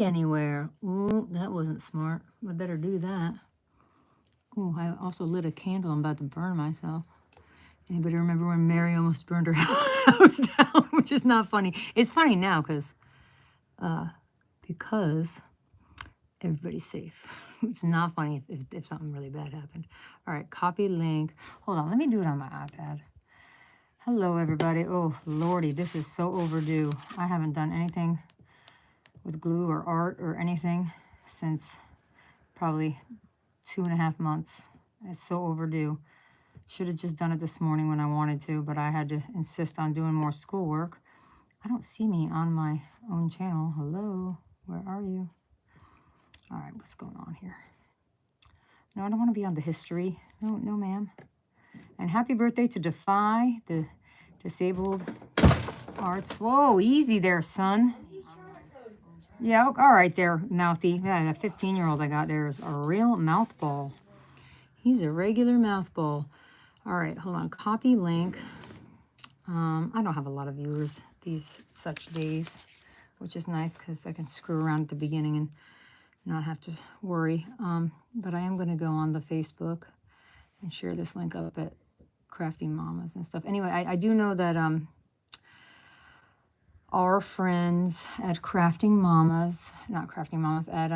anywhere. Ooh, that wasn't smart. I better do that. Oh, I also lit a candle. I'm about to burn myself. Anybody remember when Mary almost burned her house down? Which is not funny. It's funny now because everybody's safe. It's not funny if something really bad happened. All right, copy link. Hold on, let me do it on my iPad. Hello, everybody. Oh, Lordy, this is so overdue. I haven't done anything with glue or art or anything since probably 2.5 months. It's so overdue. Should have just done it this morning when I wanted to, but I had to insist on doing more schoolwork. I don't see me on my own channel. Hello, where are you? All right, what's going on here? No, I don't want to be on the history. No, no, ma'am. And happy birthday to Defy, the disabled arts. Whoa, easy there, son. Yeah, all right there, mouthy. Yeah, that 15-year-old I got there is a real mouthball. He's a regular mouthball. All right, hold on. Copy link. I don't have a lot of viewers these such days, which is nice because I can screw around at the beginning and not have to worry. But I am going to go on the Facebook and share this link up at Crafting Mamas and stuff. Anyway, I do know that our friends at Crafting Mamas, not Crafting Mamas, at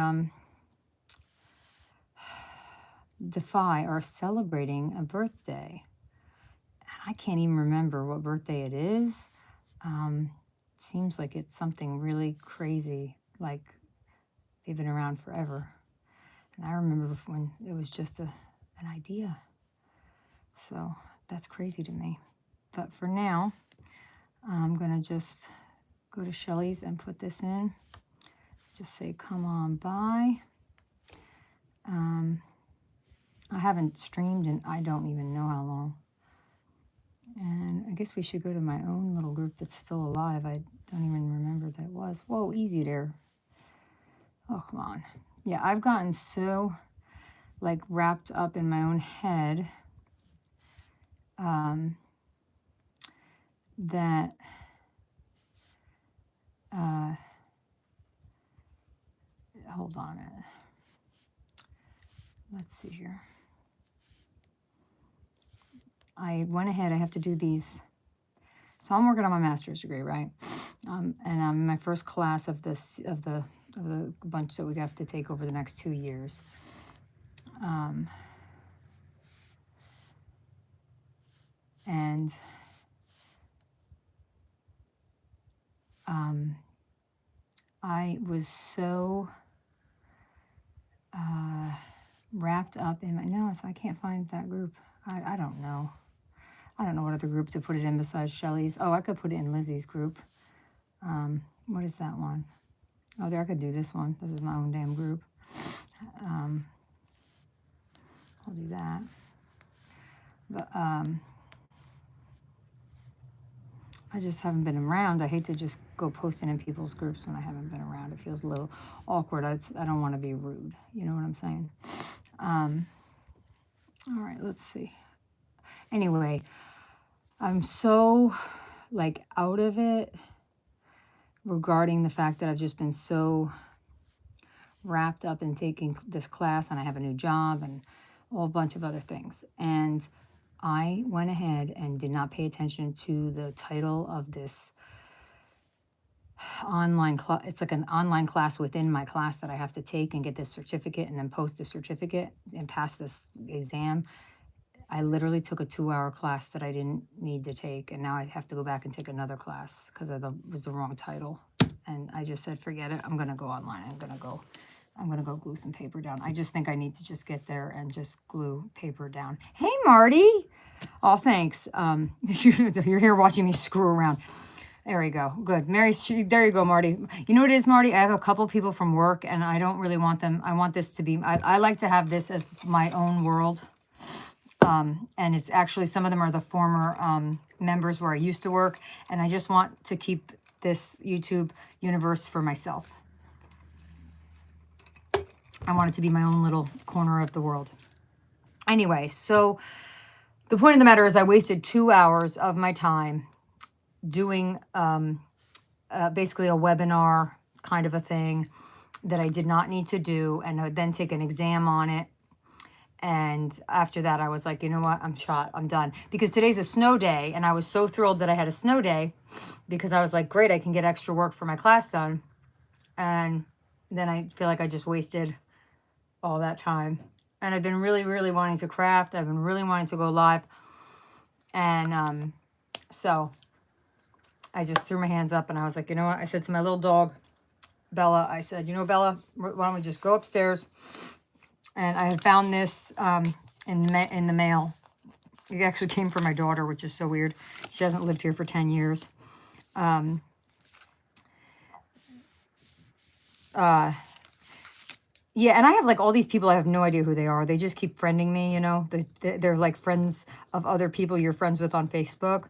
Defy are celebrating a birthday. I can't even remember what birthday it is. Seems like it's something really crazy, like they've been around forever. And I remember when it was just an idea. So that's crazy to me. But for now, I'm going to just go to Shelly's and put this in. Just say, come on by. I haven't streamed in I don't even know how long. And I guess we should go to my own little group that's still alive. I don't even remember that it was. Whoa, easy there. Oh, come on. Yeah, I've gotten so, like, wrapped up in my own head that hold on a minute. Let's see here. I went ahead. I have to do these. So I'm working on my master's degree, right? And I'm in my first class of this of the bunch that we have to take over the next 2 years. And I was so wrapped up in my, no, I can't find that group. I don't know. I don't know what other group to put it in besides Shelly's. Oh, I could put it in Lizzie's group. What is that one? Oh, there, I could do this one. This is my own damn group. I'll do that. But I just haven't been around. I hate to just go posting in people's groups when I haven't been around. It feels a little awkward. I don't want to be rude. You know what I'm saying? All right, let's see. Anyway, I'm so, like, out of it regarding the fact that I've just been so wrapped up in taking this class, and I have a new job and a whole bunch of other things. And I went ahead and did not pay attention to the title of this online class. It's like an online class within my class that I have to take and get this certificate and then post the certificate and pass this exam. I literally took a 2-hour class that I didn't need to take, and now I have to go back and take another class because it was the wrong title. And I just said, forget it. I'm going to go online. I'm going to go glue some paper down. I just think I need to just get there and just glue paper down. Hey, Marty. Oh, thanks. You're here watching me screw around. There we go. Good. There you go, Marty. You know what it is, Marty? I have a couple people from work, and I don't really want them. I want this to be, I like to have this as my own world. And it's actually, some of them are the former members where I used to work, and I just want to keep this YouTube universe for myself. I want it to be my own little corner of the world. Anyway, so the point of the matter is I wasted 2 hours of my time doing basically a webinar kind of a thing that I did not need to do, and I would then take an exam on it. And after that, I was like, you know what? I'm shot. I'm done. Because today's a snow day, and I was so thrilled that I had a snow day because I was like, great, I can get extra work for my class done. And then I feel like I just wasted all that time. And I've been really, really wanting to craft. I've been really wanting to go live. And so I just threw my hands up and I was like, you know what? I said to my little dog, Bella, I said, you know, Bella, why don't we just go upstairs? And I had found this in the mail. It actually came from my daughter, which is so weird. She hasn't lived here for 10 years. Yeah, and I have like all these people, I have no idea who they are. They just keep friending me, you know. They're like friends of other people you're friends with on Facebook.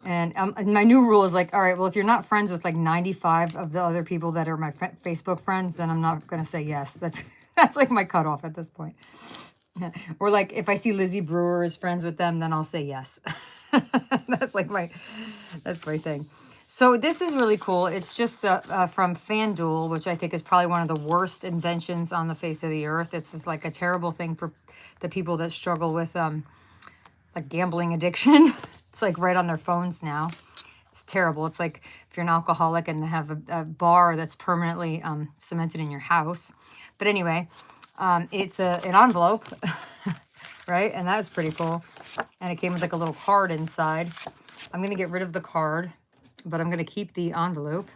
And my new rule is like, all right, well, if you're not friends with like 95 of the other people that are my Facebook friends, then I'm not going to say yes. That's like my cutoff at this point. Or like if I see Lizzie Brewer is friends with them, then I'll say yes. That's my thing. So this is really cool. It's just from FanDuel, which I think is probably one of the worst inventions on the face of the earth. It's just like a terrible thing for the people that struggle with like gambling addiction. It's like right on their phones now. It's terrible. It's like if you're an alcoholic and have a bar that's permanently cemented in your house. But anyway, it's an envelope, right? And that was pretty cool. And it came with like a little card inside. I'm going to get rid of the card, but I'm going to keep the envelope.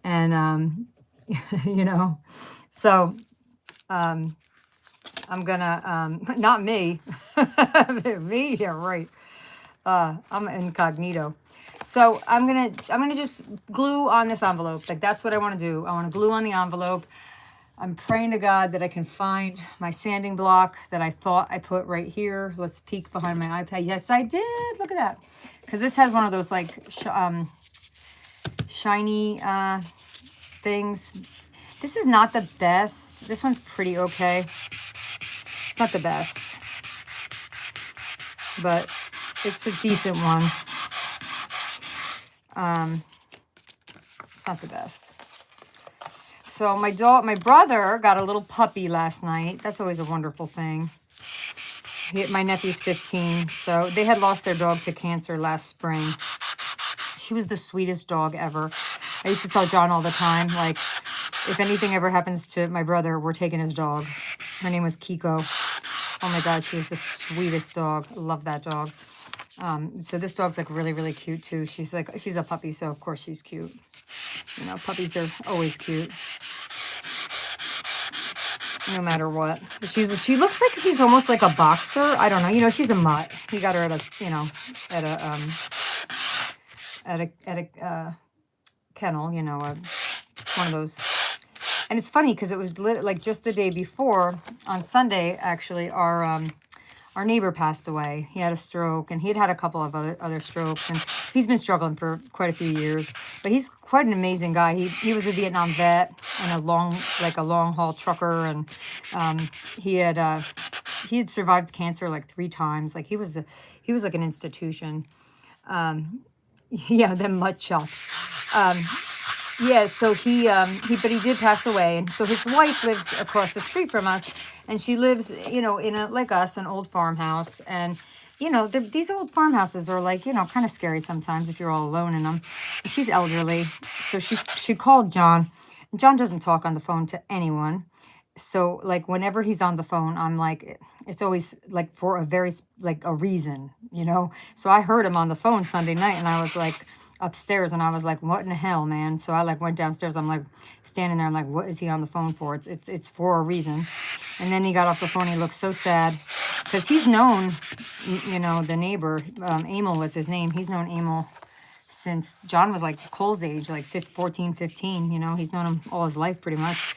And, you know, so I'm going to, not me, me, yeah, right. I'm incognito. So I'm going to just glue on this envelope. Like that's what I want to do. I want to glue on the envelope. I'm praying to God that I can find my sanding block that I thought I put right here. Let's peek behind my iPad. Yes, I did. Look at that. Because this has one of those like shiny things. This is not the best. This one's pretty okay. It's not the best. But it's a decent one. It's not the best. So my brother got a little puppy last night. That's always a wonderful thing. My nephew's 15, so they had lost their dog to cancer last spring. She was the sweetest dog ever. I used to tell John all the time, like, if anything ever happens to my brother, we're taking his dog. Her name was Kiko. Oh my God, she was the sweetest dog. I love that dog. So this dog's like really, really cute too. She's a puppy, so of course she's cute. You know, puppies are always cute. No matter what. She looks like she's almost like a boxer. I don't know. You know, she's a mutt. He got her at a kennel, you know, one of those. And it's funny because it was like just the day before on Sunday, actually, our neighbor passed away. He had a stroke, and he had a couple of other strokes, and he's been struggling for quite a few years. But he's quite an amazing guy. He was a Vietnam vet and a long haul trucker, and he had survived cancer like 3 times. Like he was like an institution. Yeah, them mud chops. Yeah, so he did pass away, and so his wife lives across the street from us, and she lives, you know, in like us, an old farmhouse, and you know, these old farmhouses are like, you know, kind of scary sometimes if you're all alone in them. She's elderly, so she called John. John doesn't talk on the phone to anyone, so like whenever he's on the phone, I'm like, it's always like for a very like a reason, you know. So I heard him on the phone Sunday night, and I was like upstairs, and I was like, what in the hell, man? So I like went downstairs. I'm like standing there. I'm like, what is he on the phone for? It's for a reason. And then he got off the phone. He looked so sad because he's known, you know, the neighbor, Emil was his name. He's known Emil since John was like Cole's age, like 14, 15, you know, he's known him all his life pretty much.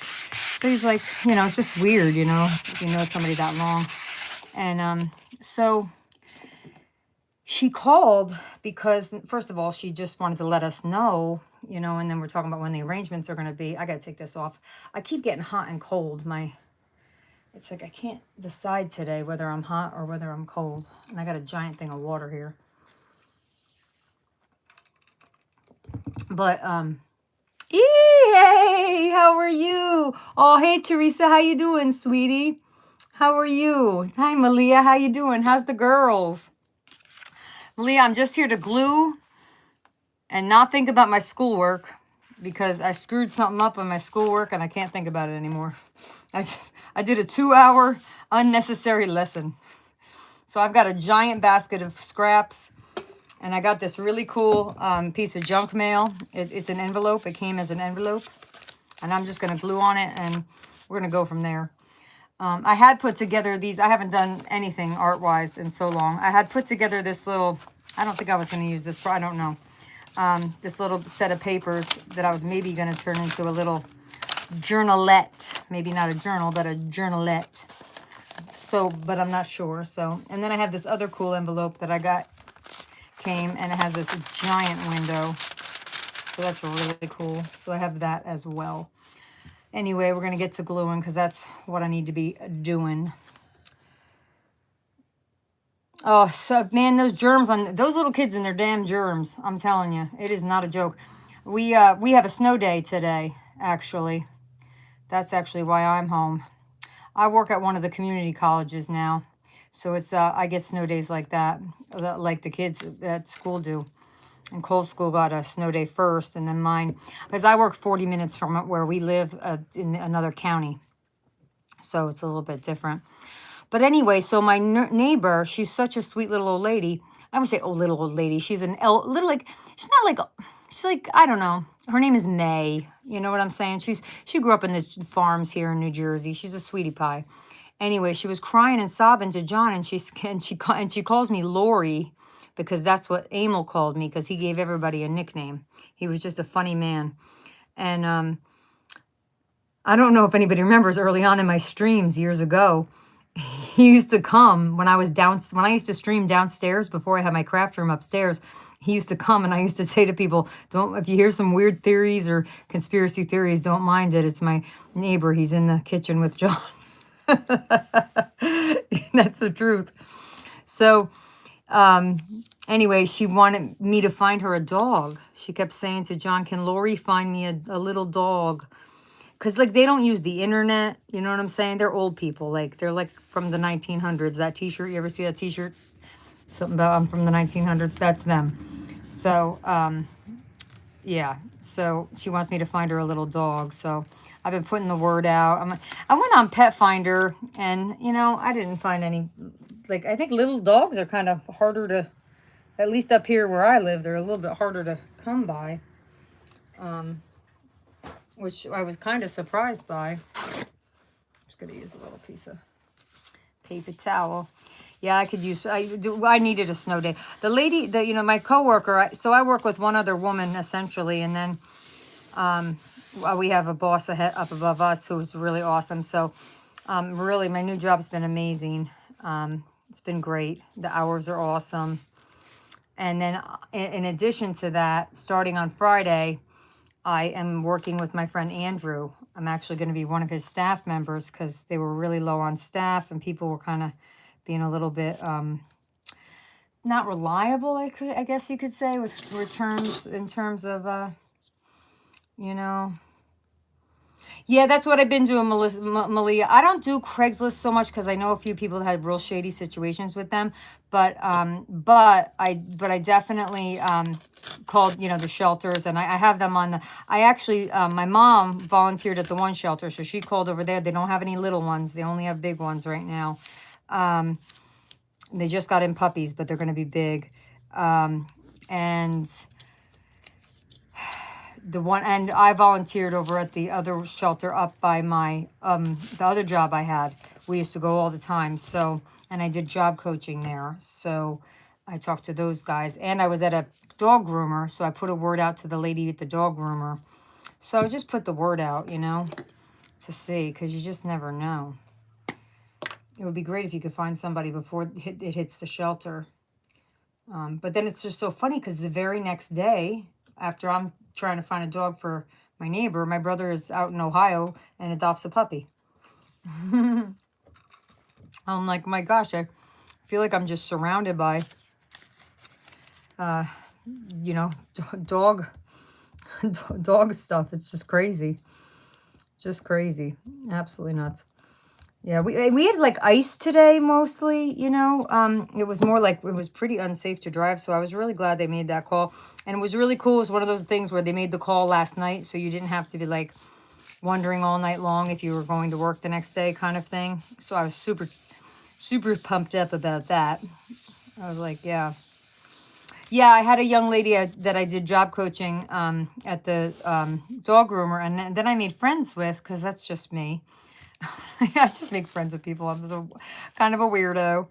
So he's like, you know, it's just weird, you know, if you know somebody that long. And so she called because, first of all, she just wanted to let us know, you know, and then we're talking about when the arrangements are going to be. I got to take this off. I keep getting hot and cold. It's like I can't decide today whether I'm hot or whether I'm cold. And I got a giant thing of water here. But Hey, how are you? Oh, hey, Teresa, how you doing, sweetie? How are you? Hi, Malia, how you doing? How's the girls? Malia, I'm just here to glue and not think about my schoolwork because I screwed something up on my schoolwork and I can't think about it anymore. I did a 2-hour unnecessary lesson. So I've got a giant basket of scraps and I got this really cool piece of junk mail. It's an envelope. It came as an envelope and I'm just going to glue on it and we're going to go from there. I had put together these. I haven't done anything art-wise in so long. I had put together this little, I don't think I was going to use this, I don't know. This little set of papers that I was maybe going to turn into a little journalette. Maybe not a journal, but a journalette. So, but I'm not sure. So, and then I have this other cool envelope that I got, came, and it has this giant window. So that's really cool. So I have that as well. Anyway, we're going to get to gluing because that's what I need to be doing. Oh, so man, those germs on those little kids and their damn germs. I'm telling you, it is not a joke. We have a snow day today, actually. That's actually why I'm home. I work at one of the community colleges now. So it's I get snow days like that, like the kids at school do. And Cole's school got a snow day first, and then mine, because I work 40 minutes from where we live in another county. So it's a little bit different. But anyway, so my neighbor, she's such a sweet little old lady. I would say, oh, little old lady. She's little like, she's not like, she's like, I don't know. Her name is May. You know what I'm saying? She grew up in the farms here in New Jersey. She's a sweetie pie. Anyway, she was crying and sobbing to John, and she calls me Lori because that's what Emil called me because he gave everybody a nickname. He was just a funny man. And I don't know if anybody remembers early on in my streams years ago, he used to come when I used to stream downstairs before I had my craft room upstairs. He used to come and I used to say to people, if you hear some weird theories or conspiracy theories, don't mind it. It's my neighbor. He's in the kitchen with John. That's the truth. So, anyway, she wanted me to find her a dog. She kept saying to John, can Lori find me a little dog? Because, like, they don't use the internet. You know what I'm saying? They're old people. Like, they're, like, from the 1900s. That T-shirt, you ever see that T-shirt? Something about I'm from the 1900s. That's them. So, yeah. So, she wants me to find her a little dog. So, I've been putting the word out. I went on Pet Finder, and, you know, I didn't find any. Like, I think little dogs are kind of harder to, at least up here where I live, they're a little bit harder to come by. Which I was kind of surprised by. I'm just going to use a little piece of paper towel. Yeah, I could use, I needed a snow day. The lady, my coworker, so I work with one other woman essentially, and then we have a boss up above us who's really awesome. So really, my new job's been amazing. It's been great. The hours are awesome. And then in addition to that, starting on Friday, I am working with my friend Andrew. I'm actually going to be one of his staff members because they were really low on staff and people were kind of being a little bit not reliable, I guess you could say, with returns in terms of, Yeah, that's what I've been doing, Malia. I don't do Craigslist so much because I know a few people that had real shady situations with them. But I definitely called, the shelters, and I have them on the. I actually, my mom volunteered at the one shelter, so she called over there. They don't have any little ones; they only have big ones right now. They just got in puppies, but they're going to be big, and. And I volunteered over at the other shelter up by my, the other job I had. We used to go all the time. So, and I did job coaching there. So I talked to those guys, and I was at a dog groomer. So I put a word out to the lady at the dog groomer. So I just put the word out, to see, because you just never know. It would be great if you could find somebody before it hits the shelter. But then it's just so funny because the very next day after I'm trying to find a dog for my neighbor, my brother is out in Ohio and adopts a puppy. I'm like, my gosh, I feel like I'm just surrounded by, dog dog stuff. It's just crazy. Just crazy. Absolutely nuts. Yeah, we had like ice today mostly, you know. It was more like it was pretty unsafe to drive, so I was really glad they made that call. And it was really cool. It was one of those things where they made the call last night, so you didn't have to be like wondering all night long if you were going to work the next day kind of thing. So I was super, super pumped up about that. I was like, yeah. Yeah, I had a young lady that I did job coaching at the dog groomer, and then I made friends with, because that's just me. I just make friends with people. I'm so kind of a weirdo.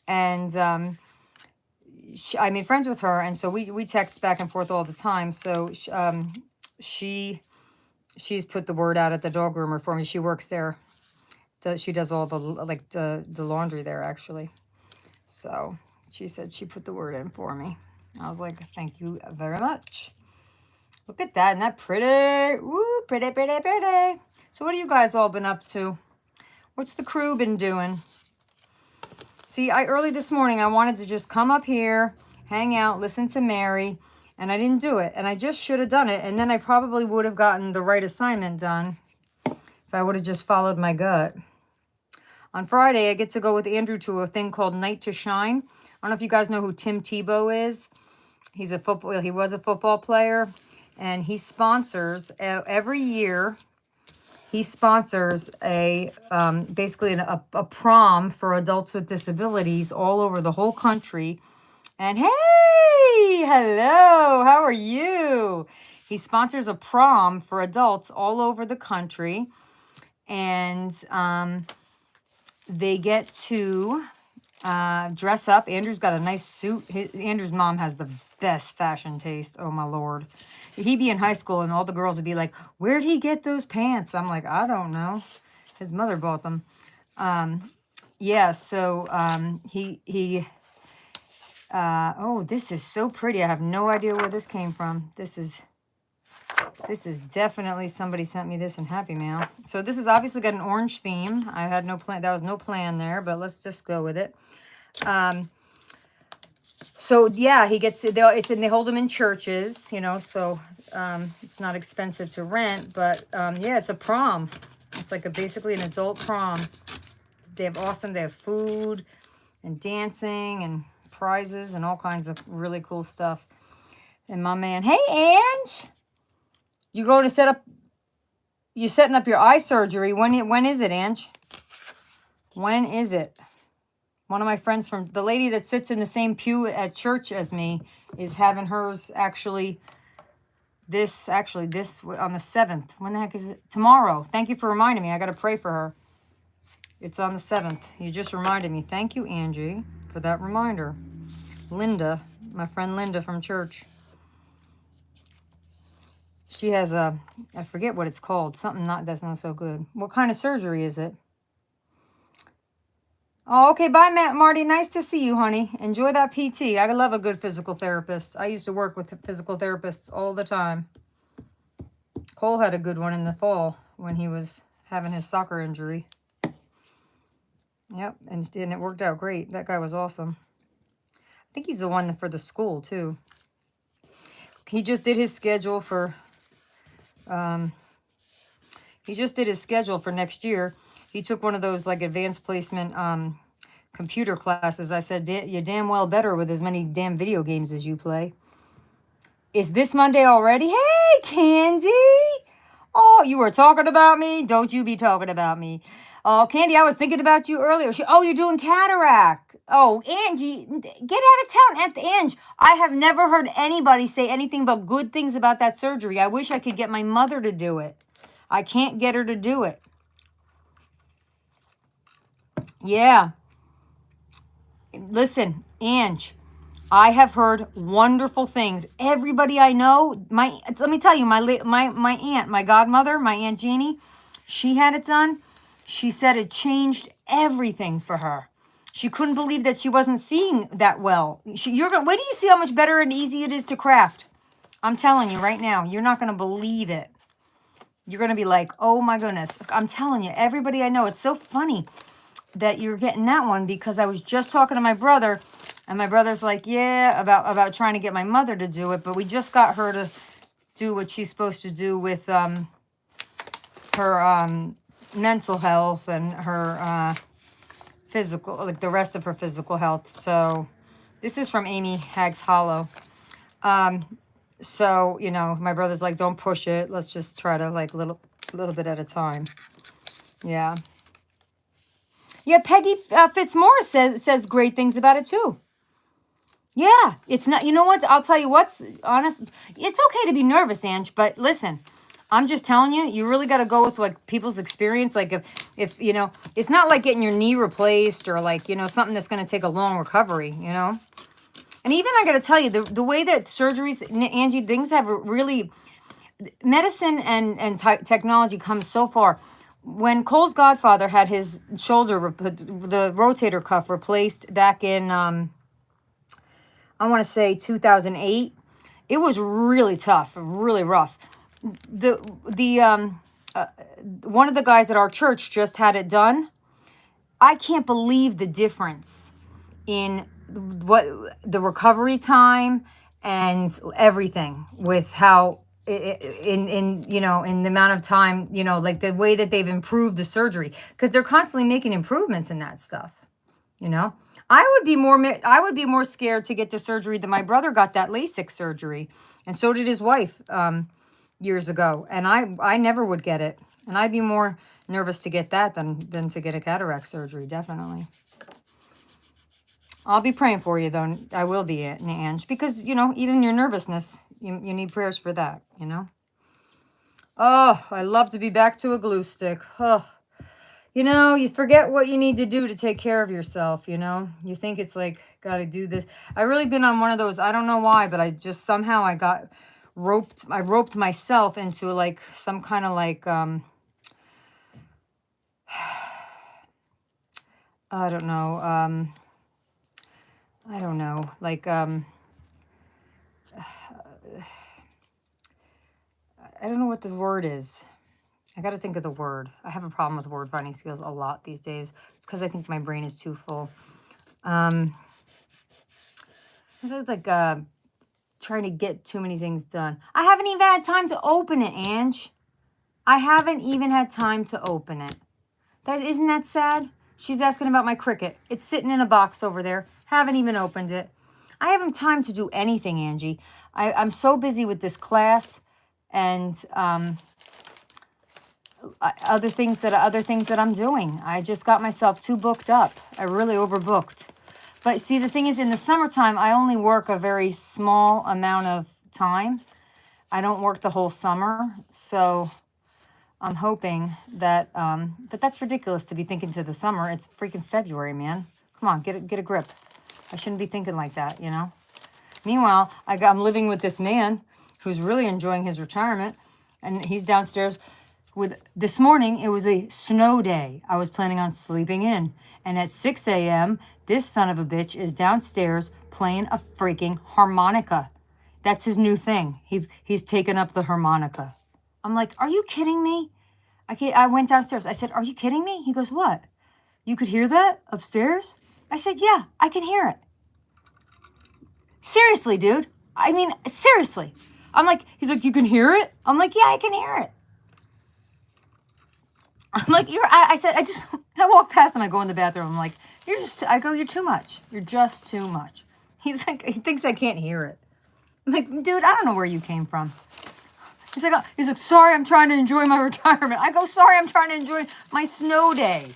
And I made friends with her, and so we text back and forth all the time. So she's put the word out at the dog groomer for me. She works there. She does all the like the laundry there actually. So she said she put the word in for me. I was like, thank you very much. Look at that. Isn't that pretty? Ooh, pretty, pretty, pretty. So what have you guys all been up to? What's the crew been doing? See, early this morning, I wanted to just come up here, hang out, listen to Mary, and I didn't do it. And I just should have done it. And then I probably would have gotten the right assignment done if I would have just followed my gut. On Friday, I get to go with Andrew to a thing called Night to Shine. I don't know if you guys know who Tim Tebow is. He was a football player, and he sponsors every year. He sponsors basically a prom for adults with disabilities all over the whole country. And hey, hello, how are you? He sponsors a prom for adults all over the country, and they get to dress up. Andrew's got a nice suit. Andrew's mom has the best fashion taste. Oh my Lord. He'd be in high school and all the girls would be like, where'd he get those pants? I'm like, I don't know. His mother bought them. Yeah, so oh, this is so pretty. I have no idea where this came from. This is definitely, somebody sent me this in Happy Mail. So this is obviously got an orange theme. I had no plan. That was no plan there, but let's just go with it. So yeah, he gets they hold them in churches, you know, so it's not expensive to rent, but yeah, it's a prom. It's like basically an adult prom. They have food and dancing and prizes and all kinds of really cool stuff. And my man, hey Ange, you're setting up your eye surgery. When is it, Ange? When is it? One of my friends from the lady that sits in the same pew at church as me is having hers this on the 7th. When the heck is it? Tomorrow. Thank you for reminding me. I got to pray for her. It's on the 7th. You just reminded me. Thank you, Angie, for that reminder. Linda, my friend Linda from church. She has I forget what it's called. Something that's not so good. What kind of surgery is it? Oh, okay. Bye, Marty. Nice to see you, honey. Enjoy that PT. I love a good physical therapist. I used to work with physical therapists all the time. Cole had a good one in the fall when he was having his soccer injury. Yep, and it worked out great. That guy was awesome. I think he's the one for the school, too. He just did his schedule for... next year. He took one of those like advanced placement computer classes. I said, you're damn well better with as many damn video games as you play. Is this Monday already? Hey, Candy. Oh, you were talking about me? Don't you be talking about me. Oh, Candy, I was thinking about you earlier. You're doing cataract. Oh, Angie, get out of town. Angie, I have never heard anybody say anything but good things about that surgery. I wish I could get my mother to do it. I can't get her to do it. Yeah. Listen, Ange, I have heard wonderful things. Everybody I know, let me tell you, my aunt, my godmother, my Aunt Jeannie, she had it done. She said it changed everything for her. She couldn't believe that she wasn't seeing that well. Wait till you see how much better and easy it is to craft. I'm telling you right now, you're not going to believe it. You're going to be like, oh my goodness. I'm telling you, everybody I know, it's so funny that you're getting that one, because I was just talking to my brother, and my brother's like, yeah, about trying to get my mother to do it, but we just got her do what she's supposed to do with her mental health and her physical, like the rest of her physical health. So this is from Amy Hags Hollow. So, you know, my brother's like, don't push it. Let's just try to like little bit at a time. Yeah. Yeah, Peggy Fitzmaurice says great things about it too. Yeah, it's not, you know what? I'll tell you what's honest. It's okay to be nervous, Ange, but listen, I'm just telling you, you really got to go with like people's experience. Like if, you know, it's not like getting your knee replaced or like, you know, something that's going to take a long recovery, you know? And even I got to tell you, the way that surgeries, Angie, things have really, medicine and technology comes so far. When Cole's godfather had his shoulder, the rotator cuff replaced back in, I want to say 2008, it was really tough, really rough. One of the guys at our church just had it done. I can't believe the difference in what the recovery time and everything with how in you know, in the amount of time, you know, like the way that they've improved the surgery, because they're constantly making improvements in that stuff, you know. I would be more scared to get the surgery than my brother got that LASIK surgery, and so did his wife years ago, and I never would get it, and I'd be more nervous to get that than to get a cataract surgery, definitely. I'll be praying for you, though. I will be, Ange, because, you know, even your nervousness, you need prayers for that, you know. Oh, I love to be back to a glue stick. Oh, you know, you forget what you need to do to take care of yourself, you know. You think it's like, got to do this. I've really been on one of those, I don't know why, but I just somehow I got roped myself into like some kind of like, I don't know, like, I don't know what the word is. I got to think of the word. I have a problem with word finding skills a lot these days. It's because I think my brain is too full. It's like trying to get too many things done. I haven't even had time to open it, Ange. I haven't even had time to open it. Isn't that sad? She's asking about my Cricut. It's sitting in a box over there. Haven't even opened it. I haven't time to do anything, Angie. I'm so busy with this class and other things that I'm doing. I just got myself too booked up. I really overbooked. But see, the thing is, in the summertime, I only work a very small amount of time. I don't work the whole summer. So I'm hoping that, but that's ridiculous to be thinking to the summer. It's freaking February, man. Come on, get a grip. I shouldn't be thinking like that, you know? Meanwhile, I'm living with this man who's really enjoying his retirement, and he's downstairs this morning, it was a snow day. I was planning on sleeping in, and at 6 a.m., this son of a bitch is downstairs playing a freaking harmonica. That's his new thing. He's taken up the harmonica. I'm like, are you kidding me? I went downstairs. I said, are you kidding me? He goes, what? You could hear that upstairs? I said, yeah, I can hear it. Seriously, dude. I mean, seriously. He's like, you can hear it? I'm like, yeah, I can hear it. I'm like, I walk past him, I go in the bathroom, I'm like, you're too much. You're just too much. He's like, he thinks I can't hear it. I'm like, dude, I don't know where you came from. He's like, sorry, I'm trying to enjoy my retirement. I go, sorry, I'm trying to enjoy my snow day.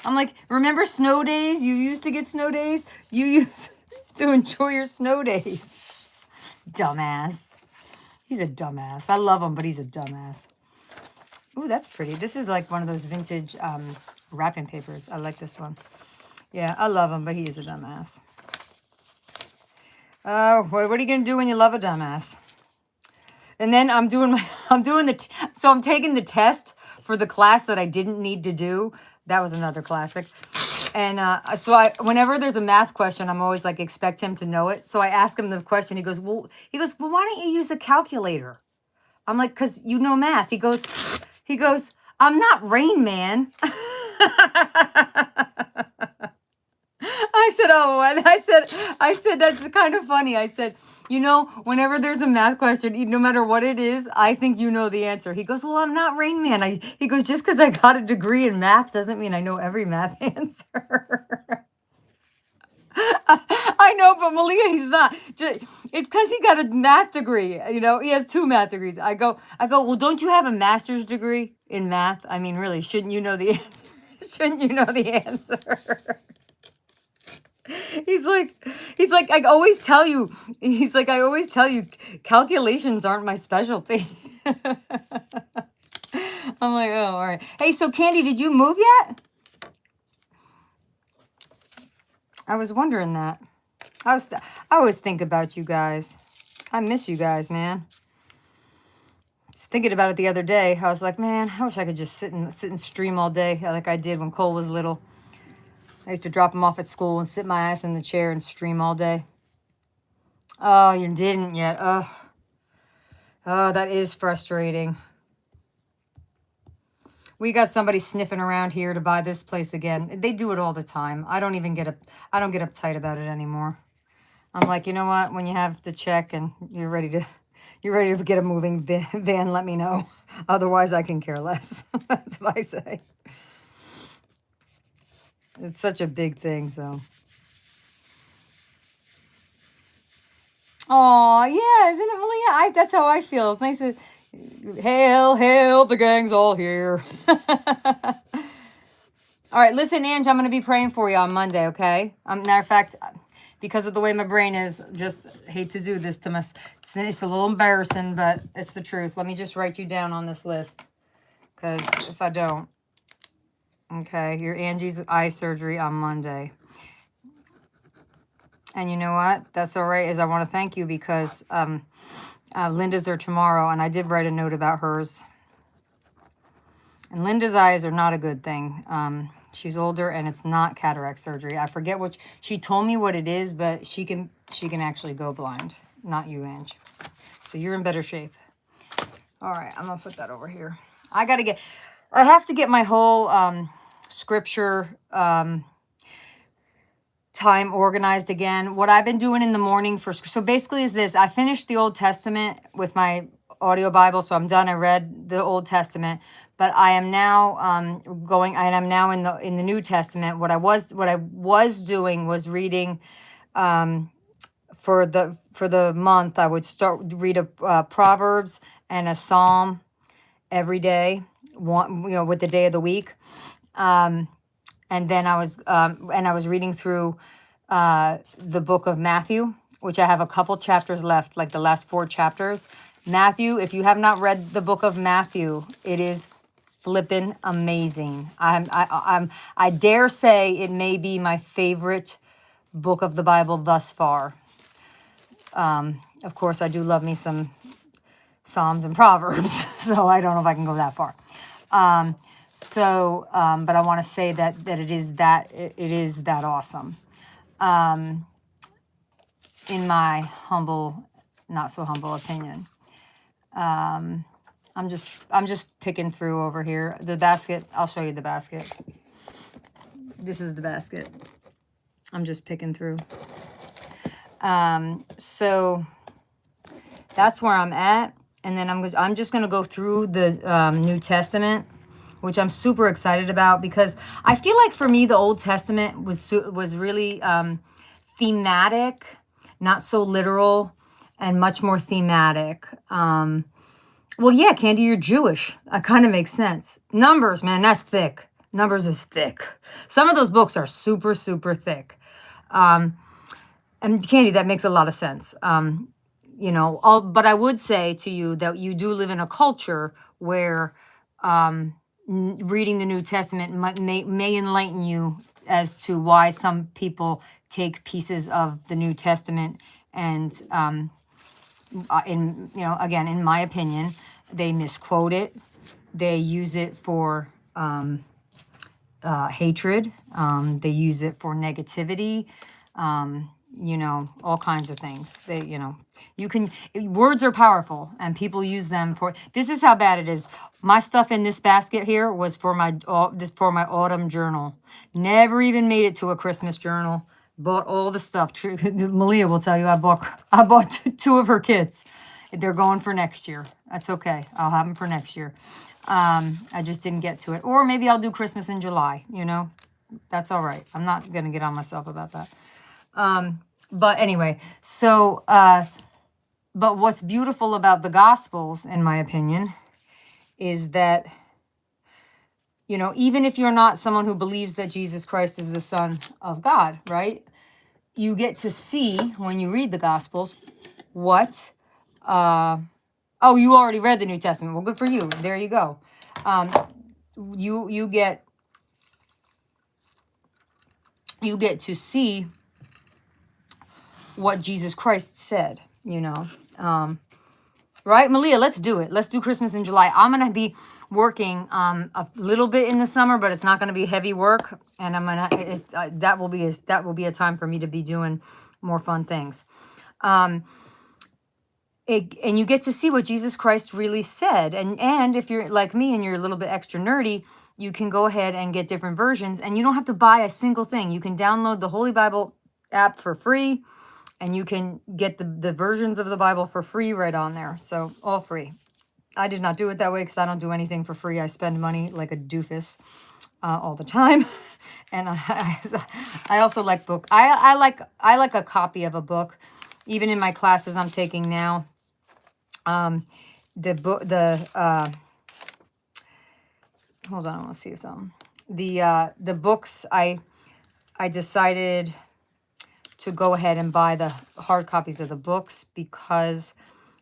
I'm like, remember snow days? You used to get snow days? You used to enjoy your snow days. Dumbass. He's a dumbass. I love him, but he's a dumbass. Ooh, that's pretty. This is like one of those vintage wrapping papers. I like this one. Yeah, I love him, but he is a dumbass. Oh, what are you going to do when you love a dumbass? And then I'm taking the test for the class that I didn't need to do. That was another classic. And whenever there's a math question, I'm always like, expect him to know it. So I ask him the question. He goes, well, why don't you use a calculator? I'm like, because you know math. He goes, I'm not Rain Man. I I said, oh, and I said, that's kind of funny. I said, you know, whenever there's a math question, no matter what it is, I think you know the answer. He goes, well, I'm not Rain Man. He goes, just because I got a degree in math doesn't mean I know every math answer. I know, but Malia, he's not. It's because he got a math degree. You know, he has 2 math degrees. I go, well, don't you have a master's degree in math? I mean, really, shouldn't you know the answer? Shouldn't you know the answer? He's like, I always tell you, calculations aren't my specialty. I'm like, oh, all right. Hey, so Candy, did you move yet? I was wondering that. I always think about you guys. I miss you guys, man. Just thinking about it the other day. I was like, man, I wish I could just sit and stream all day like I did when Cole was little. I used to drop him off at school and sit my ass in the chair and stream all day. Oh, you didn't yet. Oh, that is frustrating. We got somebody sniffing around here to buy this place again. They do it all the time. I don't get uptight about it anymore. I'm like, you know what? When you have to check and you're ready to get a moving van, let me know. Otherwise, I can care less. That's what I say. It's such a big thing, so. Oh, yeah, isn't it, Malia? That's how I feel. It's nice to, hail, the gang's all here. All right, listen, Ange, I'm going to be praying for you on Monday, okay? Matter of fact, because of the way my brain is, just hate to do this to my, it's a little embarrassing, but it's the truth. Let me just write you down on this list, because if I don't, okay, your Angie's eye surgery on Monday. And you know what? That's all right, is I want to thank you because Linda's are tomorrow, and I did write a note about hers. And Linda's eyes are not a good thing. She's older, and it's not cataract surgery. I forget what she told me what it is, but she can actually go blind. Not you, Ange. So you're in better shape. All right, I'm gonna put that over here. I have to get my whole scripture time organized again. What I've been doing in the morning so basically is this. I finished the Old Testament with my audio Bible, so I'm done. I read the Old Testament, but I am now I'm now in the New Testament. What I was doing was reading for the month. I would read a Proverbs and a Psalm every day, with the day of the week. And then I was reading through the book of Matthew, which I have a couple chapters left, like the last 4 chapters. Matthew, if you have not read the book of Matthew, it is flippin' amazing. I dare say it may be my favorite book of the Bible thus far. Of course, I do love me some Psalms and Proverbs, so I don't know if I can go that far. But I want to say that it is that awesome. In my humble, not so humble opinion. I'm just picking through over here. The basket, I'll show you the basket. This is the basket. I'm just picking through. So that's where I'm at. And then I'm just going to go through the New Testament, which I'm super excited about, because I feel like for me, the Old Testament was really thematic, not so literal, and much more thematic. Well, yeah, Candy, you're Jewish. That kind of makes sense. Numbers, man, that's thick. Numbers is thick. Some of those books are super, super thick. And Candy, that makes a lot of sense. But I would say to you that you do live in a culture where reading the New Testament may enlighten you as to why some people take pieces of the New Testament and, again, in my opinion, they misquote it. They use it for hatred. They use it for negativity. All kinds of things. Words are powerful, and people use them for, this is how bad it is. My stuff in this basket here was for my autumn journal. Never even made it to a Christmas journal. Bought all the stuff. Malia will tell you I bought two of her kits. They're going for next year. That's okay. I'll have them for next year. I just didn't get to it. Or maybe I'll do Christmas in July, you know. That's all right. I'm not going to get on myself about that. But anyway, so, but what's beautiful about the Gospels, in my opinion, is that, you know, even if you're not someone who believes that Jesus Christ is the Son of God, right? You get to see, when you read the Gospels, what, oh, you already read the New Testament. Well, good for you. There you go. You get to see what Jesus Christ said, you know. Right, Malia, let's do it. Let's do Christmas in July. I'm going to be working a little bit in the summer, but it's not going to be heavy work. And I'm going to, that will be a time for me to be doing more fun things. And you get to see what Jesus Christ really said. And if you're like me and you're a little bit extra nerdy, you can go ahead and get different versions, and you don't have to buy a single thing. You can download the Holy Bible app for free, and you can get the versions of the Bible for free right on there. So all free. I did not do it that way because I don't do anything for free. I spend money like a doofus all the time. And I also like book. I like a copy of a book, even in my classes I'm taking now. Hold on, I want to see something. The books I decided to go ahead and buy the hard copies of the books because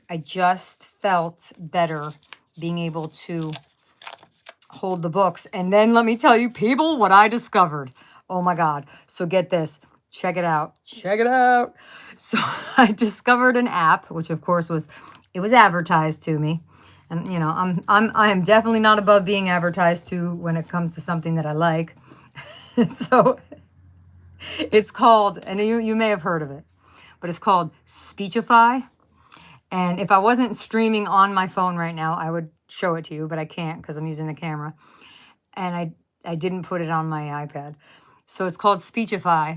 I just felt better being able to hold the books. And then let me tell you, people, what I discovered. Oh my God. So get this. Check it out. Check it out. So I discovered an app, which of course was advertised to me. And you know, I am definitely not above being advertised to when it comes to something that I like. So it's called, and you may have heard of it, but it's called Speechify. And if I wasn't streaming on my phone right now, I would show it to you, but I can't because I'm using the camera. And I didn't put it on my iPad. So it's called Speechify.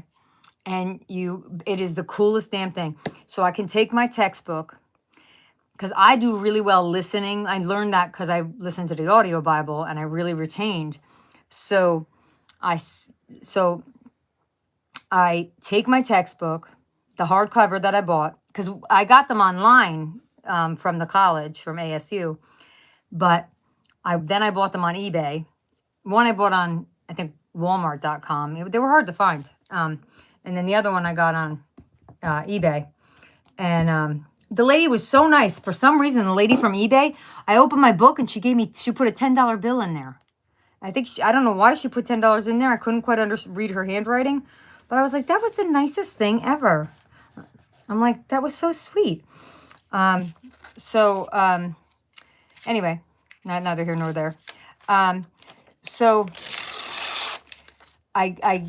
And it is the coolest damn thing. So I can take my textbook, because I do really well listening. I learned that because I listened to the audio Bible and I really retained. So I take my textbook, the hardcover that I bought, because I got them online from the college, from ASU, but then I bought them on eBay. One I bought on, I think, Walmart.com. They were hard to find. And then the other one I got on eBay. And the lady was so nice. For some reason, the lady from eBay, I opened my book and she put a $10 bill in there. I think, I don't know why she put $10 in there. I couldn't quite read her handwriting. But I was like, that was the nicest thing ever. I'm like, that was so sweet. Anyway, neither here nor there. So I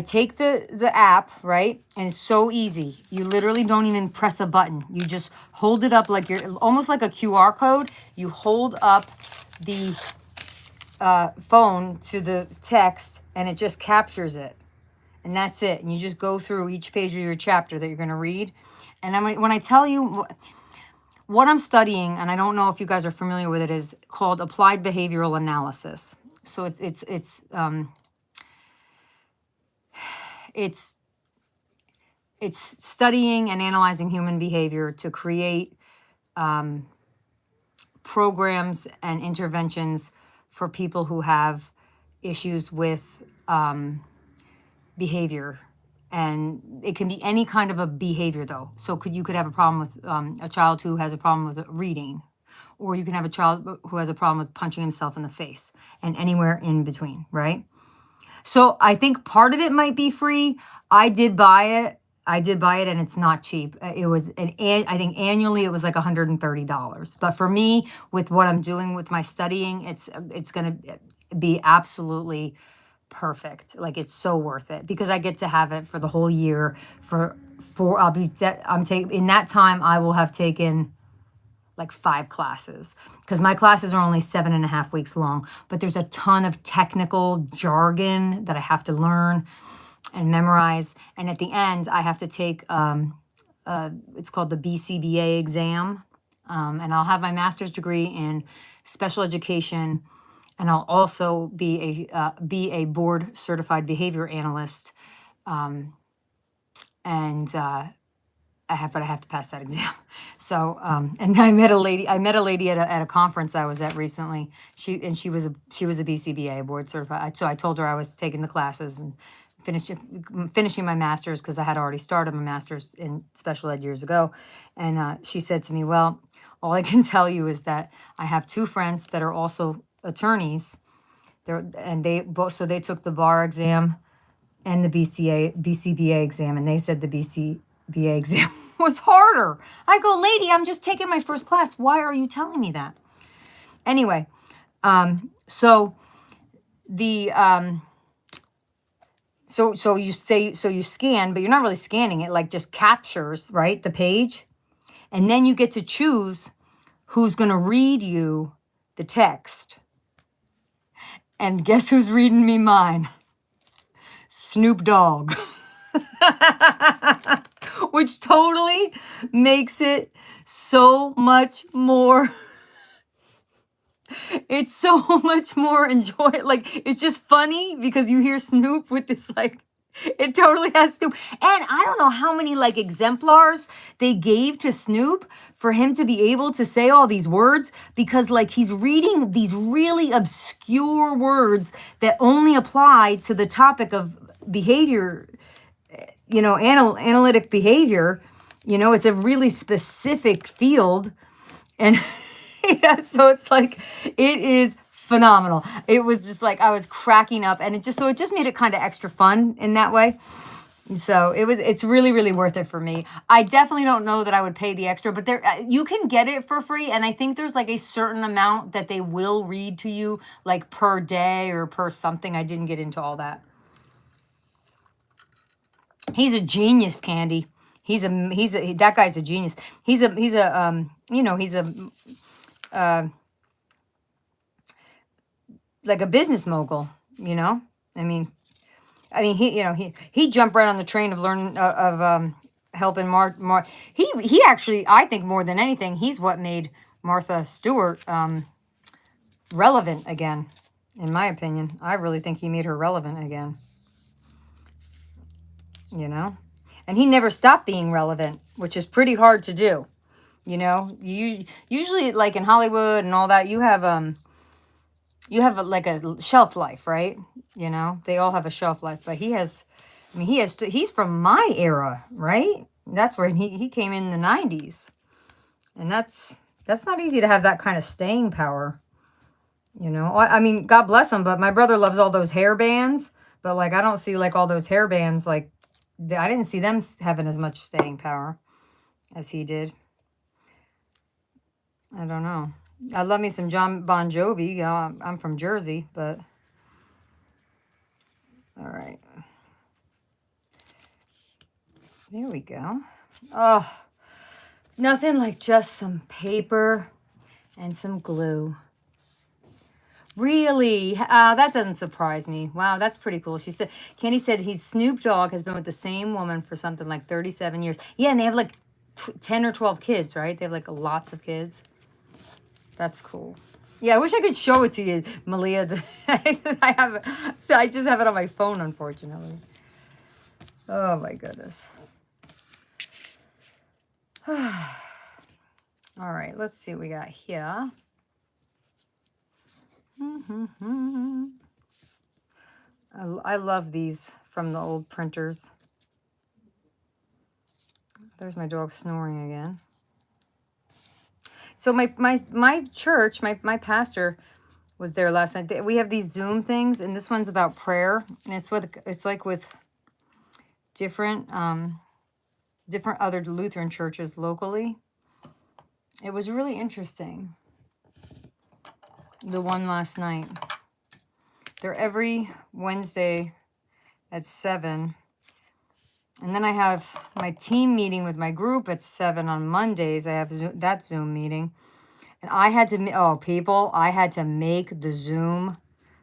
take the app, right? And it's so easy. You literally don't even press a button. You just hold it up like you're almost like a QR code. You hold up the phone to the text and it just captures it. And that's it. And you just go through each page of your chapter that you're going to read. And when I tell you what I'm studying, and I don't know if you guys are familiar with it, is called applied behavioral analysis. So it's studying and analyzing human behavior to create programs and interventions for people who have issues with behavior. And it can be any kind of a behavior, though. So you could have a problem with a child who has a problem with reading, or you can have a child who has a problem with punching himself in the face, and anywhere in between, right? So I think part of it might be free. I did buy it, and it's not cheap. It was I think annually it was like $130. But for me, with what I'm doing with my studying, it's going to be absolutely perfect. Like, it's so worth it because I get to have it for the whole year. In that time I will have taken like 5 classes, because my classes are only 7.5 weeks long, but there's a ton of technical jargon that I have to learn. and memorize. And at the end, I have to take, it's called the BCBA exam. And I'll have my master's degree in special education. And I'll also be a board certified behavior analyst. And I have to pass that exam. So, and I met a lady at a conference I was at recently. She was a BCBA, board certified. So I told her I was taking the classes and finishing my master's, because I had already started my master's in special ed years ago. And she said to me, well, all I can tell you is that I have two friends that are also attorneys. They took the bar exam and the BCBA exam, and they said the BCBA exam was harder. I go, lady, I'm just taking my first class. Why are you telling me that? Anyway, so the so you scan, but you're not really scanning it, like just captures, right, the page, and then you get to choose who's going to read you the text. And guess who's reading me mine? Snoop Dogg. Which totally makes it so much more, it's so much more like, it's just funny because you hear Snoop with this, like, it totally has Snoop. And I don't know how many, like, exemplars they gave to Snoop for him to be able to say all these words, because, like, he's reading these really obscure words that only apply to the topic of behavior, analytic behavior. It's a really specific field. And yeah, so it's like, it is phenomenal. It was just like, I was cracking up, and it just made it kind of extra fun in that way. And so it's really, really worth it for me. I definitely don't know that I would pay the extra, but you can get it for free. And I think there's like a certain amount that they will read to you, like per day or per something. I didn't get into all that. He's a genius, Candy. That guy's a genius. He's a like a business mogul, I mean, he jumped right on the train of learning, helping he actually, I think more than anything, he's what made Martha Stewart, relevant again, in my opinion. I really think he made her relevant again, and he never stopped being relevant, which is pretty hard to do. You usually, like in Hollywood and all that, you have like a shelf life, right? They all have a shelf life, but he's from my era, right? That's where he came in the 90s. And that's not easy to have that kind of staying power. I mean, God bless him, but my brother loves all those hair bands, but like, I don't see like all those hair bands, like, I didn't see them having as much staying power as he did. I don't know. I love me some John Bon Jovi. I'm from Jersey, but all right. There we go. Oh, nothing like just some paper and some glue. Really? That doesn't surprise me. Wow, that's pretty cool. Candy said Snoop Dogg has been with the same woman for something like 37 years. Yeah, and they have like 10 or 12 kids, right? They have like lots of kids. That's cool. Yeah, I wish I could show it to you, Malia. I just have it on my phone, unfortunately. Oh my goodness. All right, let's see what we got here. I love these from the old printers. There's my dog snoring again. So my church, my pastor was there last night. We have these Zoom things, and this one's about prayer, and it's like with different other Lutheran churches locally. It was really interesting. The one last night. They're every Wednesday at 7. And then I have my team meeting with my group at 7 on Mondays. I have that Zoom meeting. And I had to make the Zoom.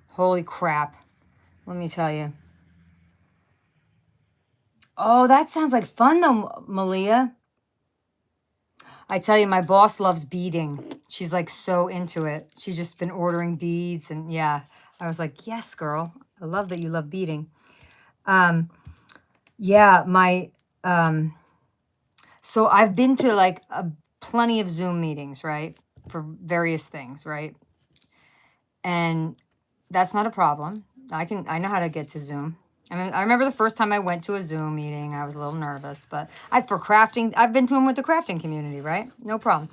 Holy crap. Let me tell you. Oh, that sounds like fun though, Malia. I tell you, my boss loves beading. She's like so into it. She's just been ordering beads and yeah. I was like, yes, girl. I love that you love beading. Um, yeah, so I've been to like plenty of Zoom meetings, right? For various things, right? And that's not a problem. I know how to get to Zoom. I mean, I remember the first time I went to a Zoom meeting, I was a little nervous, but for crafting, I've been to them with the crafting community, right? No problem.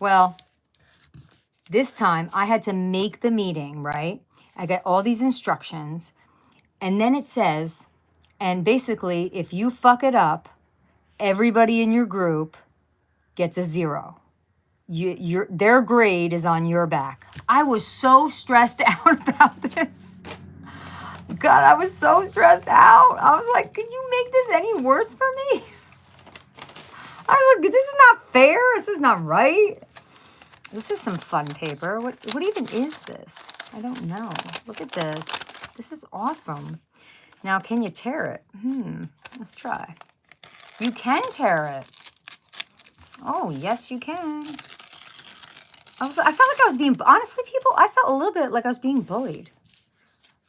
Well, this time I had to make the meeting, right? I got all these instructions, and then it says, and basically, if you fuck it up, everybody in your group gets a 0. Their grade is on your back. I was so stressed out about this. God, I was so stressed out. I was like, could you make this any worse for me? I was like, this is not fair. This is not right. This is some fun paper. What even is this? I don't know. Look at this. This is awesome. Now, can you tear it? Let's try. You can tear it. Oh, yes, you can. I felt like I was being, honestly, people, I felt a little bit like I was being bullied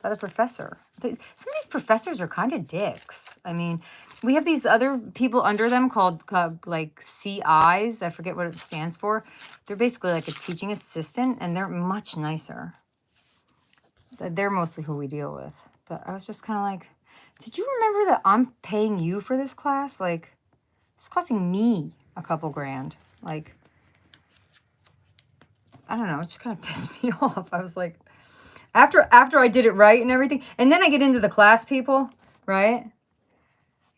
by the professor. Some of these professors are kind of dicks. I mean, we have these other people under them called like CIs. I forget what it stands for. They're basically like a teaching assistant, and they're much nicer. They're mostly who we deal with. But I was just kind of like, did you remember that I'm paying you for this class? Like, it's costing me a couple grand. Like, I don't know. It just kind of pissed me off. I was like, after I did it right and everything, and then I get into the class people, right?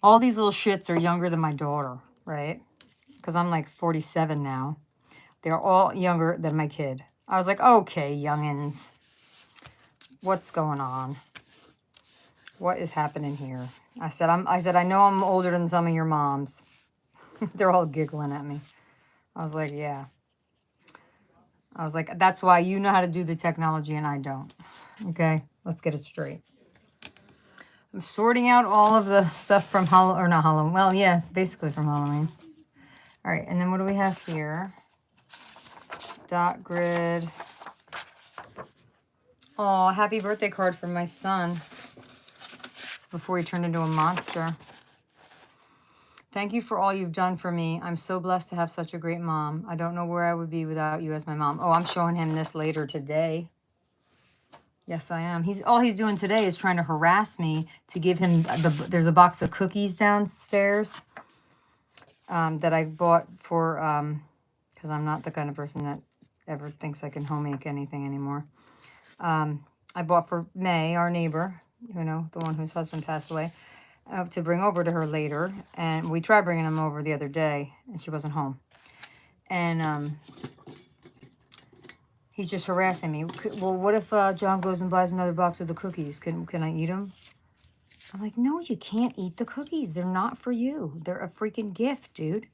All these little shits are younger than my daughter, right? Because I'm like 47 now. They're all younger than my kid. I was like, okay, youngins, what's going on? What is happening here? I said, I know I'm older than some of your moms. They're all giggling at me. I was like, yeah. I was like, that's why you know how to do the technology and I don't. Okay, let's get it straight. I'm sorting out all of the stuff from not Halloween. Well, yeah, basically from Halloween. All right, and then what do we have here? Dot grid. Oh, happy birthday card from my son. It's before he turned into a monster. Thank you for all you've done for me. I'm so blessed to have such a great mom. I don't know where I would be without you as my mom. Oh, I'm showing him this later today. Yes, I am. All he's doing today is trying to harass me to give him there's a box of cookies downstairs that I bought for because I'm not the kind of person that ever thinks I can home make anything anymore. I bought for May, our neighbor, the one whose husband passed away, to bring over to her later. And we tried bringing him over the other day, and she wasn't home. And he's just harassing me. Well, what if John goes and buys another box of the cookies? Can I eat them? I'm like, no, you can't eat the cookies. They're not for you. They're a freaking gift, dude.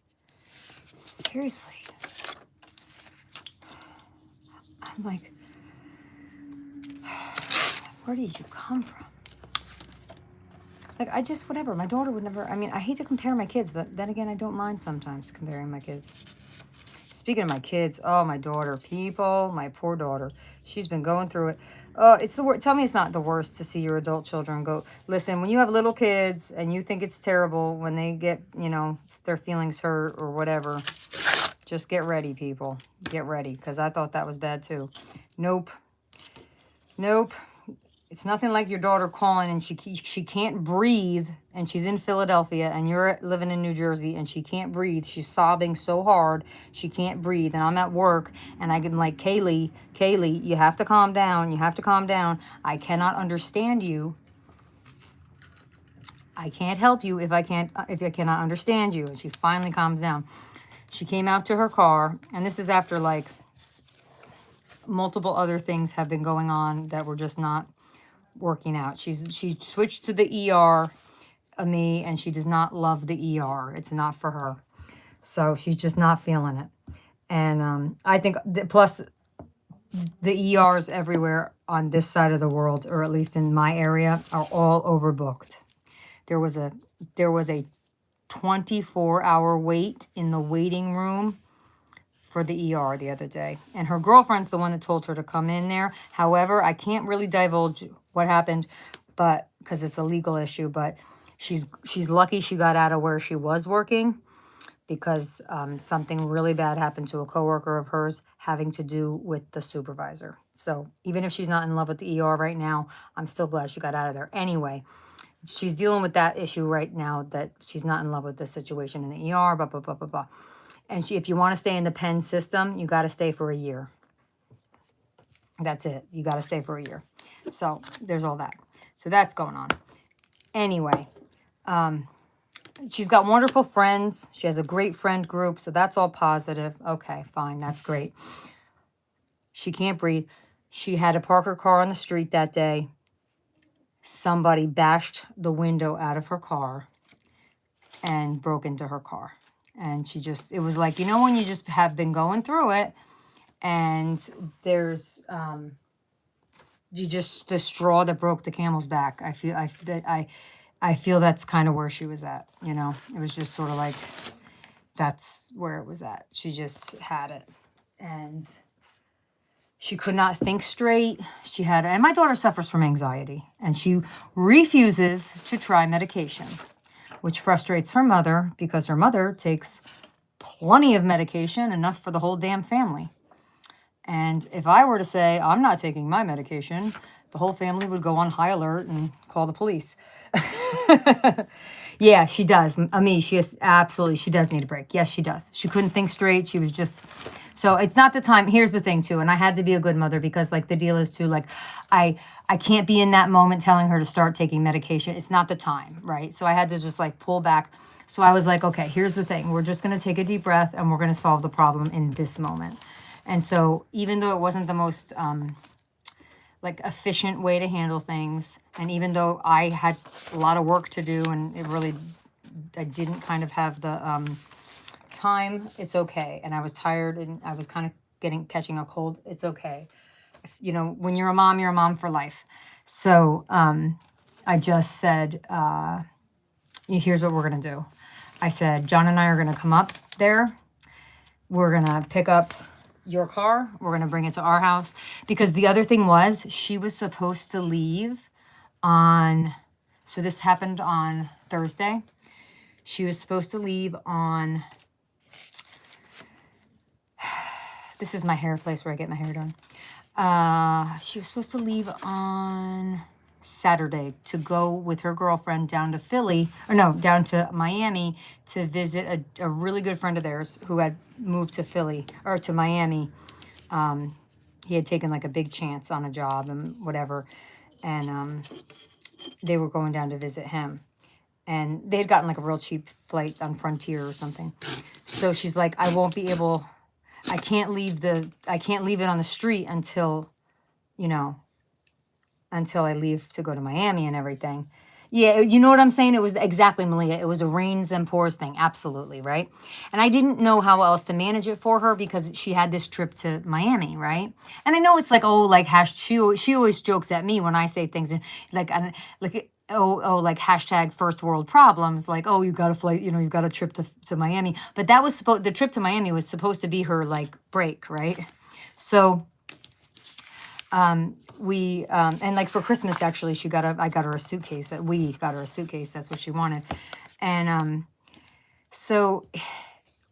Seriously. I'm like, where did you come from? Like, whatever. My daughter would never, I mean, I hate to compare my kids, but then again, I don't mind sometimes comparing my kids. Speaking of my kids, oh, my daughter, people, my poor daughter, she's been going through it. It's the worst. Tell me it's not the worst to see your adult children go. Listen, when you have little kids and you think it's terrible when they get, their feelings hurt or whatever, just get ready, people. Get ready, because I thought that was bad too. Nope. It's nothing like your daughter calling and she can't breathe and she's in Philadelphia and you're living in New Jersey and she can't breathe. She's sobbing so hard she can't breathe. And I'm at work and I'm like, Kaylee, you have to calm down. You have to calm down. I cannot understand you. I can't help you if I cannot understand you. And she finally calms down. She came out to her car, and this is after like multiple other things have been going on that were just not working out. She switched to the ER, me, and she does not love the ER. It's not for her. So she's just not feeling it. And I think, plus the ERs everywhere on this side of the world, or at least in my area, are all overbooked. There was a 24-hour wait in the waiting room for the ER the other day. And her girlfriend's the one that told her to come in there. However, I can't really divulge what happened, but because it's a legal issue, but she's lucky she got out of where she was working, because something really bad happened to a coworker of hers having to do with the supervisor. So even if she's not in love with the ER right now, I'm still glad she got out of there. Anyway, she's dealing with that issue right now, that she's not in love with the situation in the ER, blah, blah, blah, blah, blah. And if you want to stay in the Penn system, you got to stay for a year. That's it. You got to stay for a year. So there's all that. So that's going on. Anyway, she's got wonderful friends. She has a great friend group. So that's all positive. Okay, fine. That's great. She can't breathe. She had to park her car on the street that day. Somebody bashed the window out of her car and broke into her car. And she just, it was like, you know, when you just have been going through it, and there's, you just, the straw that broke the camel's back. I feel that's kind of where she was at, you know. It was just sort of like, that's where it was at. She just had it. And she could not think straight. She had, and my daughter suffers from anxiety, and she refuses to try medication, which frustrates her mother, because her mother takes plenty of medication, enough for the whole damn family. And if I were to say, I'm not taking my medication, the whole family would go on high alert and call the police. Yeah, she does. She is absolutely, she does need a break. Yes, she does. She couldn't think straight. She was just, so it's not the time. Here's the thing too. And I had to be a good mother, because like the deal is too, like I can't be in that moment telling her to start taking medication. It's not the time, right? So I had to just like pull back. So I was like, okay, here's the thing. We're just going to take a deep breath, and we're going to solve the problem in this moment. And so even though it wasn't the most like efficient way to handle things, and even though I had a lot of work to do, and I didn't kind of have the time, it's okay. And I was tired, and I was kind of catching a cold. It's okay. You know, when you're a mom for life. So I just said, here's what we're going to do. I said, John and I are going to come up there. We're going to pick up your car. We're going to bring it to our house. Because the other thing was, she was supposed to leave on, so this happened on Thursday. She was supposed to leave on, this is my hair place where I get my hair done. She was supposed to leave on Saturday to go with her girlfriend down to Philly, or no, down to Miami, to visit a really good friend of theirs who had moved to Philly, or to Miami. He had taken like a big chance on a job and whatever. And they were going down to visit him. And they had gotten like a real cheap flight on Frontier or something. So she's like, I can't leave it on the street until, you know, until I leave to go to Miami and everything. Yeah, you know what I'm saying? It was exactly, Malia. It was a rains and pours thing. Absolutely, right? And I didn't know how else to manage it for her, because she had this trip to Miami, right? And I know it's like, oh, like she always jokes at me when I say things like like hashtag first world problems, like, oh, you got a flight, you know, you've got a trip to Miami. But that was the trip to Miami was supposed to be her like break, right? So we and like for Christmas, actually, I got her a suitcase. We got her a suitcase. That's what she wanted. And so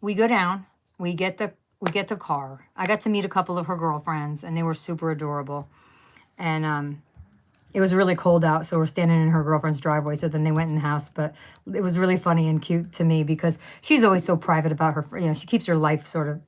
we go down, we get the car. I got to meet a couple of her girlfriends, and they were super adorable. And it was really cold out, so we're standing in her girlfriend's driveway. So then they went in the house, but it was really funny and cute to me, because she's always so private about her, you know, she keeps her life sort of,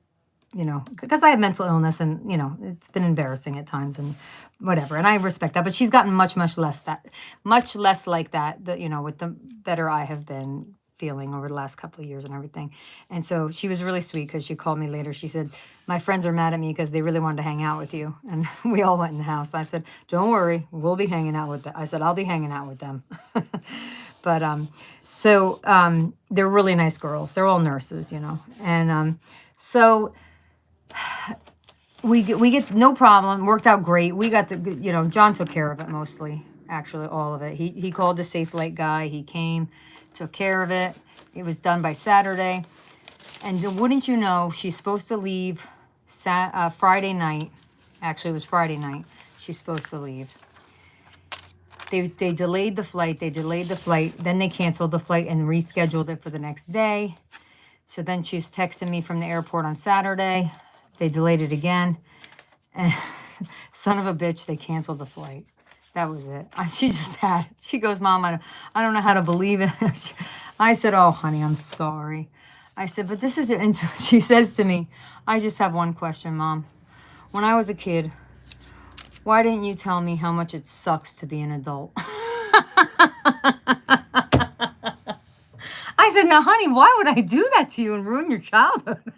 you know, because I have mental illness, and, you know, it's been embarrassing at times and whatever. And I respect that, but she's gotten much less like that, you know, with the better I have been feeling over the last couple of years and everything. And so she was really sweet, because she called me later. She said, my friends are mad at me because they really wanted to hang out with you. And we all went in the house. I said, don't worry, we'll be hanging out with them. I said, I'll be hanging out with them. But they're really nice girls. They're all nurses, you know. And so we get no problem. Worked out great. We got you know, John took care of it mostly. actually, all of it. He called a Safe Light guy. He came, took care of it. It was done by Saturday. And wouldn't you know, she's supposed to leave Friday night. Actually, it was Friday night. She's supposed to leave. They delayed the flight. Then they canceled the flight and rescheduled it for the next day. So then she's texting me from the airport on Saturday. They delayed it again. And son of a bitch, they canceled the flight. That was it. She just had it. She goes, Mom, I don't know how to believe it. I said, oh, honey, I'm sorry. I said, but this is your... And she says to me, I just have one question, Mom. When I was a kid, why didn't you tell me how much it sucks to be an adult? I said, now, honey, why would I do that to you and ruin your childhood?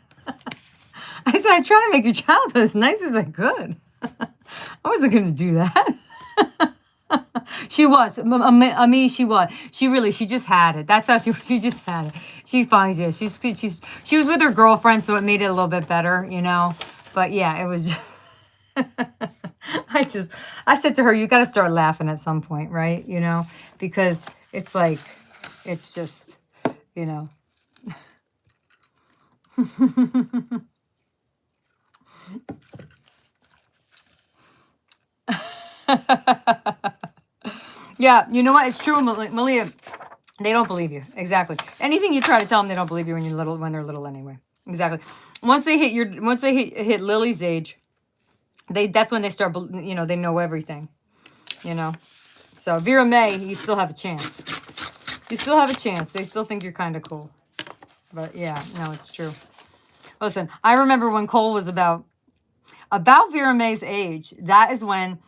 I said, I tried to make your childhood as nice as I could. I wasn't going to do that. She was. Me, she was. She just had it. That's how she just had it. She finds it. She was with her girlfriend, so it made it a little bit better, you know. But yeah, it was just, I said to her, you got to start laughing at some point, right? You know, because it's like, it's just, you know. Yeah, you know what? It's true, Malia. They don't believe you. Exactly. Anything you try to tell them, they don't believe you when they're little anyway. Exactly. Once they hit Lily's age, that's when they start, you know, they know everything, you know. So Vera May, you still have a chance. You still have a chance. They still think you're kind of cool. But yeah, no, it's true. Listen, I remember when Cole was about Vera May's age. That is when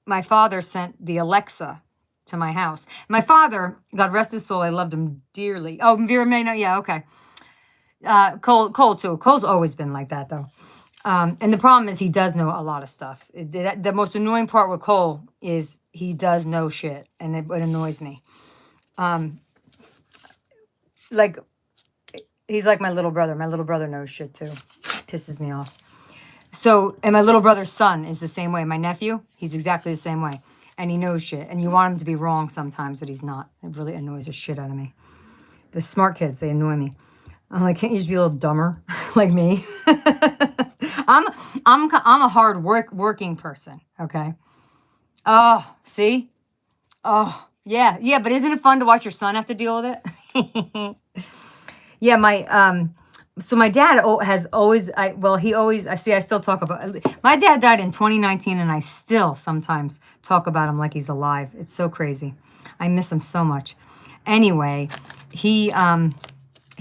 my father sent the Alexa to my house. My father, God rest his soul, I loved him dearly. Oh, Vera May, no, yeah, okay. Cole too. Cole's always been like that, though. And the problem is he does know a lot of stuff. The most annoying part with Cole is he does know shit, and it annoys me. Like, he's like my little brother. My little brother knows shit, too. Pisses me off. So, and my little brother's son is the same way. My nephew, he's exactly the same way. And he knows shit. And you want him to be wrong sometimes, but he's not. It really annoys the shit out of me. The smart kids, they annoy me. I'm like, can't you just be a little dumber like me? I'm a hard working person, okay? Oh, see? Oh, yeah. Yeah, but isn't it fun to watch your son have to deal with it? Yeah, so my dad has always, I still talk about, my dad died in 2019 and I still sometimes talk about him like he's alive. It's so crazy. I miss him so much. Anyway, he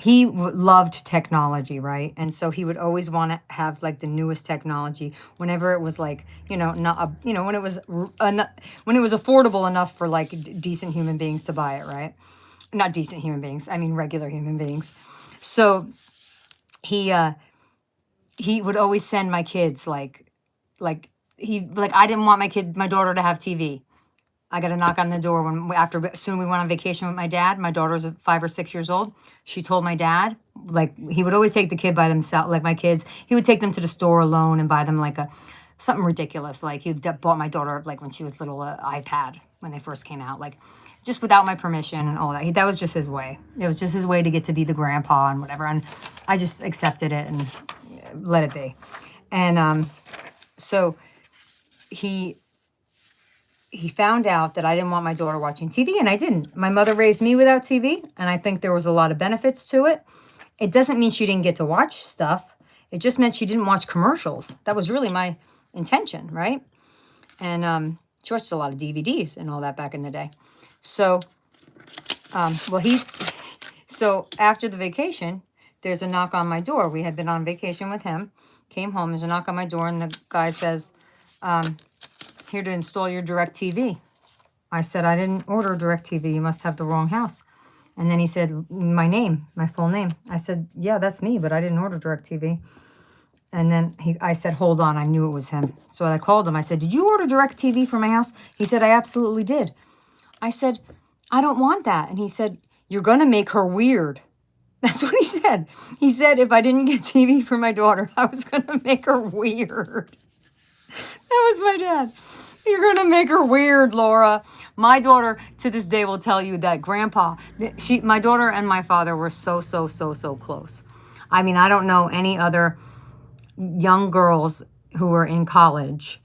loved technology, right? And so he would always want to have like the newest technology whenever it was like, you know, when it was affordable enough for like decent human beings to buy it, right? Not decent human beings. I mean, regular human beings. So he would always send my kids I didn't want my daughter to have TV. I got to knock on the door soon we went on vacation with my dad. My daughter's 5 or 6 years old. She told my dad, like, he would always take the kid by themselves, like my kids. He would take them to the store alone and buy them like something ridiculous. Like he bought my daughter, like when she was little, iPad when they first came out, like just without my permission and all that. That was just his way. It was just his way to get to be the grandpa and whatever. And I just accepted it and let it be. And so he found out that I didn't want my daughter watching TV, and I didn't. My mother raised me without TV, and I think there was a lot of benefits to it. It doesn't mean she didn't get to watch stuff. It just meant she didn't watch commercials. That was really my intention, right? And she watched a lot of DVDs and all that back in the day. So, so after the vacation, there's a knock on my door. We had been on vacation with him, came home, there's a knock on my door, and the guy says, here to install your DirecTV. I said, I didn't order DirecTV. You must have the wrong house. And then he said, my full name. I said, yeah, that's me, but I didn't order DirecTV. And then I said, hold on, I knew it was him. So I called him. I said, did you order DirecTV for my house? He said, I absolutely did. I said, I don't want that. And he said, you're going to make her weird. That's what he said. He said, if I didn't get TV for my daughter, I was going to make her weird. That was my dad. You're going to make her weird, Laura. My daughter to this day will tell you that grandpa, my daughter and my father were so close. I mean, I don't know any other young girls who were in college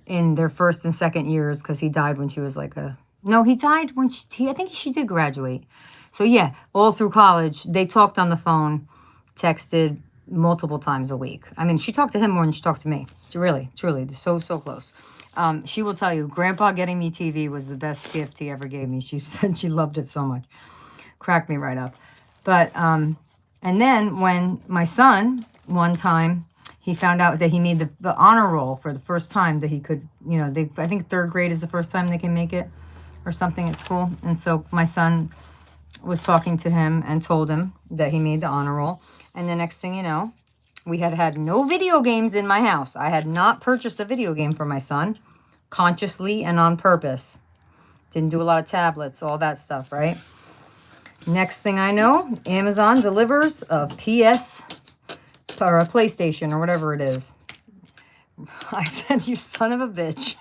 in their first and second years, because he died when she was like no, he died when I think she did graduate. So yeah, all through college, they talked on the phone, texted multiple times a week. I mean, she talked to him more than she talked to me. Really, truly, so close. She will tell you, Grandpa getting me TV was the best gift he ever gave me. She said she loved it so much. Cracked me right up. But, and then when my son, one time, he found out that he made the honor roll for the first time that he could, I think third grade is the first time they can make it or something at school. And so my son was talking to him and told him that he made the honor roll. And the next thing you know, we had no video games in my house. I had not purchased a video game for my son consciously and on purpose. Didn't do a lot of tablets, all that stuff, right? Next thing I know, Amazon delivers a PS or a PlayStation or whatever it is. I said, you son of a bitch.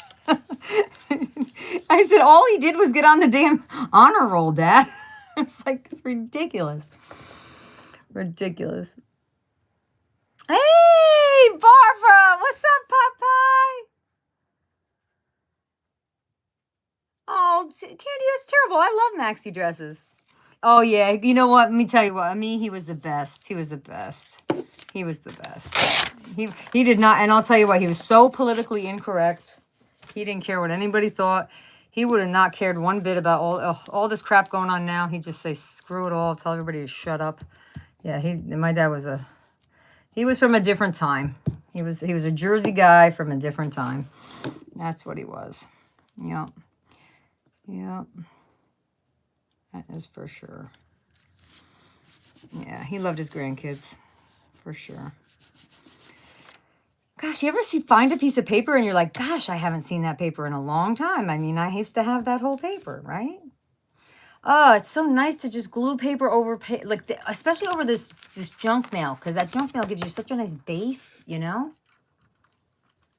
I said, all he did was get on the damn honor roll, Dad. It's like, it's ridiculous. Ridiculous. Hey, Barbara. What's up, Popeye? Oh, Candy, that's terrible. I love maxi dresses. Oh, yeah. You know what? Let me tell you what. I mean, he was the best. He was the best. He was the best. He did not. And I'll tell you what. He was so politically incorrect. He didn't care what anybody thought. He would have not cared one bit about all this crap going on now. He'd just say, screw it all. Tell everybody to shut up. Yeah, my dad was he was from a different time. He was a Jersey guy from a different time. That's what he was. Yep. Yep. That is for sure. Yeah, he loved his grandkids. For sure. Gosh, you ever find a piece of paper and you're like, gosh, I haven't seen that paper in a long time. I mean, I used to have that whole paper, right? Oh, it's so nice to just glue paper over, especially over this junk mail, because that junk mail gives you such a nice base, you know?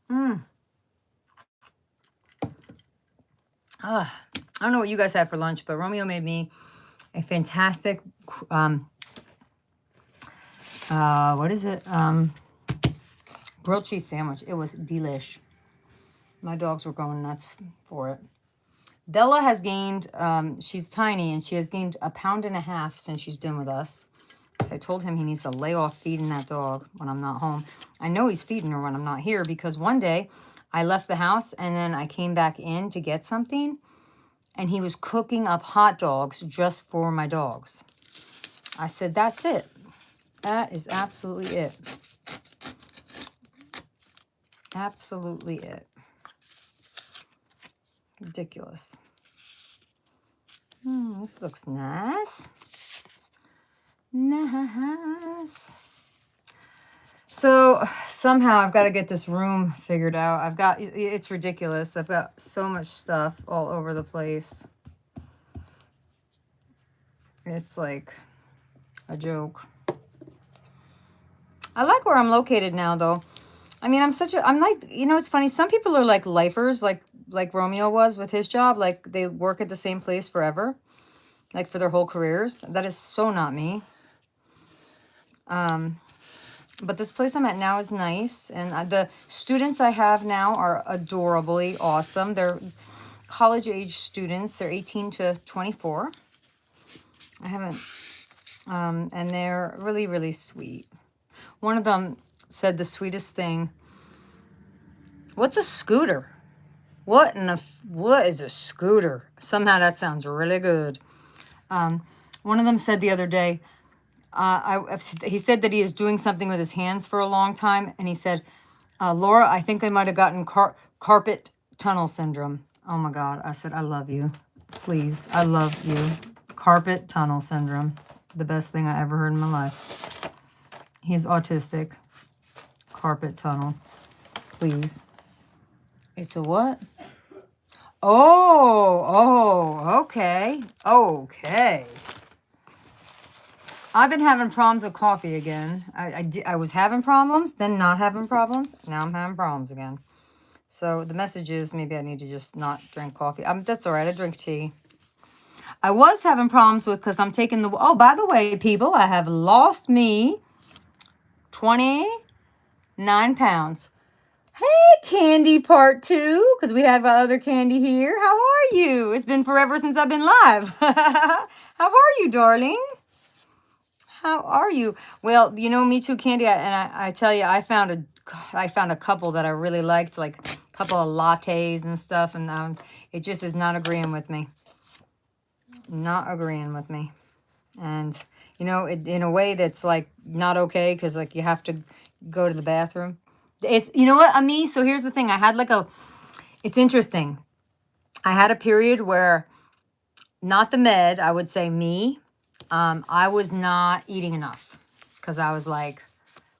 I don't know what you guys had for lunch, but Romeo made me a fantastic, what is it? Grilled cheese sandwich. It was delish. My dogs were going nuts for it. Bella has gained, she's tiny, and she has gained 1.5 pounds since she's been with us. So I told him he needs to lay off feeding that dog when I'm not home. I know he's feeding her when I'm not here, because one day I left the house and then I came back in to get something, and he was cooking up hot dogs just for my dogs. I said, that's it. That is absolutely it. Absolutely it. Ridiculous. This looks nice. Nice. So somehow I've got to get this room figured out. It's ridiculous. I've got so much stuff all over the place. It's like a joke. I like where I'm located now, though. I mean, I'm like, it's funny. Some people are like lifers, like Romeo was with his job. Like, they work at the same place forever, like for their whole careers. That is so not me. But this place I'm at now is nice. And the students I have now are adorably awesome. They're college-age students. They're 18 to 24. I haven't, and they're really, really sweet. One of them said the sweetest thing. What's a scooter? What is a scooter? Somehow that sounds really good. One of them said the other day, he said that he is doing something with his hands for a long time. And he said, Laura, I think I might have gotten carpet tunnel syndrome. Oh my God. I said, I love you. Please. I love you. Carpet tunnel syndrome. The best thing I ever heard in my life. He's autistic. Carpet tunnel. Please. It's a what? Oh, okay. Okay. I've been having problems with coffee again. I was having problems, then not having problems. Now I'm having problems again. So the message is maybe I need to just not drink coffee. That's all right. I drink tea. I was having problems with because I'm taking the... Oh, by the way, people, I have lost me 29 pounds. Hey, Candy Part 2, because we have other Candy here. How are you? It's been forever since I've been live. How are you, darling? How are you? Well, you know, me too, Candy. I tell you, I found a couple that I really liked, like a couple of lattes and stuff, and it just is not agreeing with me. Not agreeing with me. And, you know, in a way that's, like, not okay, because, like, you have to go to the bathroom. It's, you know what, Ami? So here's the thing. I had, like, it's interesting. I had a period where, not the med, I would say me, I was not eating enough. Because I was like,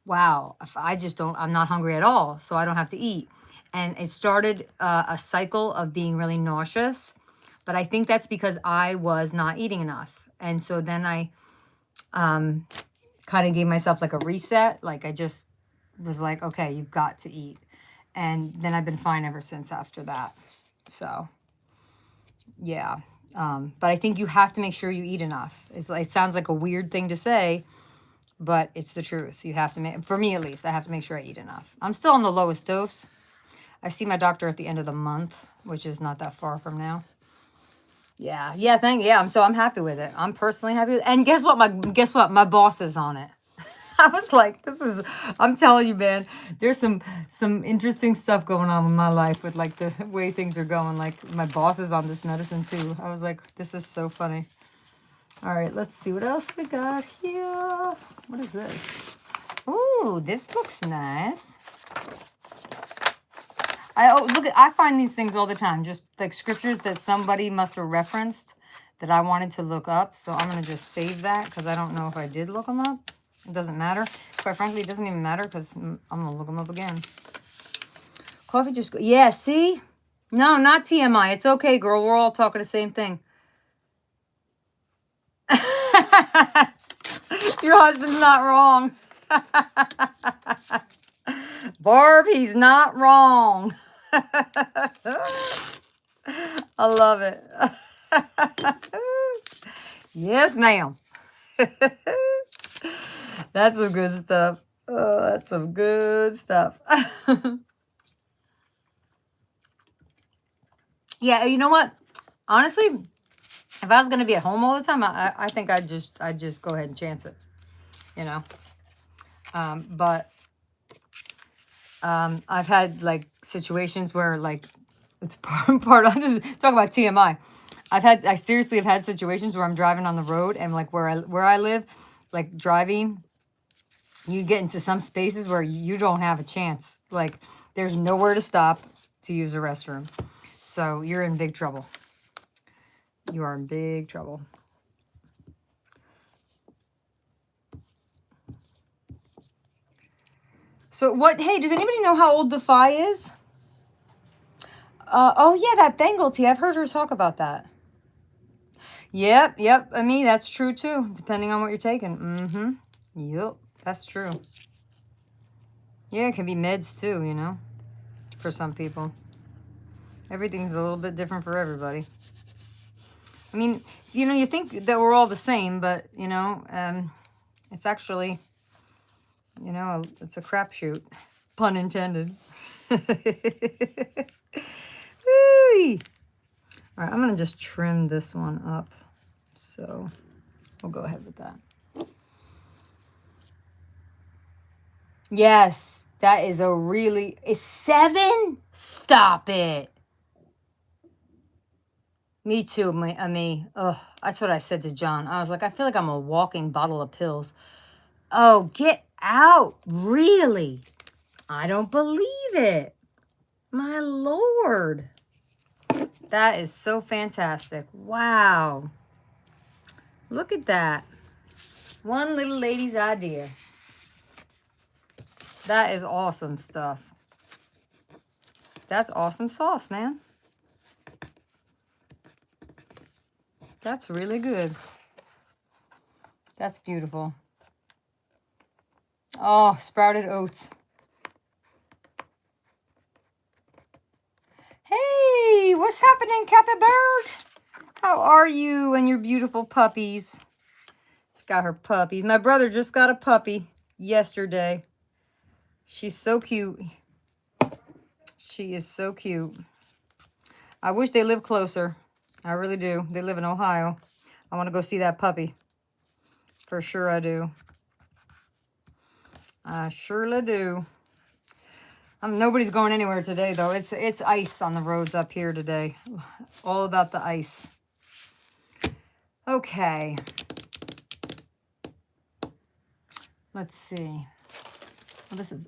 wow, if I'm not hungry at all, so I don't have to eat. And it started a cycle of being really nauseous. But I think that's because I was not eating enough. And so then I kind of gave myself like a reset. Like I just was like, okay, you've got to eat. And then I've been fine ever since after that. So, yeah. But I think you have to make sure you eat enough. It sounds like a weird thing to say, but it's the truth. You have to make, for me at least, I have to make sure I eat enough. I'm still on the lowest dose. I see my doctor at the end of the month, which is not that far from now. Yeah, I'm happy with it. I'm personally happy with it. And guess what? My boss is on it. I was like, I'm telling you, man, there's some interesting stuff going on in my life with like the way things are going. Like my boss is on this medicine too. I was like, this is so funny. All right, let's see what else we got here. What is this? Ooh, this looks nice. I find these things all the time, just like scriptures that somebody must have referenced that I wanted to look up. So I'm going to just save that because I don't know if I did look them up. It doesn't matter. Quite frankly, it doesn't even matter because I'm going to look them up again. Coffee just... Yeah, see? No, not TMI. It's okay, girl. We're all talking the same thing. Your husband's not wrong. Barb, he's not wrong. I love it. Yes, ma'am. That's some good stuff. Oh, that's some good stuff. Yeah, you know what? Honestly, if I was going to be at home all the time, I think I'd just go ahead and chance it. You know? But I've had like situations where like it's part of this. Talk about TMI. I seriously have had situations where I'm driving on the road and like where I live, like driving, you get into some spaces where you don't have a chance. Like there's nowhere to stop to use the restroom. So you're in big trouble. You are in big trouble. So hey, does anybody know how old Defy is? Oh yeah, that Bengal tea. I've heard her talk about that. Yep. I mean, that's true too, depending on what you're taking. Yep, that's true. Yeah, it can be meds too, you know, for some people. Everything's a little bit different for everybody. I mean, you know, you think that we're all the same, but, you know, it's actually, you know, it's a crapshoot. Pun intended. All right, I'm going to just trim this one up. So we'll go ahead with that. Yes, that is is 7? Stop it. Me too, me. Oh, that's what I said to John. I was like, I feel like I'm a walking bottle of pills. Oh, get out. Really? I don't believe it. My Lord. That is so fantastic. Wow. Look at that. One little lady's idea. That is awesome stuff. That's awesome sauce, man. That's really good. That's beautiful. Oh, sprouted oats. happening, Kathy Bird? How are you and your beautiful puppies? She's got her puppies. My brother just got a puppy yesterday. She's so cute. She is so cute. I wish they lived closer. I really do. They live in Ohio. I want to go see that puppy. For sure I do. I surely do. Nobody's going anywhere today, though. It's ice on the roads up here today. All about the ice. Okay. Let's see. Well, this is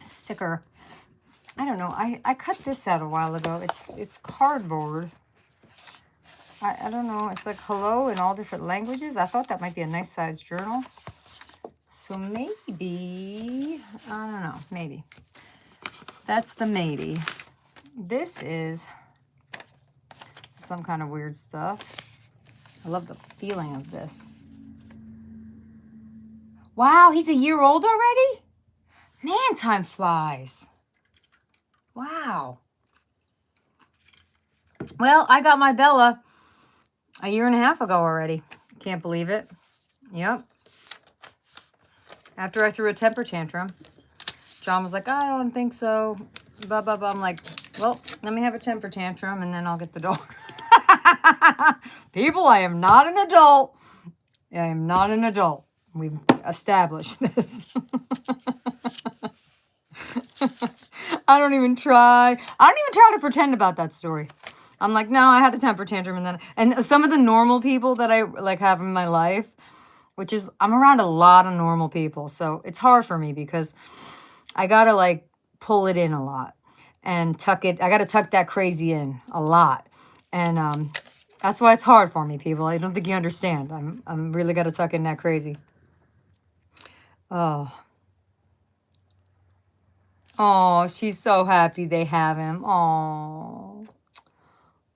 sticker. I don't know. I cut this out a while ago. It's cardboard. I don't know. It's like hello in all different languages. I thought that might be a nice size journal. So maybe, I don't know, maybe. That's the maybe. This is some kind of weird stuff. I love the feeling of this. Wow, he's a year old already? Man, time flies. Wow. Well, I got my Bella a year and a half ago already. Can't believe it. Yep. After I threw a temper tantrum, John was like, I don't think so. Blah, blah, blah. I'm like, well, let me have a temper tantrum and then I'll get the dog. People, I am not an adult. I am not an adult. We've established this. I don't even try to pretend about that story. I'm like, no, I had the temper tantrum and some of the normal people that I like have in my life, which is I'm around a lot of normal people. So it's hard for me because I got to like pull it in a lot and tuck it. I got to tuck that crazy in a lot. And that's why it's hard for me, people. I don't think you understand. I'm really got to tuck in that crazy. Oh. Oh, she's so happy they have him. Oh.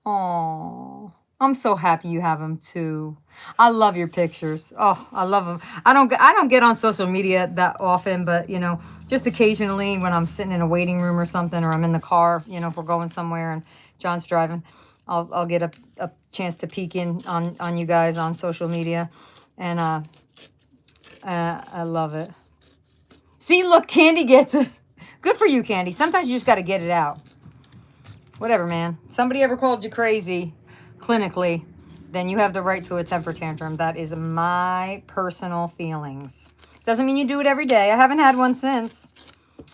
Oh. I'm so happy you have him too. I love your pictures. Oh, I love them. I don't get on social media that often, but you know, just occasionally when I'm sitting in a waiting room or something, or I'm in the car, you know, if we're going somewhere and John's driving, I'll get a chance to peek in on you guys on social media, and I love it. See, look, Candy gets it. Good for you, Candy. Sometimes you just got to get it out. Whatever, man. Somebody ever called you crazy clinically, then you have the right to a temper tantrum. That is my personal feelings. Doesn't mean you do it every day. I haven't had one since.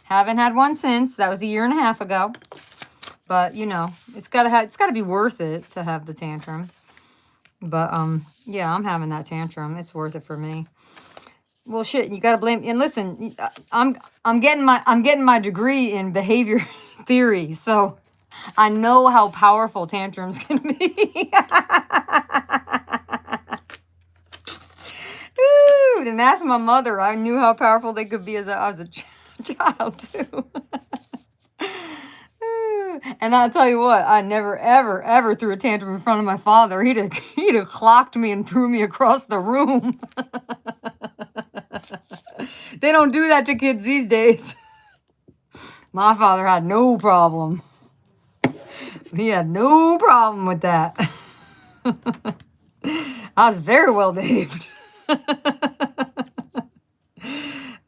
That was a year and a half ago. But, you know, it's got to be worth it to have the tantrum. But yeah, I'm having that tantrum. It's worth it for me. Well, shit, you got to blame. And listen, I'm getting my degree in behavior theory, so I know how powerful tantrums can be. Ooh, and that's my mother. I knew how powerful they could be as I was a child too. And I'll tell you what, I never, ever, ever threw a tantrum in front of my father. He'd have clocked me and threw me across the room. They don't do that to kids these days. My father had no problem. He had no problem with that. I was very well behaved. Ooh,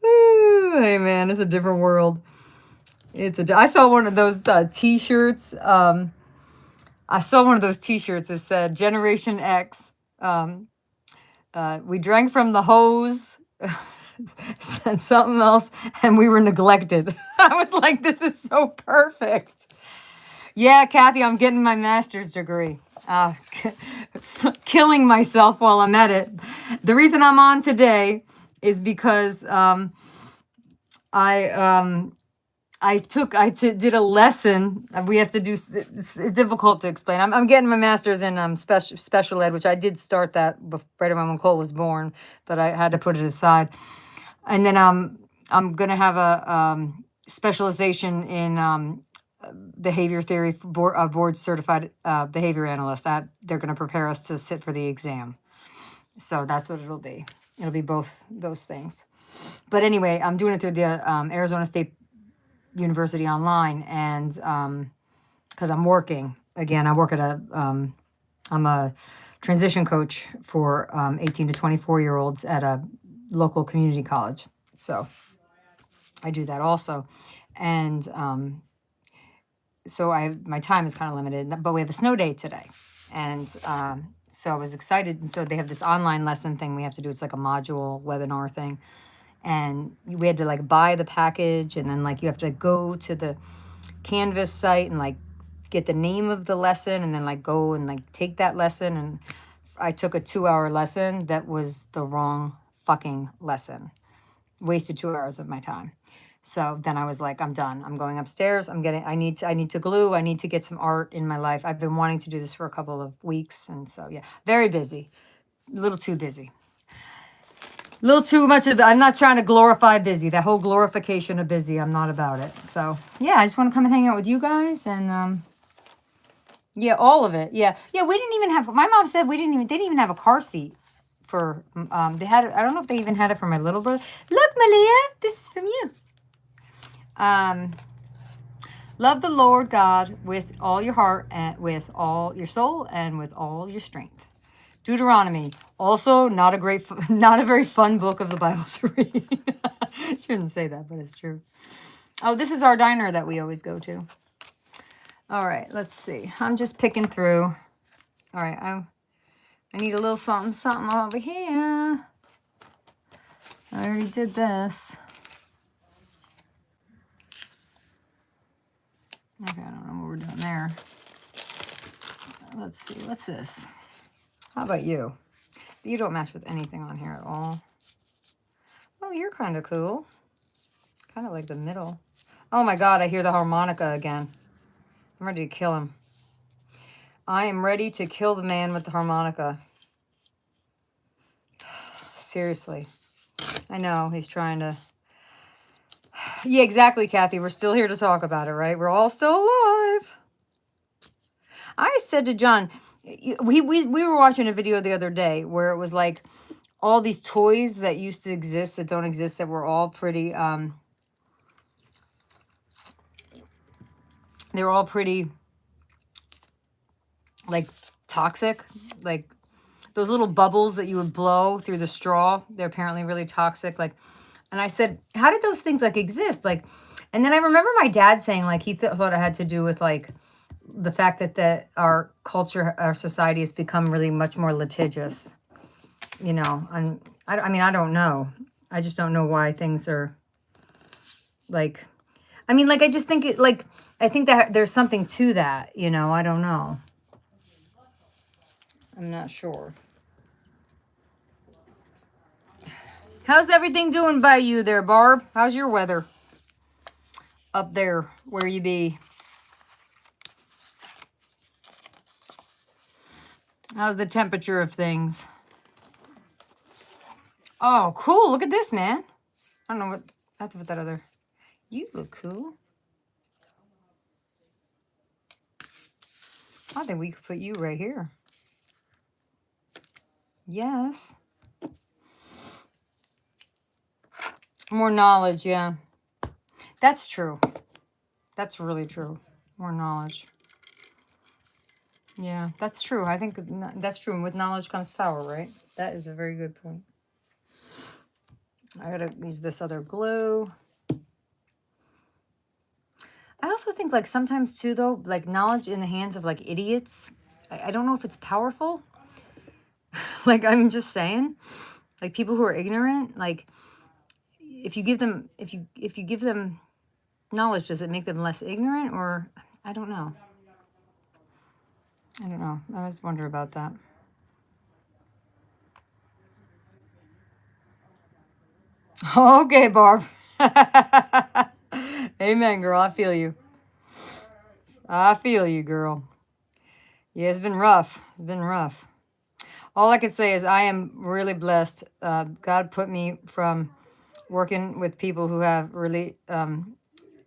hey, man, it's a different world. I saw one of those T-shirts. I saw one of those T-shirts that said Generation X. We drank from the hose and something else, and we were neglected. I was like, this is so perfect. Yeah, Kathy, I'm getting my master's degree. Killing myself while I'm at it. The reason I'm on today is because I did a lesson. We have to do. It's difficult to explain. I'm getting my master's in special ed, which I did start that right around when Cole was born, but I had to put it aside. And then I'm gonna have a specialization in behavior theory, board certified behavior analyst. They're gonna prepare us to sit for the exam. So that's what it'll be. It'll be both those things. But anyway, I'm doing it through the Arizona State University online, and because I'm working. Again, I work at I'm a transition coach for 18 to 24-year-olds at a local community college. So I do that also. And so my time is kind of limited, but we have a snow day today. And so I was excited. And so they have this online lesson thing we have to do. It's like a module webinar thing. And we had to like buy the package, and then like you have to go to the Canvas site and like get the name of the lesson, and then like go and like take that lesson. And I took a 2-hour lesson that was the wrong fucking lesson. Wasted 2 hours of my time. So then I was like, I'm done. I'm going upstairs. I need to glue. I need to get some art in my life. I've been wanting to do this for a couple of weeks. And so, yeah, very busy, a little too busy, a little too much of I'm not trying to glorify busy. That whole glorification of busy, I'm not about it. So yeah, I just want to come and hang out with you guys. And, yeah, all of it. Yeah. Yeah. We didn't even have, my mom said they didn't even have a car seat for, they had, I don't know if they even had it for my little brother. Look, Malia, this is from you. Love the Lord God with all your heart and with all your soul and with all your strength. Deuteronomy, also not a very fun book of the Bible to read. Shouldn't say that, but it's true. Oh, this is our diner that we always go to. All right, let's see. I'm just picking through. All right, I need a little something over here. I already did this. Okay, I don't know what we're doing there. Let's see, what's this? How about you? You don't match with anything on here at all. Oh, you're kind of cool. Kind of like the middle. Oh my God, I hear the harmonica again. I'm ready to kill him. I am ready to kill the man with the harmonica. Seriously. I know, he's trying to... Yeah, exactly, Kathy. We're still here to talk about it, right? We're all still alive. I said to John, we were watching a video the other day where it was like all these toys that used to exist that don't exist, that were all pretty, they were all pretty, like, toxic. Like, those little bubbles that you would blow through the straw, they're apparently really toxic. Like, and I said, how did those things, like, exist? Like, and then I remember my dad saying, like, he thought it had to do with, like, the fact that our culture, our society has become really much more litigious, you know. And I mean, I don't know. I just don't know why things are like, I mean, like, I just think it, like, I think that there's something to that, you know. I don't know. I'm not sure. How's everything doing by you there, Barb? How's your weather up there where you be? How's the temperature of things? Oh, cool. Look at this, man. I don't know what, I have to put that other. You look cool. I think we could put you right here. Yes. More knowledge, yeah. That's true. That's really true. More knowledge. Yeah, that's true. I think that's true. And with knowledge comes power, right? That is a very good point. I gotta use this other glue. I also think, like, sometimes too, though, like, knowledge in the hands of, like, idiots, I don't know if it's powerful. Like, I'm just saying, like, people who are ignorant, like, if you give them knowledge, does it make them less ignorant? Or I don't know. I always wonder about that. Okay, Barb. Amen, girl. I feel you. I feel you, girl. Yeah, it's been rough. It's been rough. All I could say is I am really blessed. God put me from working with people who have really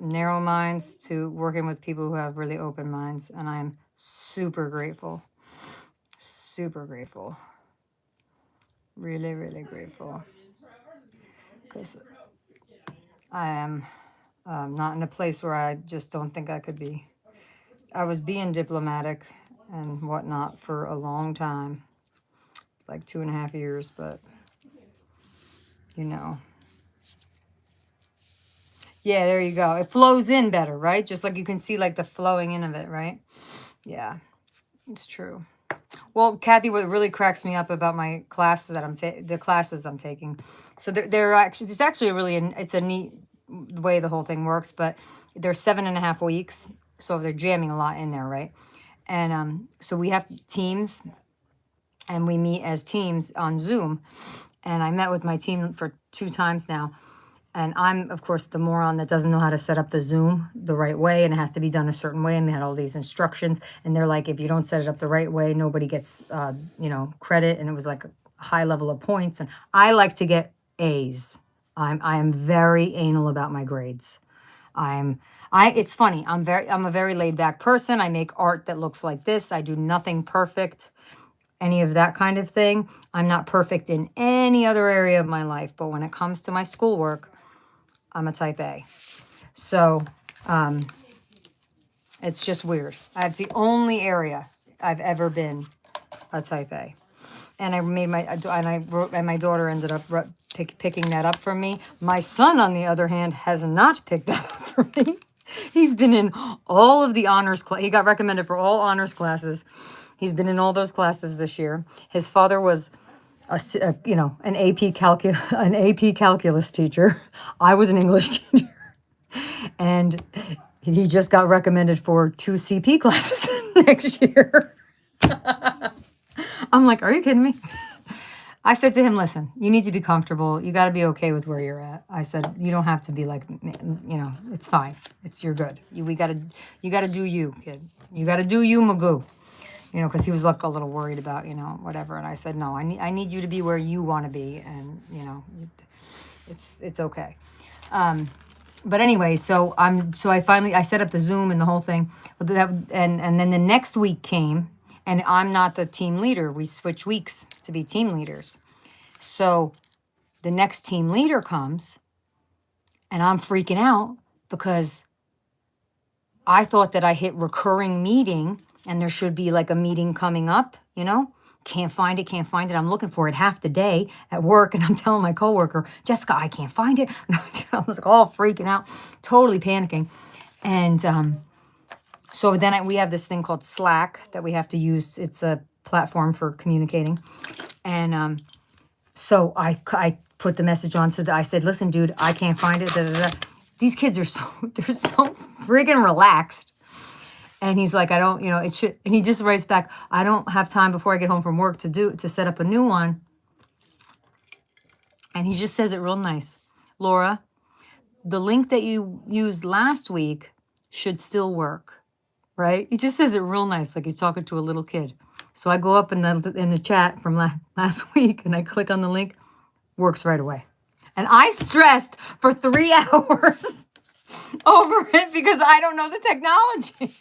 narrow minds to working with people who have really open minds. And I am super grateful. Super grateful. Really, really grateful. Because I am not in a place where I just don't think I could be. I was being diplomatic and whatnot for a long time, like 2.5 years, but you know. Yeah, there you go. It flows in better, right? Just like you can see like the flowing in of it, right? Yeah, it's true. Well, Kathy, what really cracks me up about my classes that the classes I'm taking. So they're actually, it's actually a really, it's a neat way the whole thing works, but they're 7.5 weeks. So they're jamming a lot in there, right? And so we have teams and we meet as teams on Zoom. And I met with my team for 2 times now. And I'm, of course, the moron that doesn't know how to set up the Zoom the right way, and it has to be done a certain way. And they had all these instructions, and they're like, if you don't set it up the right way, nobody gets, credit. And it was like a high level of points. And I like to get A's. I am very anal about my grades. It's funny. I'm a very laid back person. I make art that looks like this. I do nothing perfect, any of that kind of thing. I'm not perfect in any other area of my life, but when it comes to my schoolwork, I'm a type A. So it's just weird. That's the only area I've ever been a type A. And I made my daughter ended up picking that up from me. My son, on the other hand, has not picked that up from me. He's been in all of the honors class. He got recommended for all honors classes. He's been in all those classes this year. His father was an AP calculus teacher. I was an English teacher. And he just got recommended for 2 CP classes next year. I'm like, are you kidding me? I said to him, listen, you need to be comfortable. You got to be okay with where you're at. I said, you don't have to be like, it's fine. You're good. You got to do you, kid. You got to do you, Magoo. Because he was like a little worried about, whatever. And I said, no, I need you to be where you want to be. And, it's okay. But anyway, so I set up the Zoom and the whole thing. And then the next week came, and I'm not the team leader. We switch weeks to be team leaders. So the next team leader comes, and I'm freaking out because I thought that I hit recurring meeting, and there should be like a meeting coming up, Can't find it. I'm looking for it half the day at work, and I'm telling my coworker, Jessica, I can't find it. I was like all freaking out, totally panicking. And so then we have this thing called Slack that we have to use. It's a platform for communicating. And so I put the message on I said, listen, dude, I can't find it. These kids they're so friggin' relaxed. And he's like, I don't, it should, and he just writes back, I don't have time before I get home from work to set up a new one. And he just says it real nice. Laura, the link that you used last week should still work, right? He just says it real nice, like he's talking to a little kid. So I go up in the chat from last week, and I click on the link, works right away. And I stressed for 3 hours over it because I don't know the technology.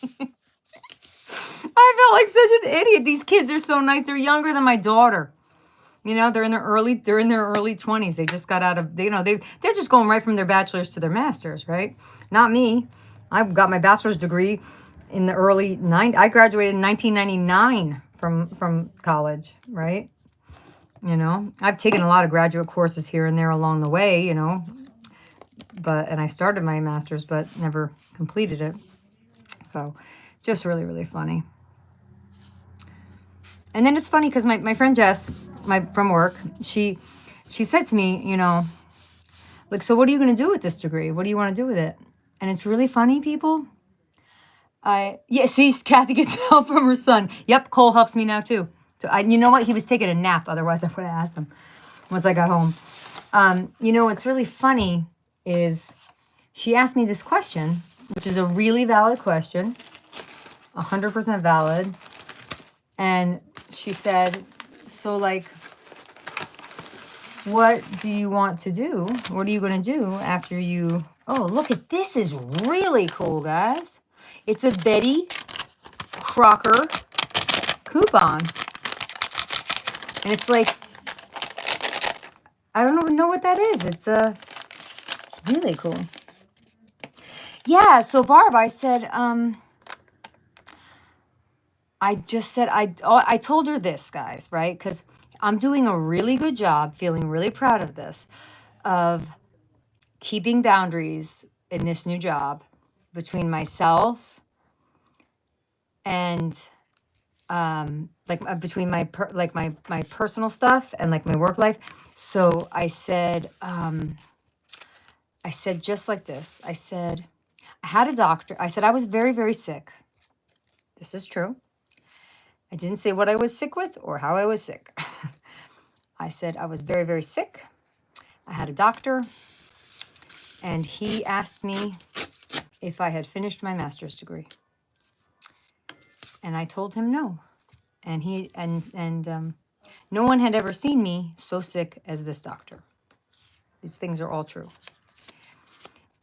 I felt like such an idiot. These kids are so nice. They're younger than my daughter. They're in their early 20s. They just got out of, they're just going right from their bachelor's to their master's, right? Not me. I got my bachelor's degree in the early 90s. I graduated in 1999 from college, right? I've taken a lot of graduate courses here and there along the way, and I started my master's, but never completed it. So just really, really funny. And then it's funny because my friend Jess, from work, she said to me, like, so what are you going to do with this degree? What do you want to do with it? And it's really funny, people. See, Kathy gets help from her son. Yep, Cole helps me now too. So you know what? He was taking a nap. Otherwise, I would have asked him once I got home. What's really funny is she asked me this question, which is a really valid question, 100% valid. And she said, so like, what do you want to do? What are you going to do after you... Oh, look at this. Is really cool, guys. It's a Betty Crocker coupon. And it's like, I don't even know what that is. It's really cool. Yeah, so Barb, I said, I just said, I told her this, guys, right? Because I'm doing a really good job, feeling really proud of this, of keeping boundaries in this new job between myself and between my personal stuff and like my work life. So I said just like this. I said, I had a doctor. I said I was very, very sick. This is true. I didn't say what I was sick with or how I was sick. I said I was very, very sick. I had a doctor, and he asked me if I had finished my master's degree. And I told him no. And no one had ever seen me so sick as this doctor. These things are all true.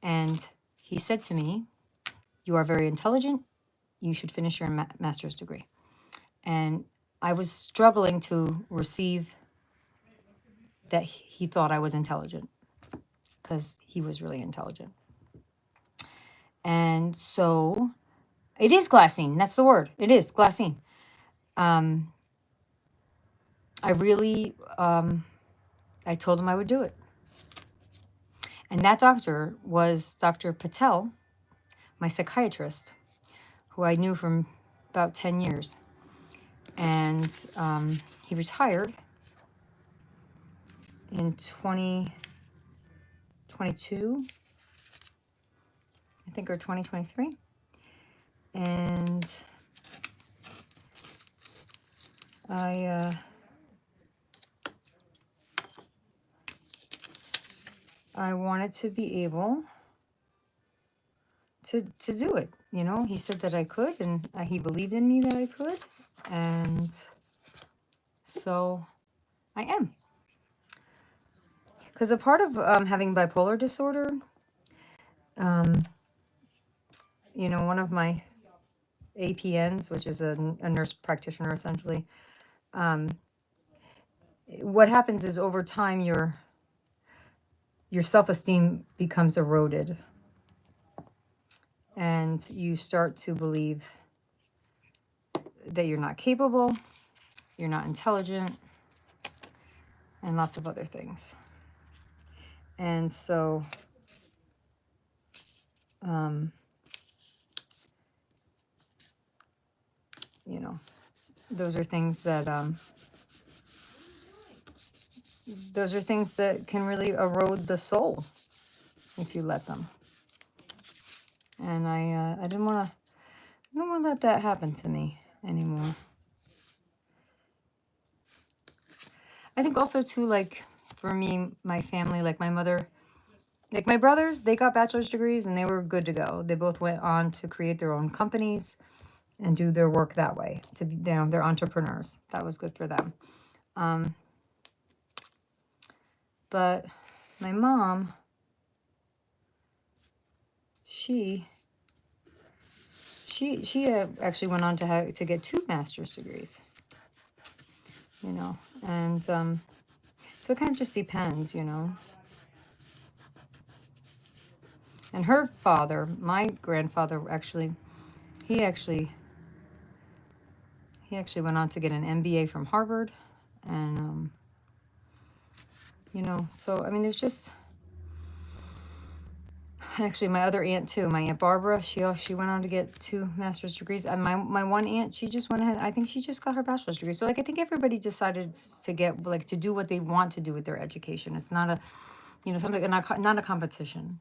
And he said to me, "You are very intelligent. You should finish your master's degree." And I was struggling to receive that he thought I was intelligent, because he was really intelligent. And so it is glassine. That's the word. It is glassine. I really, I told him I would do it. And that doctor was Dr. Patel, my psychiatrist, who I knew from about 10 years. And he retired in 2022, I think, or 2023. And I wanted to be able to do it. You know, he said that I could, and he believed in me that I could. And so I am. Because a part of having bipolar disorder, you know, one of my APNs, which is a nurse practitioner essentially, what happens is over time your self-esteem becomes eroded, and you start to believe that you're not capable, you're not intelligent, and lots of other things. And so you know, those are things that can really erode the soul if you let them. And I didn't want to let that happen to me anymore. I think also too, like for me, my family, like my mother, like my brothers, they got bachelor's degrees and they were good to go. They both went on to create their own companies and do their work that way. To be, you know, they're entrepreneurs. That was good for them. But my mom, she actually went on to get 2 master's degrees. You know, and so it kind of just depends, you know. And her father, my grandfather, he actually went on to get an MBA from Harvard. And you know, so I mean, there's just actually my other aunt too, my Aunt Barbara, she went on to get 2 master's degrees. And my one aunt, she just went ahead, I think she just got her bachelor's degree. So like I think everybody decided to get, like, to do what they want to do with their education. It's not a, you know, something, not a competition.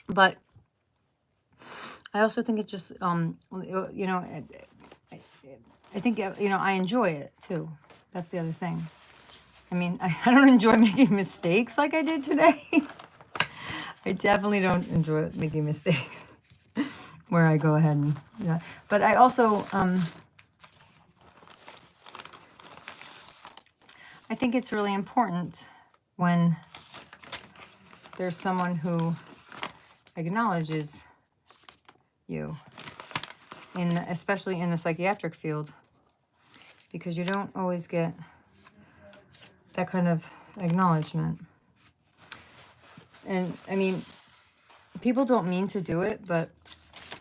But I also think it's just you know, I think, you know, I enjoy it too. That's the other thing. I mean, I don't enjoy making mistakes like I did today. I definitely don't enjoy making mistakes where I go ahead and, yeah. But I also, I think it's really important when there's someone who acknowledges you, especially in the psychiatric field, because you don't always get that kind of acknowledgement. And I mean, people don't mean to do it, but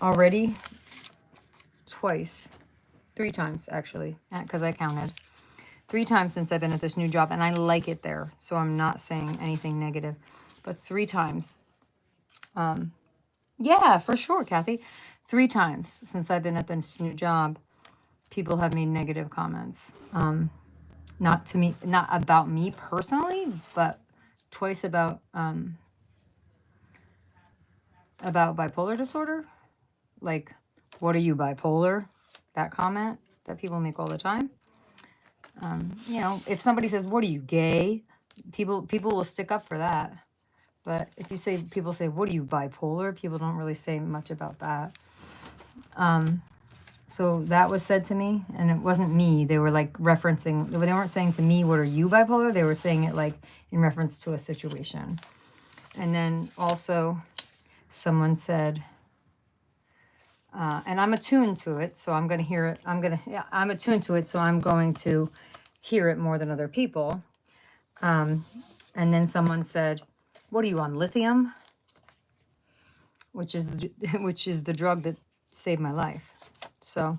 already twice, 3 times actually, because I counted. 3 times since I've been at this new job, and I like it there, so I'm not saying anything negative. But 3 times. Yeah, for sure, Kathy. 3 times since I've been at this new job, people have made negative comments. Not to me, not about me personally, but twice about bipolar disorder. Like, what are you, bipolar? That comment that people make all the time. You know, if somebody says, what are you, gay? People will stick up for that. But if you say, people say, what are you, bipolar? People don't really say much about that. So that was said to me, and it wasn't me. They were like referencing, they weren't saying to me, what are you, bipolar? They were saying it like in reference to a situation. And then also someone said, and I'm attuned to it, so I'm going to hear it. I'm attuned to it, so I'm going to hear it more than other people. And then someone said, what are you on, lithium? Which is the drug that saved my life. So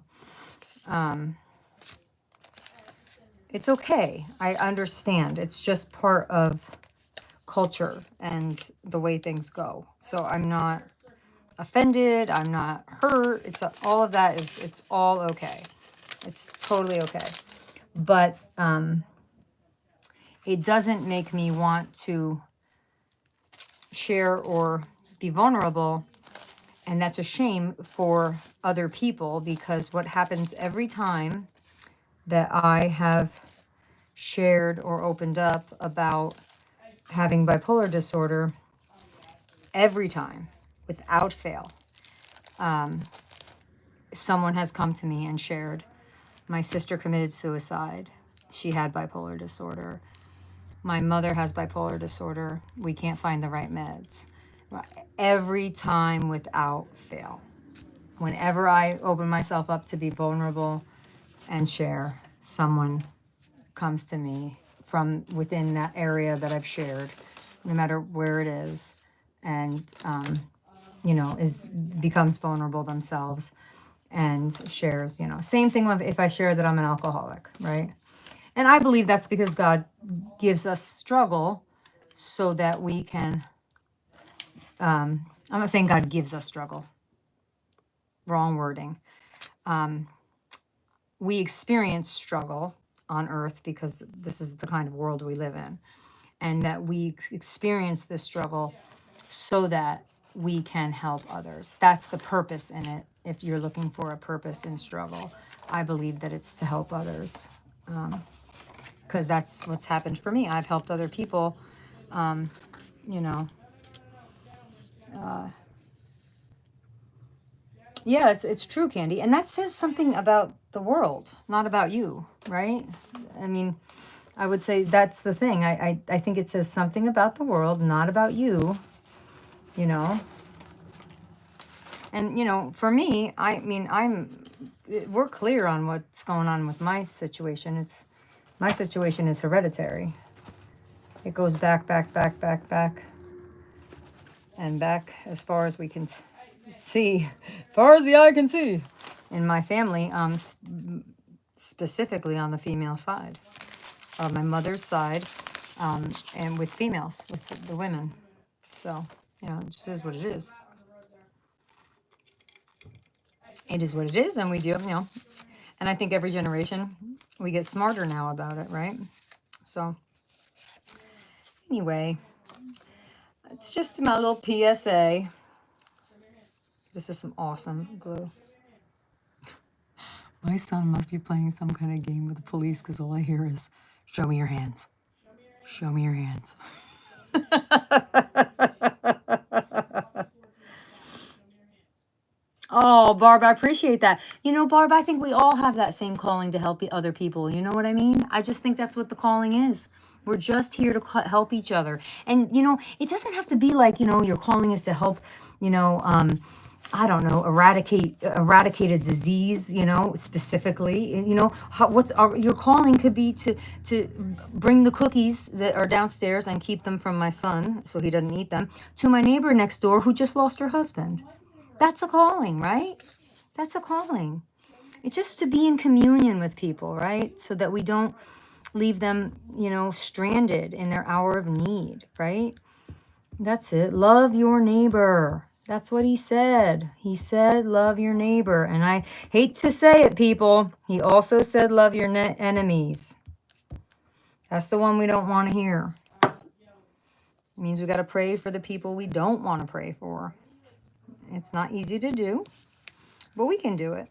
it's okay. I understand. It's just part of culture and the way things go. So I'm not offended. I'm not hurt. All of that is, it's all okay. It's totally okay. But it doesn't make me want to share or be vulnerable. And that's a shame for other people, because what happens every time that I have shared or opened up about having bipolar disorder, every time, without fail, someone has come to me and shared, my sister committed suicide. She had bipolar disorder. My mother has bipolar disorder. We can't find the right meds. Every time without fail. Whenever I open myself up to be vulnerable and share, someone comes to me from within that area that I've shared, no matter where it is, and you know, becomes vulnerable themselves and shares, you know. Same thing if I share that I'm an alcoholic, right? And I believe that's because God gives us struggle so that we can, I'm not saying God gives us struggle. Wrong wording. We experience struggle on earth because this is the kind of world we live in. And that we experience this struggle so that we can help others. That's the purpose in it. If you're looking for a purpose in struggle, I believe that it's to help others. Because that's what's happened for me. I've helped other people, you know. Yeah, it's true, Candy. And that says something about the world, not about you, right? I mean, I would say that's the thing. I think it says something about the world, not about you, you know. And, you know, for me, I mean, we're clear on what's going on with my situation. My situation is hereditary. It goes back, and back as far as we can see, as far as the eye can see. In my family, specifically on the female side, my mother's side, and with females, with the women. So, you know, it just is what it is. It is what it is, and we do, you know. And I think every generation, we get smarter now about it, right? So, anyway, it's just my little PSA. This is some awesome glue. My son must be playing some kind of game with the police because all I hear is, show me your hands. Show me your hands. Oh, Barb, I appreciate that. You know, Barb, I think we all have that same calling to help other people. You know what I mean? I just think that's what the calling is. We're just here to help each other. And, you know, it doesn't have to be like, you know, your calling is to help, you know, I don't know, eradicate a disease, you know, specifically. You know, your calling could be to bring the cookies that are downstairs and keep them from my son so he doesn't eat them to my neighbor next door who just lost her husband. That's a calling, right? That's a calling. It's just to be in communion with people, right? So that we don't leave them, stranded in their hour of need, right? That's it. Love your neighbor. That's what he said. He said, love your neighbor. And I hate to say it, people. He also said, love your enemies. That's the one we don't want to hear. It means we got to pray for the people we don't want to pray for. It's not easy to do, but we can do it.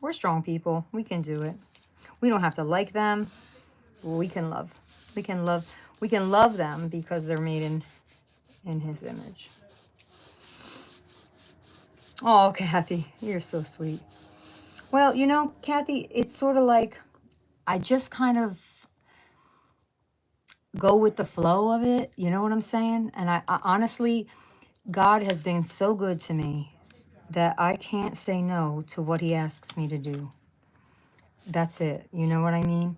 We're strong people. We can do it. We don't have to like them. We can love. We can love. We can love them because they're made in his image. Oh, Kathy, you're so sweet. Well, Kathy, it's sort of like I just kind of go with the flow of it. You know what I'm saying? And I honestly, God has been so good to me that I can't say no to what he asks me to do. That's it. You know what I mean?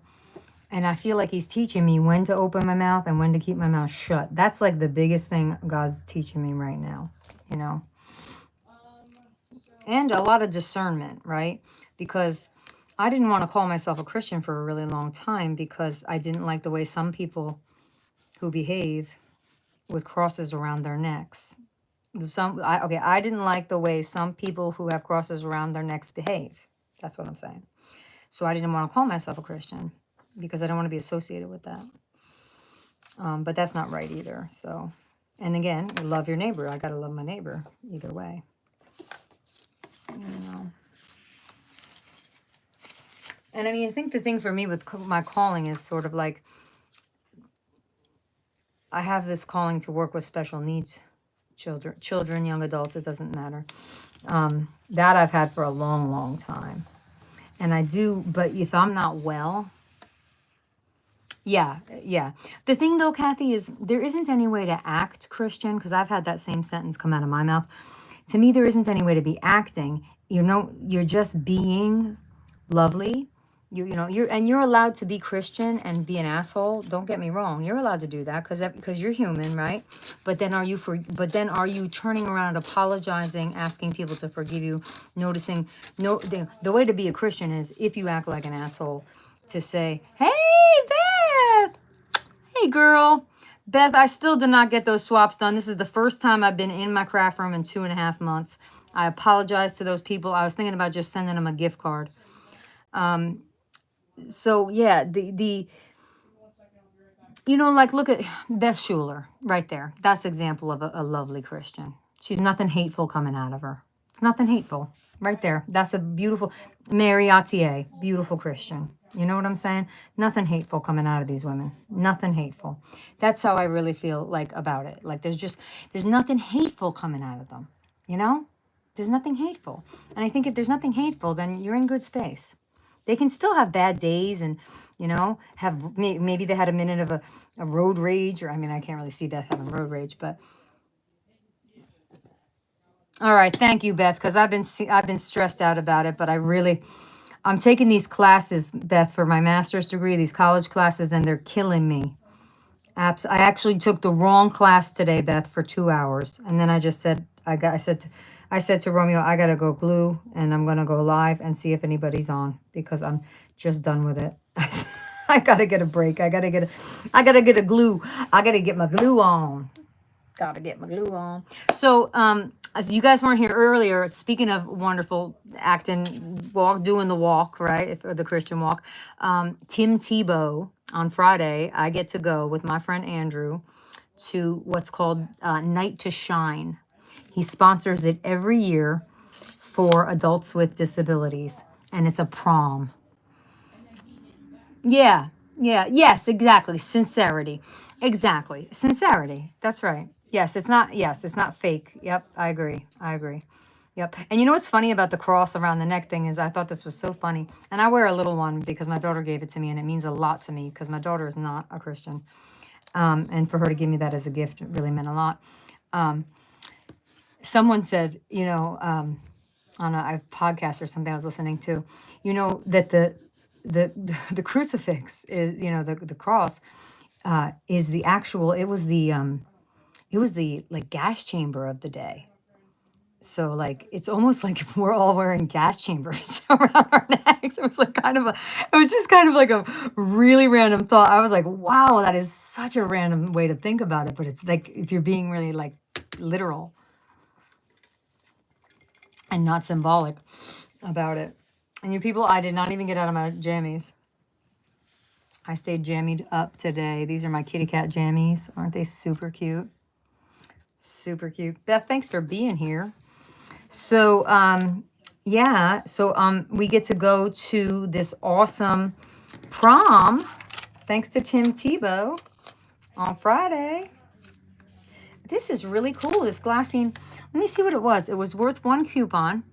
And I feel like he's teaching me when to open my mouth and when to keep my mouth shut. That's like the biggest thing God's teaching me right now, And a lot of discernment, right? Because I didn't want to call myself a Christian for a really long time because I didn't like the way some people who behave with crosses around their necks. I didn't like the way some people who have crosses around their necks behave. That's what I'm saying. So I didn't want to call myself a Christian because I don't want to be associated with that. But that's not right either. So, and again, love your neighbor. I got to love my neighbor either way. And I mean, I think the thing for me with my calling is sort of like, I have this calling to work with special needs children, young adults, it doesn't matter. That I've had for a long, long time. And I do, but if I'm not well, yeah. The thing though, Kathy, is there isn't any way to act Christian, because I've had that same sentence come out of my mouth. To me, there isn't any way to be acting. You're just being lovely. You're allowed to be Christian and be an asshole. Don't get me wrong. You're allowed to do that because you're human, right? But then are you turning around, apologizing, asking people to forgive you, noticing? No, the way to be a Christian is if you act like an asshole, to say, "Hey, Beth. Hey, girl." Beth, I still did not get those swaps done. This is the first time I've been in my craft room in 2.5 months. I apologize to those people. I was thinking about just sending them a gift card. So yeah, like look at Beth Schuler right there. That's an example of a lovely Christian. She's nothing hateful coming out of her. It's nothing hateful right there. That's a beautiful Mary Attier, beautiful Christian. You know what I'm saying? Nothing hateful coming out of these women. Nothing hateful. That's how I really feel like about it. Like there's nothing hateful coming out of them. There's nothing hateful. And I think if there's nothing hateful, then you're in good space. They can still have bad days and, maybe they had a minute of a road rage, or I mean, I can't really see Beth having road rage, but. All right. Thank you, Beth, because I've been stressed out about it, but I'm taking these classes, Beth, for my master's degree, these college classes, and they're killing me. I actually took the wrong class today, Beth, for 2 hours. And then I just said, I said to Romeo, I got to go glue and I'm going to go live and see if anybody's on because I'm just done with it. I got to get a break. I got to get a glue. I got to get my glue on. So, as you guys weren't here earlier, speaking of wonderful acting, doing the walk, right? Or the Christian walk. Tim Tebow on Friday, I get to go with my friend Andrew to what's called Night to Shine. He sponsors it every year for adults with disabilities, and it's a prom. Yeah, yes, exactly. Sincerity. Exactly. Sincerity. That's right. Yes, it's not fake. Yep, I agree. Yep. And you know what's funny about the cross around the neck thing is I thought this was so funny. And I wear a little one because my daughter gave it to me and it means a lot to me because my daughter is not a Christian. And for her to give me that as a gift really meant a lot. Someone said, on a podcast or something I was listening to, that the crucifix is, the cross is it was the like gas chamber of the day. So like it's almost like if we're all wearing gas chambers around our necks. It was like it was just kind of like a really random thought. I was like, wow, that is such a random way to think about it. But it's like if you're being really like literal and not symbolic about it. And you people, I did not even get out of my jammies. I stayed jammied up today. These are my kitty cat jammies. Aren't they super cute? Super cute. Beth, thanks for being here. So, yeah, so we get to go to this awesome prom, thanks to Tim Tebow, on Friday. This is really cool, this glassine. Let me see what it was. It was worth one coupon.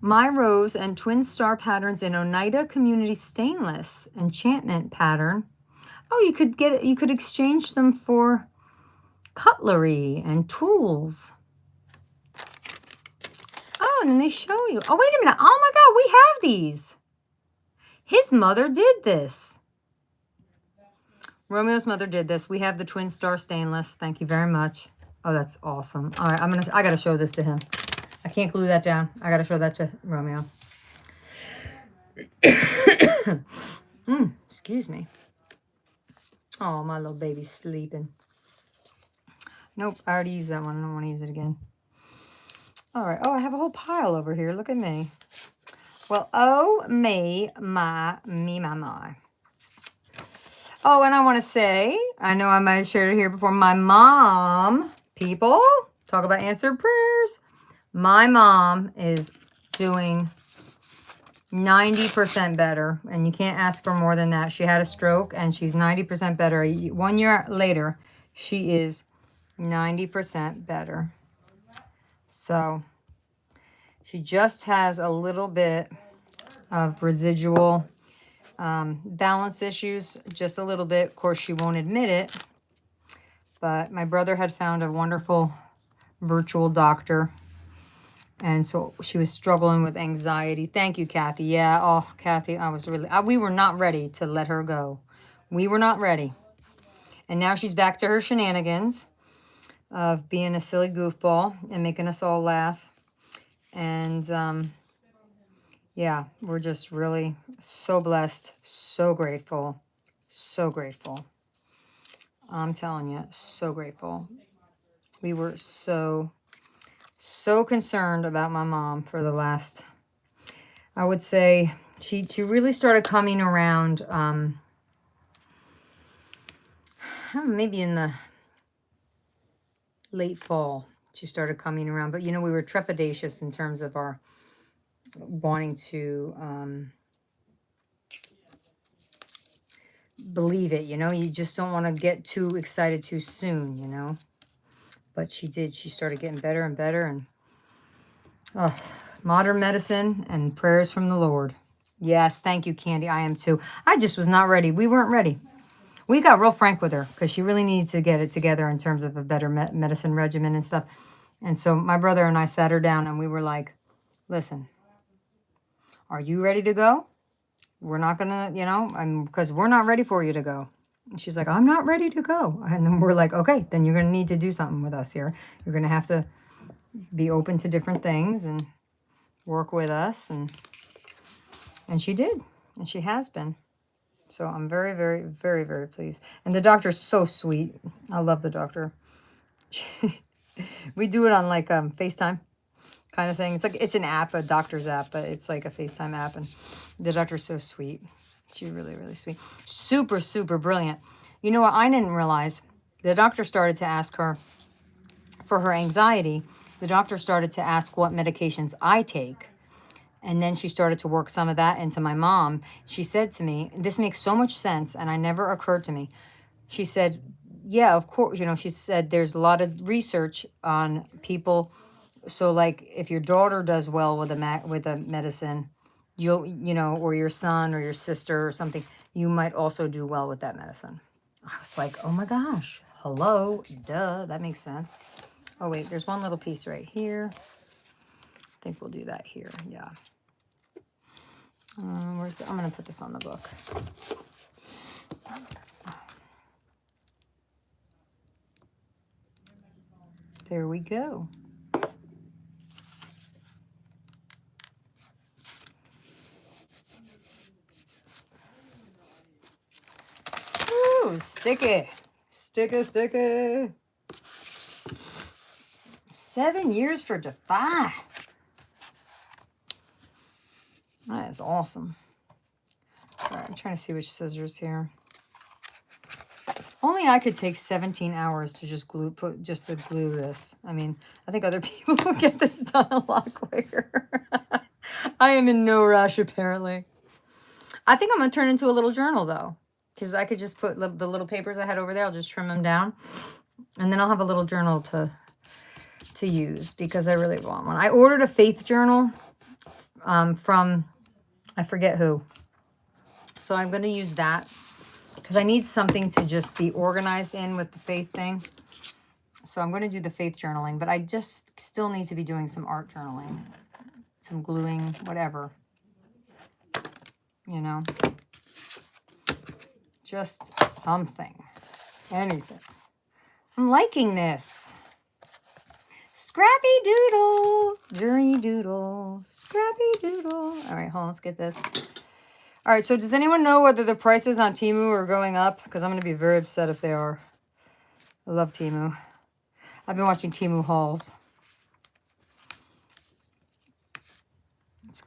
My Rose and Twin Star patterns in Oneida Community Stainless enchantment pattern. Oh, you could get it, you could exchange them for cutlery and tools. Oh, and then they show you. Oh, wait a minute. Oh my God, we have these. His mother did this. Romeo's mother did this. We have the Twin Star Stainless. Thank you very much. Oh, that's awesome. All right, I gotta show this to him. I can't glue that down. I gotta show that to Romeo. Excuse me. Oh, my little baby's sleeping. Nope, I already used that one. I don't want to use it again. All right. Oh, I have a whole pile over here. Look at me. Well, oh, me, my. Oh, and I want to say, I know I might have shared it here before, my mom, people, talk about answered prayers. My mom is doing 90% better, and you can't ask for more than that. She had a stroke, and she's 90% better. 1 year later, she is 90% better. So she just has a little bit of residual balance issues, just a little bit. Of course, she won't admit it, but my brother had found a wonderful virtual doctor, and so she was struggling with anxiety. Thank you, Kathy. Yeah, oh, Kathy, I was really, we were not ready to let her go. We were not ready. And now she's back to her shenanigans of being a silly goofball and making us all laugh. And yeah, we're just really so blessed, so grateful, so grateful. I'm telling you, so grateful. We were so concerned about my mom for the last, I would say, she really started coming around, maybe in the late fall. She started coming around, but you know, we were trepidatious in terms of our wanting to believe it, you know. You just don't want to get too excited too soon, you know. But she did. She started getting better and better, and modern medicine and prayers from the Lord. Yes, thank you, Candy. I am too. I just was not ready. We weren't ready. We got real frank with her because she really needed to get it together in terms of a better medicine regimen and stuff. And so my brother and I sat her down and we were like, listen, are you ready to go? We're not going to, you know, because we're not ready for you to go. And she's like, I'm not ready to go. And then we're like, okay, then you're going to need to do something with us here. You're going to have to be open to different things and work with us. And she did. And she has been. So I'm very, very, very, very pleased. And the doctor's so sweet. I love the doctor. We do it on like FaceTime kind of thing. It's like, it's an app, a doctor's app, but it's like a FaceTime app. And the doctor's so sweet. She's really, really sweet. Super, super brilliant. You know what? I didn't realize the doctor started to ask her for her anxiety. The doctor started to ask what medications I take. And then she started to work some of that into my mom. She said to me, this makes so much sense, and I never occurred to me. She said, yeah, of course, you know, she said there's a lot of research on people. So like if your daughter does well with a medicine, you know, or your son or your sister or something, you might also do well with that medicine. I was like, oh my gosh, hello, duh, that makes sense. Oh wait, there's one little piece right here. I think we'll do that here, yeah. I'm going to put this on the book. There we go. Ooh, sticky. Sticky, sticky. 7 years for Defy. That is awesome. All right, I'm trying to see which scissors here. Only I could take 17 hours to just glue this. I mean, I think other people will get this done a lot quicker. I am in no rush, apparently. I think I'm going to turn into a little journal, though, because I could just put the little papers I had over there. I'll just trim them down, and then I'll have a little journal to use, because I really want one. I ordered a faith journal from, I forget who. So I'm going to use that, because I need something to just be organized in with the faith thing. So I'm going to do the faith journaling, but I just still need to be doing some art journaling, some gluing, whatever, you know, just something, anything. I'm liking this. Scrappy doodle, jury doodle, scrappy doodle. All right, hold on, let's get this. All right, so does anyone know whether the prices on Temu are going up? Because I'm going to be very upset if they are. I love Temu. I've been watching Temu hauls.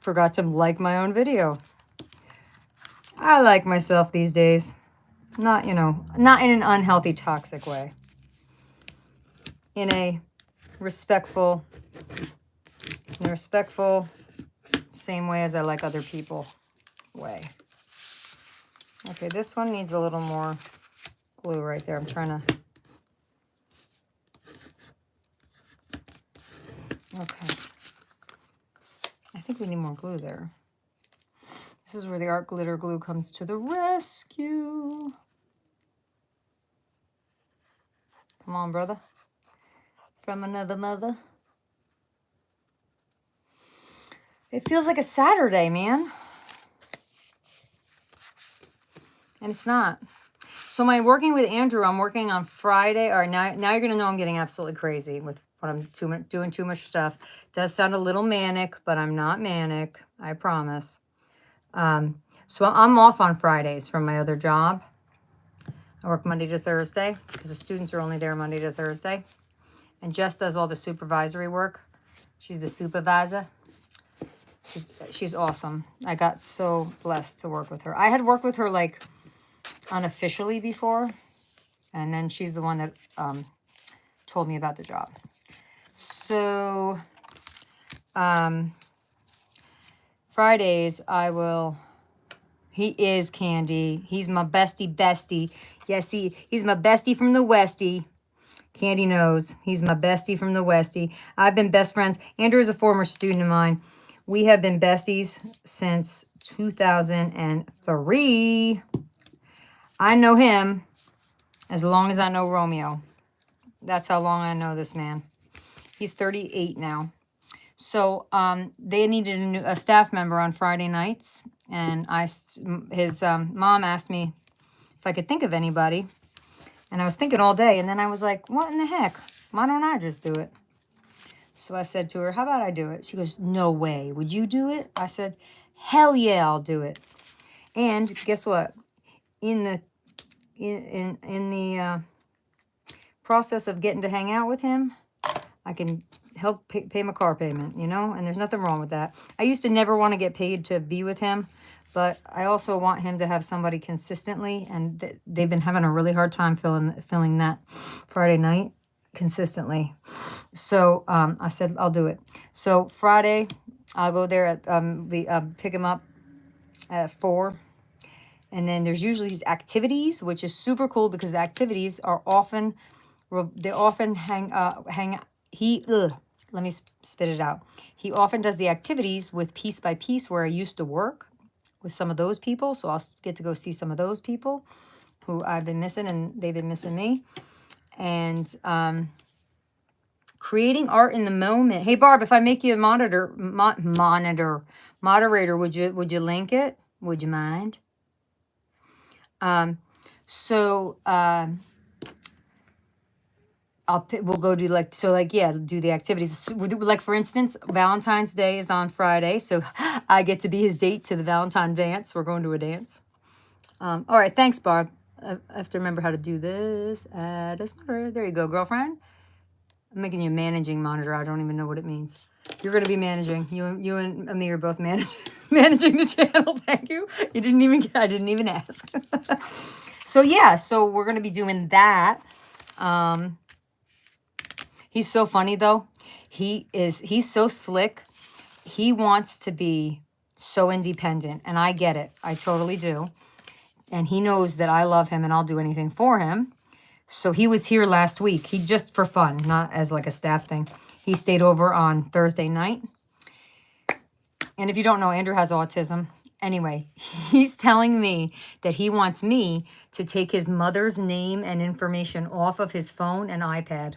Forgot to like my own video. I like myself these days. Not, you know, not in an unhealthy, toxic way. In a respectful, same way as I like other people way. Okay, this one needs a little more glue right there. I'm trying to... Okay. I think we need more glue there. This is where the art glitter glue comes to the rescue. Come on, brother. From another mother. It feels like a Saturday, man. And it's not. So my working with Andrew, I'm working on Friday. All right, now you're going to know I'm getting absolutely crazy with what I'm doing too much stuff. It does sound a little manic, but I'm not manic. I promise. So I'm off on Fridays from my other job. I work Monday to Thursday because the students are only there Monday to Thursday. And Jess does all the supervisory work. She's the supervisor. She's awesome. I got so blessed to work with her. I had worked with her like unofficially before, and then she's the one that told me about the job. So Fridays he is Candy. He's my bestie. Yes, he's my bestie from the Westie. Candy knows he's my bestie from the Westie. I've been best friends. Andrew is a former student of mine. We have been besties since 2003. I know him as long as I know Romeo. That's how long I know this man. He's 38 now. So they needed a staff member on Friday nights, and his mom asked me if I could think of anybody. And I was thinking all day, and then I was like, what in the heck? Why don't I just do it? So I said to her, how about I do it? She goes, no way. Would you do it? I said, hell yeah, I'll do it. And guess what? In the process of getting to hang out with him, I can help pay my car payment, you know? And there's nothing wrong with that. I used to never want to get paid to be with him, but I also want him to have somebody consistently, and they've been having a really hard time filling that Friday night consistently. So I said, I'll do it. So Friday, I'll go there at pick him up at 4. And then there's usually these activities, which is super cool because the activities are often, let me spit it out. He often does the activities with Piece by Piece, where I used to work with some of those people. So I'll get to go see some of those people who I've been missing, and they've been missing me. And creating art in the moment. Hey, Barb, if I make you a moderator, would you link it? Would you mind? We'll go do do the activities. Like, for instance, Valentine's Day is on Friday, so I get to be his date to the Valentine dance. We're going to a dance. All right, thanks, Barb. I have to remember how to do this. Add as moderator. There you go, girlfriend. I'm making you a managing monitor. I don't even know what it means. You're going to be managing. You and me are both managing the channel. Thank you. I didn't even ask. So yeah, so we're going to be doing that. He's so funny though. He's so slick. He wants to be so independent, and I get it. I totally do. And he knows that I love him and I'll do anything for him. So he was here last week. He just for fun, not as like a staff thing. He stayed over on Thursday night. And if you don't know, Andrew has autism. Anyway, he's telling me that he wants me to take his mother's name and information off of his phone and iPad.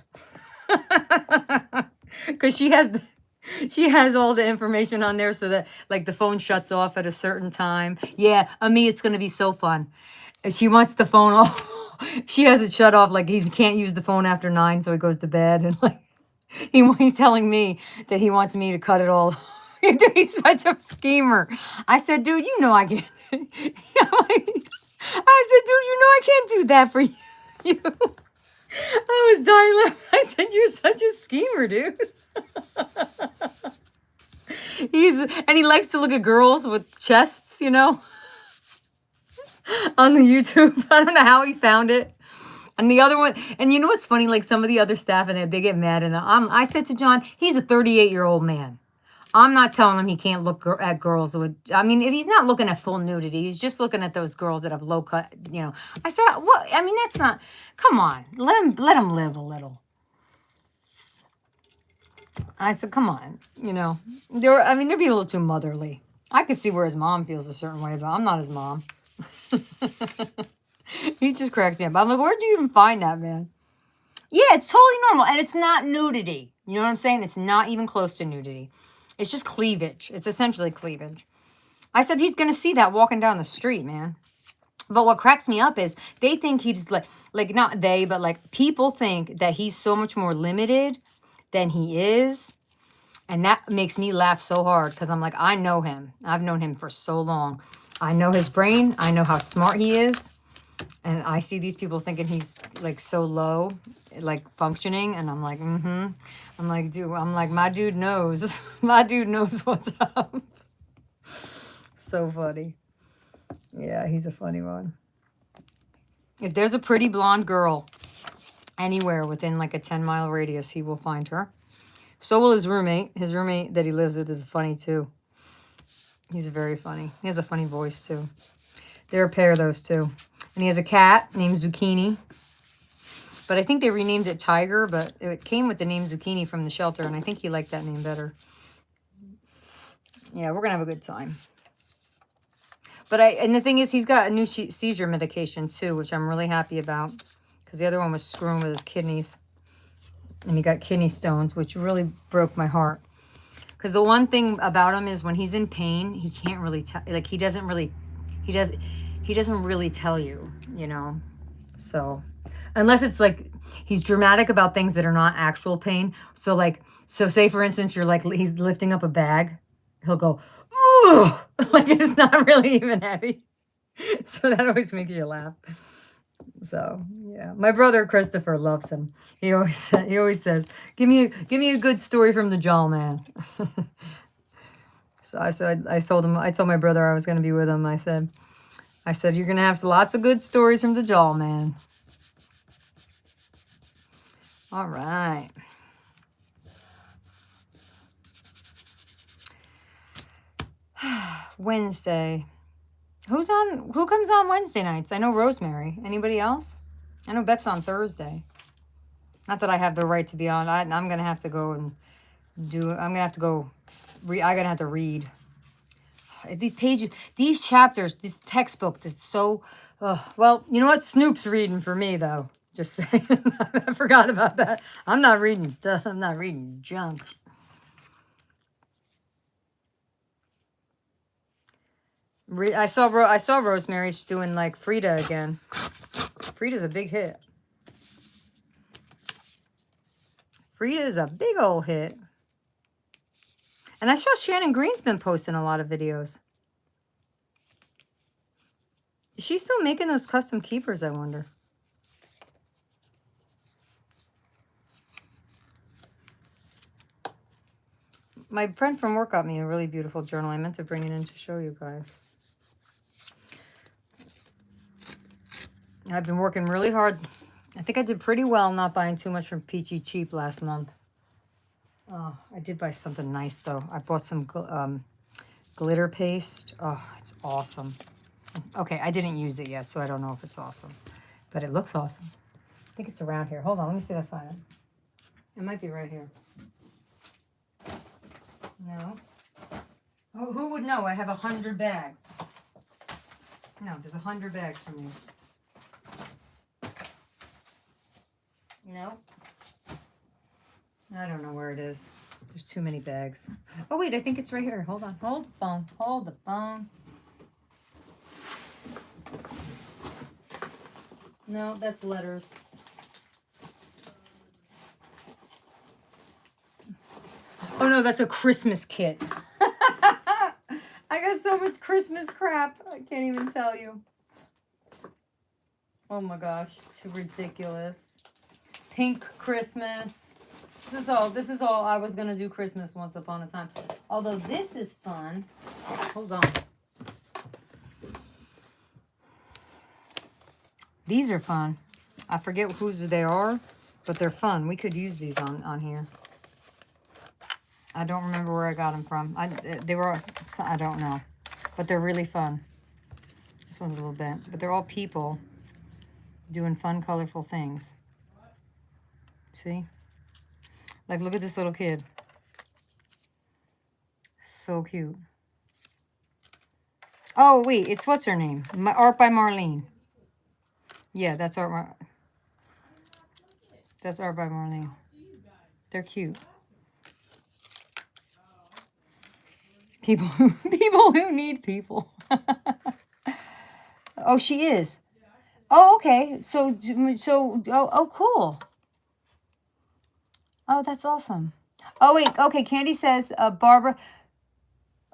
Because she has all the information on there so that like the phone shuts off at a certain time. Yeah, me, it's going to be so fun. And she wants the phone off. She has it shut off, like he can't use the phone after 9, so he goes to bed. And like he's telling me that he wants me to cut it all. He's such a schemer. I said, dude, you know I can't. I said, dude, you know I can't do that for you. I was dying laughing. I said, you're such a schemer, dude. And he likes to look at girls with chests, you know, on the YouTube. I don't know how he found it. And the other one, and you know what's funny? Like some of the other staff, and they get mad. And I said to John, he's a 38-year-old man. I'm not telling him he can't look at girls with, I mean, he's not looking at full nudity. He's just looking at those girls that have low cut, you know. I said, what? I mean, that's not, come on. Let him live a little. I said, come on, you know. They're being a little too motherly. I could see where his mom feels a certain way, but I'm not his mom. He just cracks me up. I'm like, where'd you even find that, man? Yeah, it's totally normal. And it's not nudity. You know what I'm saying? It's not even close to nudity. It's just cleavage. It's essentially cleavage. I said he's going to see that walking down the street, man. But what cracks me up is they think he's like not they, but like people think that he's so much more limited than he is. And that makes me laugh so hard because I'm like, I know him. I've known him for so long. I know his brain. I know how smart he is. And I see these people thinking he's like so low, like functioning. And I'm like, I'm like, dude, my dude knows. My dude knows what's up. So funny. Yeah, he's a funny one. If there's a pretty blonde girl anywhere within like a 10-mile radius, he will find her. So will his roommate. His roommate that he lives with is funny too. He's very funny. He has a funny voice too. They're a pair, those two. And he has a cat named Zucchini. But I think they renamed it Tiger, but it came with the name Zucchini from the shelter, and I think he liked that name better. Yeah, we're going to have a good time. But and the thing is, he's got a new seizure medication too, which I'm really happy about. Because the other one was screwing with his kidneys. And he got kidney stones, which really broke my heart. Because the one thing about him is when he's in pain, he can't really tell. Like, he doesn't really tell you, you know. So, unless it's like, he's dramatic about things that are not actual pain. So say for instance, you're like, he's lifting up a bag. He'll go, ooh, like it's not really even heavy. So that always makes you laugh. So yeah, my brother Christopher loves him. He always says, give me a good story from the jaw, man. So I told my brother I was going to be with him. I said, you're going to have lots of good stories from the jaw, man. All right. Wednesday. Who comes on Wednesday nights? I know Rosemary. Anybody else? I know Beth's on Thursday. Not that I have the right to be on. I'm going to have to go and do it. I'm going to have to go read. I'm going to have to read. These pages, these chapters, this textbook, it's so, well, you know what? Snoop's reading for me, though. Just saying. I forgot about that. I'm not reading stuff. I'm not reading junk. I saw Rosemary's doing like Frida again. Frida's a big hit. Frida is a big old hit. And I saw Shannon Green's been posting a lot of videos. she still making those custom keepers, I wonder? My friend from work got me a really beautiful journal. I meant to bring it in to show you guys. I've been working really hard. I think I did pretty well not buying too much from Peachy Cheap last month. Oh, I did buy something nice, though. I bought some glitter paste. Oh, it's awesome. Okay, I didn't use it yet, so I don't know if it's awesome. But it looks awesome. I think it's around here. Hold on, let me see if I find it. It might be right here. No. Who would know? I have 100 bags. No, there's 100 bags from these. No. I don't know where it is. There's too many bags. Oh, wait, I think it's right here. Hold on. Hold the phone. Hold the phone. No, that's letters. Oh, no, that's a Christmas kit. I got so much Christmas crap. I can't even tell you. Oh, my gosh. Too ridiculous. Pink Christmas. This is all I was going to do Christmas once upon a time. Although this is fun. Hold on. These are fun. I forget whose they are, but they're fun. We could use these on here. I don't remember where I got them from. They were, I don't know, but they're really fun. This one's a little bent, but they're all people doing fun, colorful things. See? Like, look at this little kid. So cute. Oh, wait, it's what's her name? Art by Marlene. Yeah, that's Art. That's Art by Marlene. They're cute. People who need people. Oh, she is. Oh, okay. So, oh, cool. Oh, that's awesome. Oh, wait. Okay, Candy says, Barbara.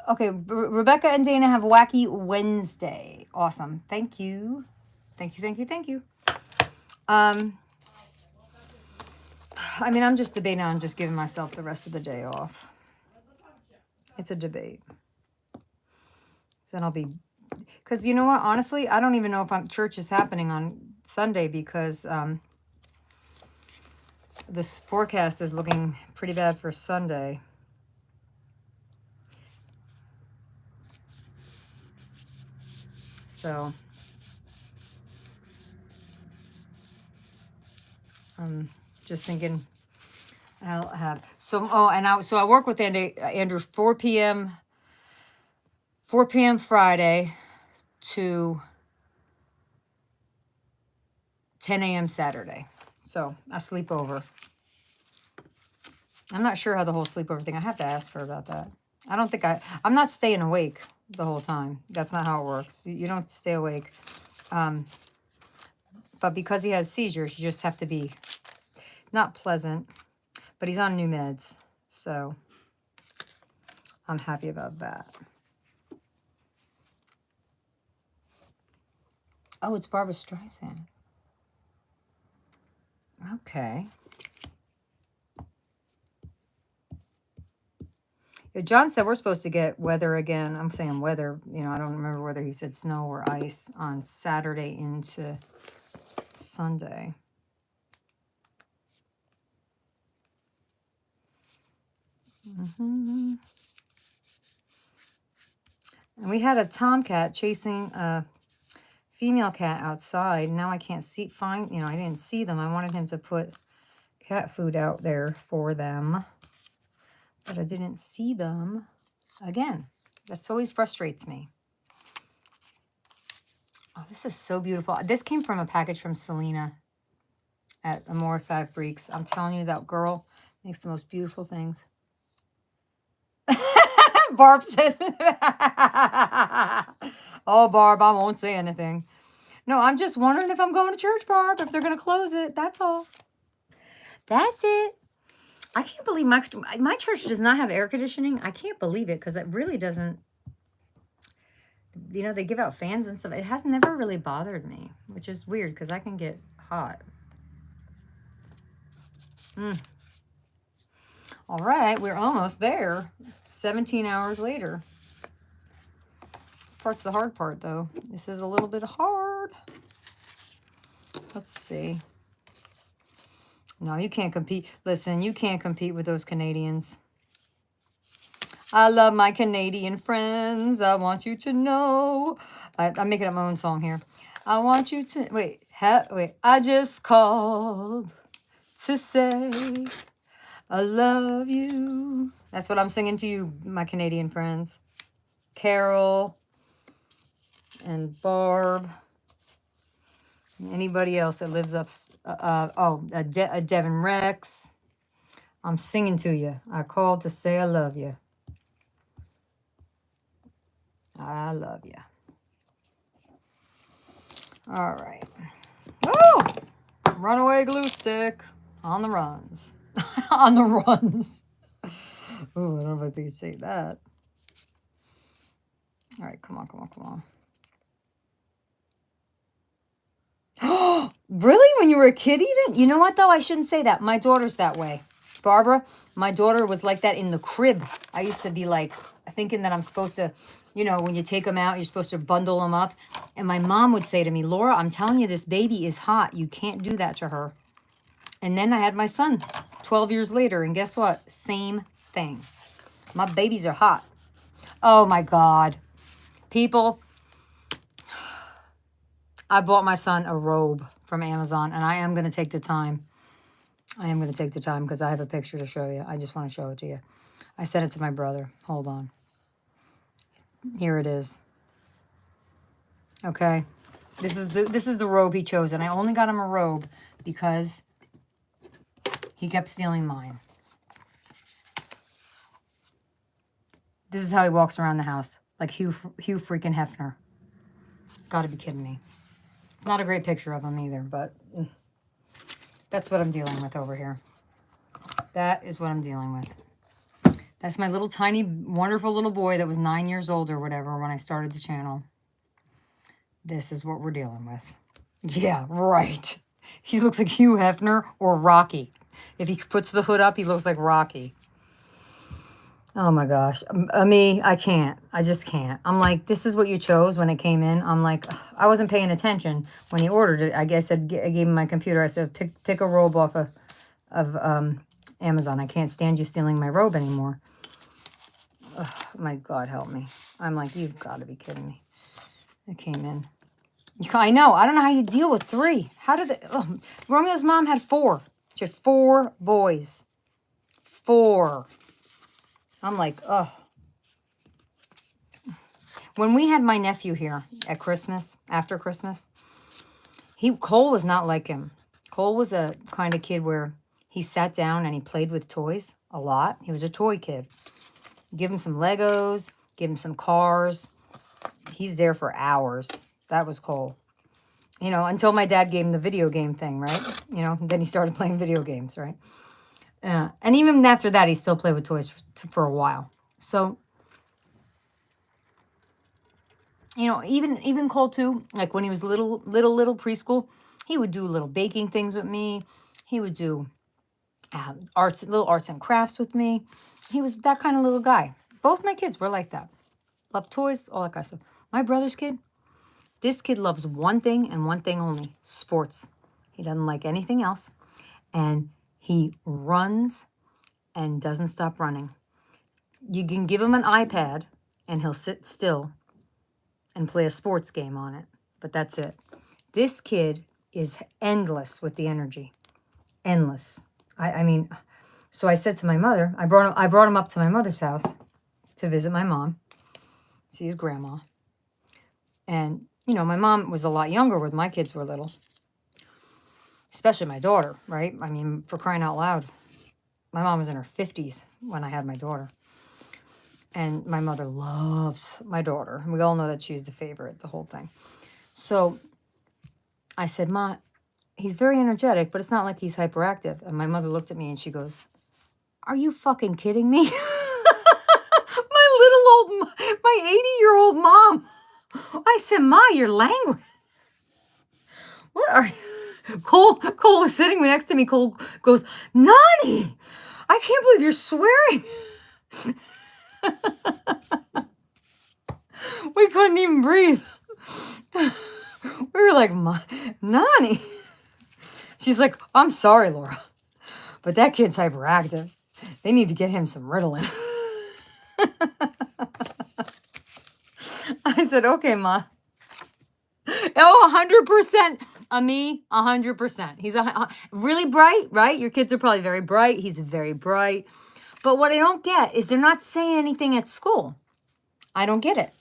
Okay, Rebecca and Dana have Wacky Wednesday. Awesome. Thank you. Thank you, thank you, thank you. I mean, I'm just debating on just giving myself the rest of the day off. It's a debate. Then I'll be... Because you know what? Honestly, I don't even know if church is happening on Sunday because this forecast is looking pretty bad for Sunday. So... just thinking I'll have so I work with Andrew 4 p.m. Friday to 10 a.m. Saturday. So I sleep over. I'm not sure how the whole sleepover thing. I have to ask her about that. I don't think I'm not staying awake the whole time. That's not how it works. You don't stay awake. But because he has seizures, you just have to be not pleasant, but he's on new meds, so I'm happy about that. Oh, it's Barbara Streisand. Okay. Yeah, John said we're supposed to get weather again. I'm saying weather. You know, I don't remember whether he said snow or ice on Saturday into Sunday. And we had a tomcat chasing a female cat outside. Now I can't I didn't see them. I wanted him to put cat food out there for them, but I didn't see them again. That always frustrates me. Oh, this is so beautiful. This came from a package from Selena at Amore Fabriques. I'm telling you, that girl makes the most beautiful things. Barb says, oh, Barb, I won't say anything. No, I'm just wondering if I'm going to church, Barb, if they're going to close it. That's all. That's it. I can't believe my church does not have air conditioning. I can't believe it because it really doesn't. You know, they give out fans and stuff. It has never really bothered me, which is weird because I can get hot. All right, we're almost there. 17 hours later. This part's the hard part, though. This is a little bit hard. Let's see. No, you can't compete. Listen, you can't compete with those Canadians. I love my Canadian friends. I want you to know. I'm making up my own song here. I want you to... Wait. I just called to say I love you. That's what I'm singing to you, my Canadian friends. Carol and Barb. Anybody else that lives up... Devin Rex. I'm singing to you. I called to say I love you. I love you. All right. Oh! Runaway glue stick. On the runs. On the runs. Oh, I don't know if they say that. All right, come on, come on, come on. Oh, really? When you were a kid even? You know what, though? I shouldn't say that. My daughter's that way. Barbara, my daughter was like that in the crib. I used to be like, thinking that I'm supposed to, you know, when you take them out, you're supposed to bundle them up. And my mom would say to me, Laura, I'm telling you, this baby is hot. You can't do that to her. And then I had my son 12 years later. And guess what? Same thing. My babies are hot. Oh, my God. People, I bought my son a robe from Amazon. And I am going to take the time. I am going to take the time because I have a picture to show you. I just want to show it to you. I sent it to my brother. Hold on. Here it is. Okay. This is the robe he chose. And I only got him a robe because he kept stealing mine. This is how he walks around the house. Like Hugh freaking Hefner. Gotta be kidding me. It's not a great picture of him either, but that's what I'm dealing with over here. That is what I'm dealing with. That's my little tiny, wonderful little boy that was 9 years old or whatever when I started the channel. This is what we're dealing with. Yeah, right. He looks like Hugh Hefner or Rocky. If he puts the hood up, he looks like Rocky. Oh my gosh. Me, I can't. I just can't. I'm like, this is what you chose when it came in. I'm like, I wasn't paying attention when he ordered it. I guess I gave him my computer. I said, pick a robe off of Amazon. I can't stand you stealing my robe anymore. Oh, my God, help me. I'm like, you've got to be kidding me. It came in. I know. I don't know how you deal with 3. How did it? Oh, Romeo's mom had 4. She had 4 boys. 4. I'm like, oh. When we had my nephew here at Christmas, after Christmas, Cole was not like him. Cole was a kind of kid where he sat down and he played with toys a lot. He was a toy kid. Give him some Legos, give him some cars. He's there for hours. That was Cole. You know, until my dad gave him the video game thing, right? You know, then he started playing video games, right? And even after that, he still played with toys for a while. So, you know, even Cole too, like when he was little preschool, he would do little baking things with me. He would do little arts and crafts with me. He was that kind of little guy. Both my kids were like that. Love toys, all that kind of stuff. My brother's kid, this kid loves one thing and one thing only, sports. He doesn't like anything else. And he runs and doesn't stop running. You can give him an iPad and he'll sit still and play a sports game on it. But that's it. This kid is endless with the energy. Endless. I mean, so I said to my mother, I brought him up to my mother's house to visit my mom, see his grandma. And, you know, my mom was a lot younger when my kids were little. Especially my daughter, right? I mean, for crying out loud. My mom was in her 50s when I had my daughter. And my mother loves my daughter. We all know that she's the favorite, the whole thing. So I said, Ma, he's very energetic, but it's not like he's hyperactive. And my mother looked at me and she goes, are you fucking kidding me? My 80-year-old mom. I said, Ma, your language. What are you? Cole was sitting next to me. Cole goes, Nani, I can't believe you're swearing. We couldn't even breathe. We were like, Nani. She's like, I'm sorry, Laura, but that kid's hyperactive. They need to get him some Ritalin. I said, okay, Ma. Oh, 100%. Me, 100%. He's really bright, right? Your kids are probably very bright. He's very bright. But what I don't get is they're not saying anything at school. I don't get it.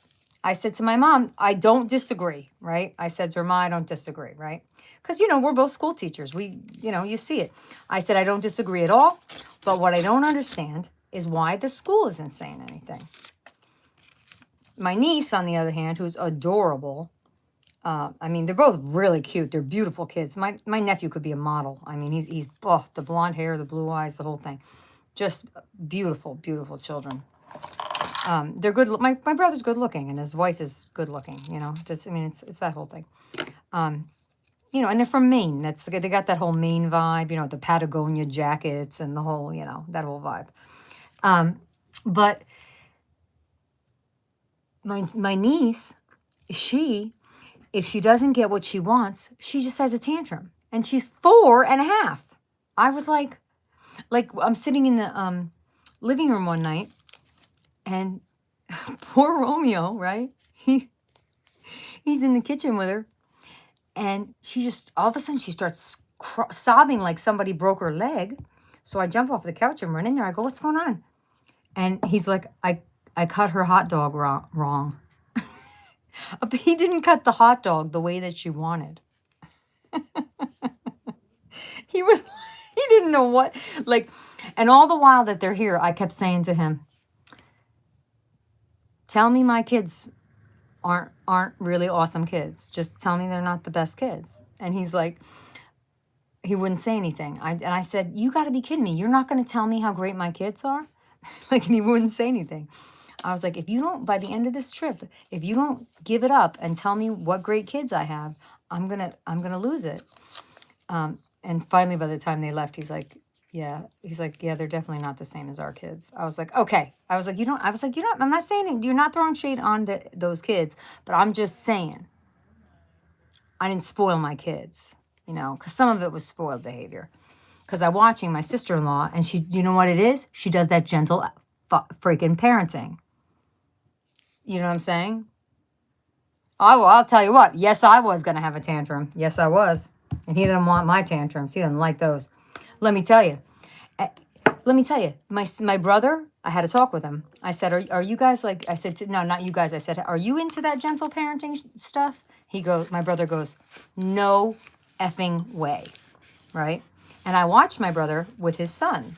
I said to my mom, I don't disagree, right? I said to her, Ma, I don't disagree, right? Because, we're both school teachers. You see it. I said, I don't disagree at all. But what I don't understand is why the school isn't saying anything. My niece, on the other hand, who's adorable, they're both really cute. They're beautiful kids. My nephew could be a model. He's the blonde hair, the blue eyes, the whole thing. Just beautiful, beautiful children. They're good. My brother's good looking, and his wife is good looking. It's that whole thing. And they're from Maine. They got that whole Maine vibe. The Patagonia jackets and the whole, that whole vibe. But my niece, if she doesn't get what she wants, she just has a tantrum, and she's 4.5. I was like I'm sitting in the living room one night. And poor Romeo, right? He's in the kitchen with her. And she just, all of a sudden, she starts sobbing like somebody broke her leg. So I jump off the couch and run in there. I go, what's going on? And he's like, I cut her hot dog wrong. But he didn't cut the hot dog the way that she wanted. He didn't know what. And all the while that they're here, I kept saying to him, tell me my kids aren't really awesome kids. Just tell me they're not the best kids. And he's like, he wouldn't say anything. And I said, you got to be kidding me. You're not going to tell me how great my kids are? And he wouldn't say anything. I was like, if you don't, by the end of this trip, if you don't give it up and tell me what great kids I have, I'm gonna lose it. And finally, by the time they left, he's like, yeah, they're definitely not the same as our kids. I was like, okay. I'm not saying you're not throwing shade on those kids, but I'm just saying I didn't spoil my kids, because some of it was spoiled behavior. Because I'm watching my sister-in-law, and you know what it is? She does that gentle freaking parenting. You know what I'm saying? I'll tell you what. Yes, I was going to have a tantrum. Yes, I was. And he didn't want my tantrums. He didn't like those. Let me tell you. My brother, I had a talk with him. I said, are you guys like, I said, no, not you guys. I said, are you into that gentle parenting stuff? My brother goes, no effing way. Right? And I watched my brother with his son.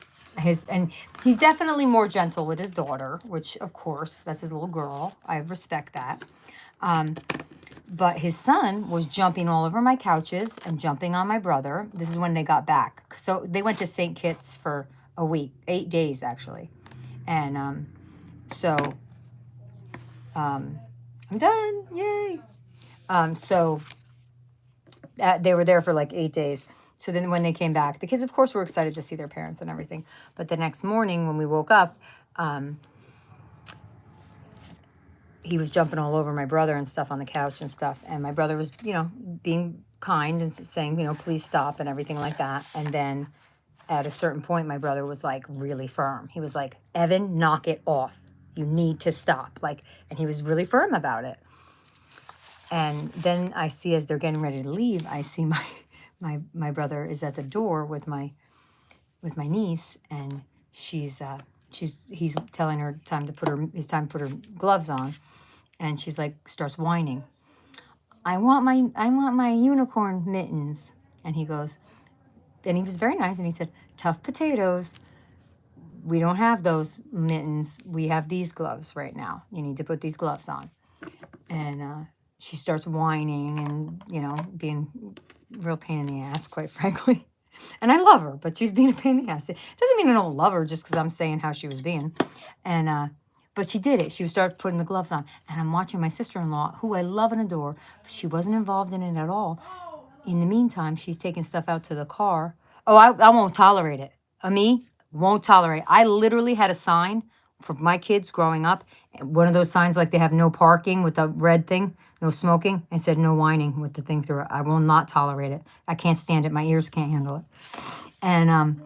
And he's definitely more gentle with his daughter, which, of course, that's his little girl. I respect that. But his son was jumping all over my couches and jumping on my brother. This is when they got back. So they went to St. Kitts for a week, 8 days, actually. And I'm done. Yay. They were there for like 8 days. So then when they came back, the kids, of course, were excited to see their parents and everything. But the next morning when we woke up, he was jumping all over my brother and stuff on the couch and stuff. And my brother was, being kind and saying, please stop and everything like that. And then at a certain point, my brother was like really firm. He was like, Evan, knock it off. You need to stop. And he was really firm about it. And then I see, as they're getting ready to leave, I see my brother is at the door with my niece, and he's telling her it's time to put her gloves on, and she's like, starts whining, I want my unicorn mittens. And he goes, and he was very nice, and he said, tough potatoes, we don't have those mittens, we have these gloves right now, you need to put these gloves on. And she starts whining and being real pain in the ass, quite frankly. And I love her, but she's being a pain in the ass. It doesn't mean I don't love her just because I'm saying how she was being. And But she did it. She started putting the gloves on. And I'm watching my sister-in-law, who I love and adore, but she wasn't involved in it at all. In the meantime, she's taking stuff out to the car. Oh, I won't tolerate it. Me, won't tolerate. I literally had a sign for my kids growing up. One of those signs like they have no parking with the red thing, no smoking, and said no whining with the thing through it. I will not tolerate it. I can't stand it. My ears can't handle it. And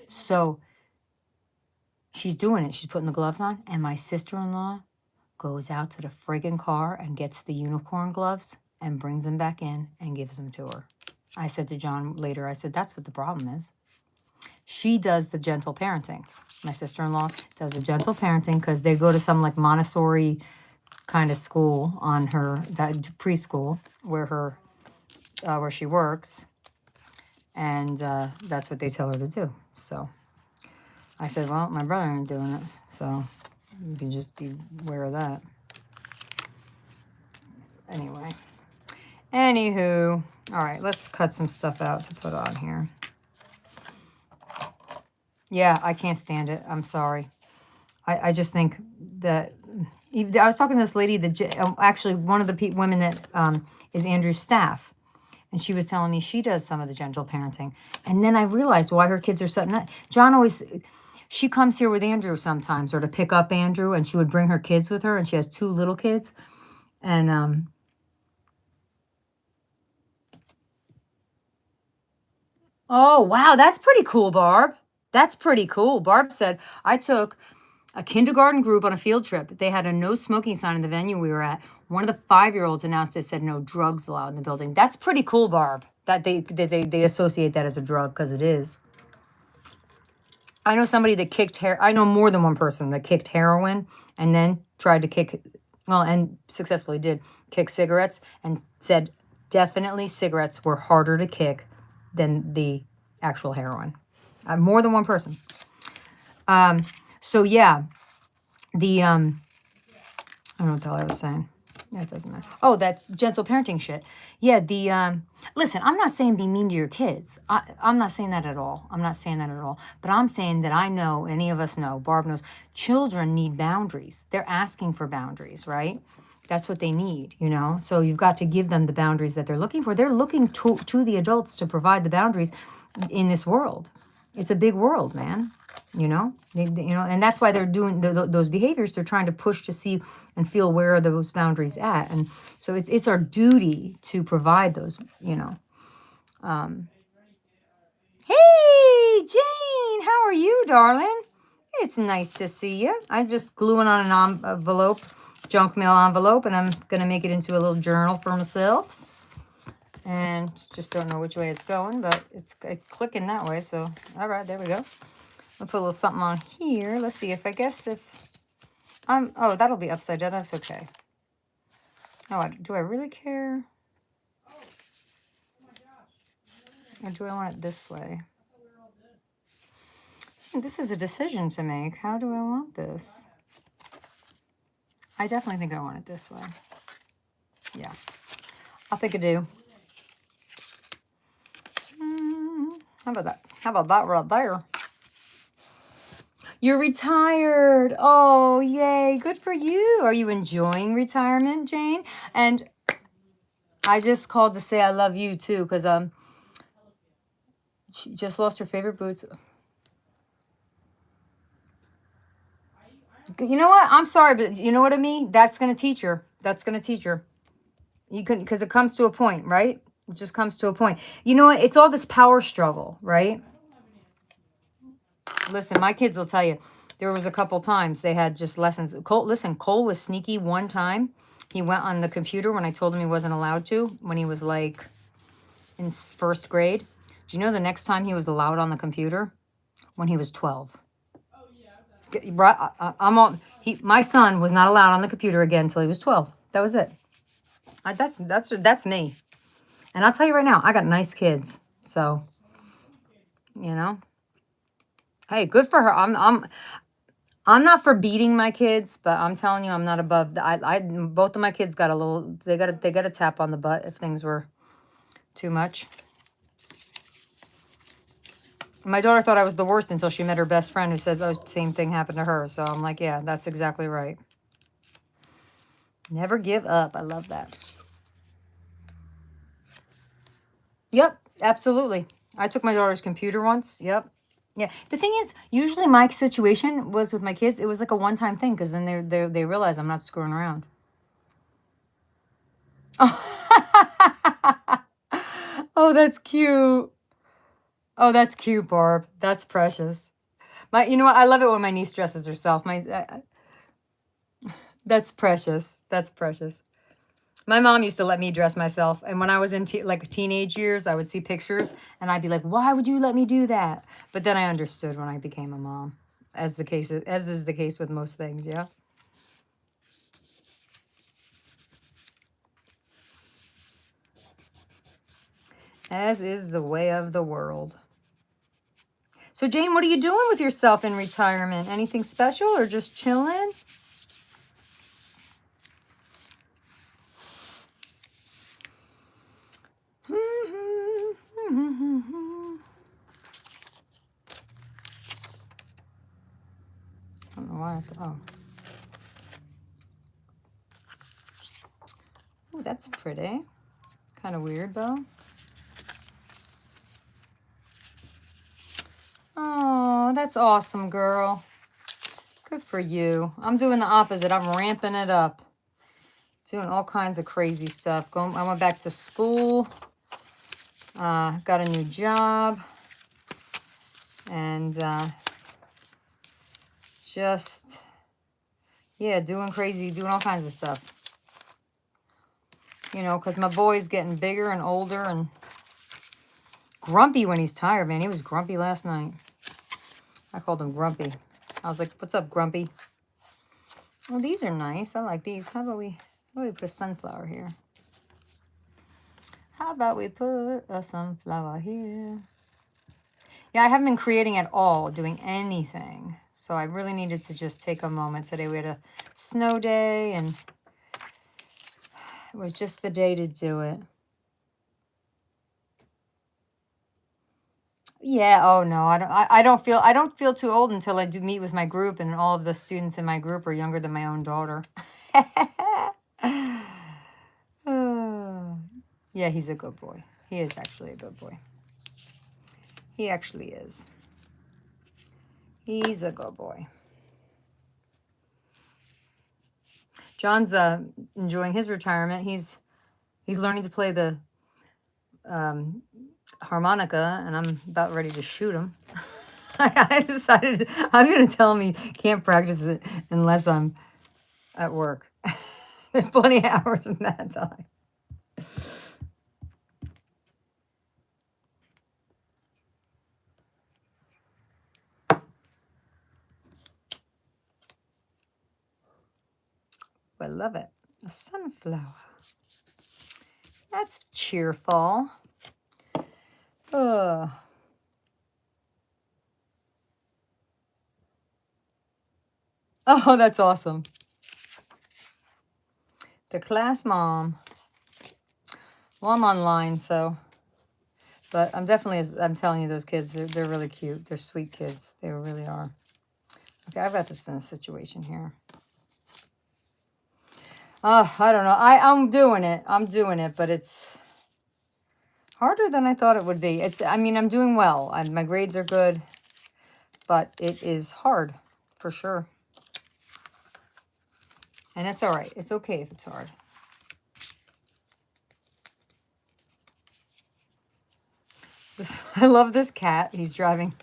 so she's doing it. She's putting the gloves on. And my sister-in-law goes out to the friggin' car and gets the unicorn gloves and brings them back in and gives them to her. I said to John later, I said, that's what the problem is. She does the gentle parenting. My sister-in-law does the gentle parenting because they go to some like Montessori kind of school on her, that preschool where she works. And that's what they tell her to do. So I said, well, my brother ain't doing it. So you can just be aware of that. Anyway. Anywho. All right, let's cut some stuff out to put on here. Yeah, I can't stand it. I'm sorry. I just think that... I was talking to this lady, actually one of the women that is Andrew's staff. And she was telling me she does some of the gentle parenting. And then I realized why her kids are so... John always... She comes here with Andrew sometimes, or to pick up Andrew, and she would bring her kids with her, and she has 2 little kids. And... Oh, wow, that's pretty cool, Barb. That's pretty cool. Barb said, I took a kindergarten group on a field trip. They had a no smoking sign in the venue we were at. One of the 5-year-olds announced it said no drugs allowed in the building. That's pretty cool, Barb. That they associate that as a drug, because it is. I know somebody that kicked I know more than one person that kicked heroin and then tried to kick, well, and successfully did kick cigarettes, and said definitely cigarettes were harder to kick than the actual heroin. More than one person. So yeah, I don't know what the hell I was saying. Yeah, it doesn't matter. Oh, that gentle parenting shit. Yeah, listen, I'm not saying be mean to your kids. I'm not saying that at all. I'm not saying that at all. But I'm saying that I know, any of us know, Barb knows, children need boundaries. They're asking for boundaries, right? That's what they need, you know? So you've got to give them the boundaries that they're looking for. They're looking to the adults to provide the boundaries in this world. It's a big world, man. You know, and that's why they're doing those behaviors. They're trying to push to see and feel where are those boundaries at. And so it's our duty to provide those, you know. Hey, Jane, how are you, darling? It's nice to see you. I'm just gluing on an envelope, junk mail envelope, and I'm going to make it into a little journal for myself. And just don't know which way it's going, but it's clicking that way. So, all right, there we go. I'll put a little something on here. Let's see if oh, that'll be upside down. That's okay. Oh, do I really care? Or do I want it this way? This is a decision to make. How do I want this? I definitely think I want it this way. Yeah. I think I do. How about that? How about that right there? You're retired. Oh, yay. Good for you. Are you enjoying retirement, Jane? And I just called to say I love you, too, because she just lost her favorite boots. You know what? I'm sorry, but you know what I mean? That's going to teach her. That's going to teach her. You can, because it comes to a point, right? It just comes to a point. You know what? It's all this power struggle, right? Listen, my kids will tell you, there was a couple times they had just lessons. Cole was sneaky one time. He went on the computer when I told him he wasn't allowed to, when he was like in 1st grade. Do you know the next time he was allowed on the computer? When he was 12. My son was not allowed on the computer again until he was 12. That was it. That's me. And I'll tell you right now, I got nice kids. So, you know. Hey, good for her. I'm not for beating my kids, but I'm telling you, I'm not above. Both of my kids got a little. They got a tap on the butt if things were too much. My daughter thought I was the worst until she met her best friend who said the same thing happened to her. So I'm like, yeah, that's exactly right. Never give up. I love that. Yep, absolutely. I took my daughter's computer once. Yep. Yeah. The thing is, usually my situation was with my kids, it was like a one-time thing because then they realize I'm not screwing around. Oh. Oh, that's cute. Oh, that's cute, Barb. That's precious. You know what? I love it when my niece dresses herself. That's precious. That's precious. My mom used to let me dress myself, and when I was in like teenage years, I would see pictures, and I'd be like, "Why would you let me do that?" But then I understood when I became a mom, as is the case with most things. Yeah. As is the way of the world. So, Jane, what are you doing with yourself in retirement? Anything special or just chilling? I don't know why. Oh, that's pretty. Kind of weird, though. Oh, that's awesome, girl. Good for you. I'm doing the opposite. I'm ramping it up. Doing all kinds of crazy stuff. I went back to school. Got a new job. And just, yeah, doing all kinds of stuff. You know, because my boy's getting bigger and older and grumpy when he's tired, man. He was grumpy last night. I called him Grumpy. I was like, what's up, Grumpy? Well, these are nice. I like these. How about we put a sunflower here? How about we put a sunflower here? Yeah, I haven't been creating at all, doing anything. So I really needed to just take a moment today. We had a snow day, and it was just the day to do it. Yeah. Oh no, I don't feel too old until I do meet with my group, and all of the students in my group are younger than my own daughter. Yeah, he's a good boy. He is actually a good boy. He actually is. He's a good boy. John's enjoying his retirement. He's learning to play the harmonica, and I'm about ready to shoot him. I decided I'm going to tell him he can't practice it unless I'm at work. There's plenty of hours in that time. I love it. A sunflower. That's cheerful. Oh, that's awesome. The class mom. Well, I'm online, so. But I'm telling you, those kids, they're really cute. They're sweet kids. They really are. Okay, I've got this in a situation here. I don't know. I'm doing it. But it's harder than I thought it would be. I'm doing well. My grades are good. But it is hard, for sure. And it's all right. It's okay if it's hard. I love this cat. He's driving.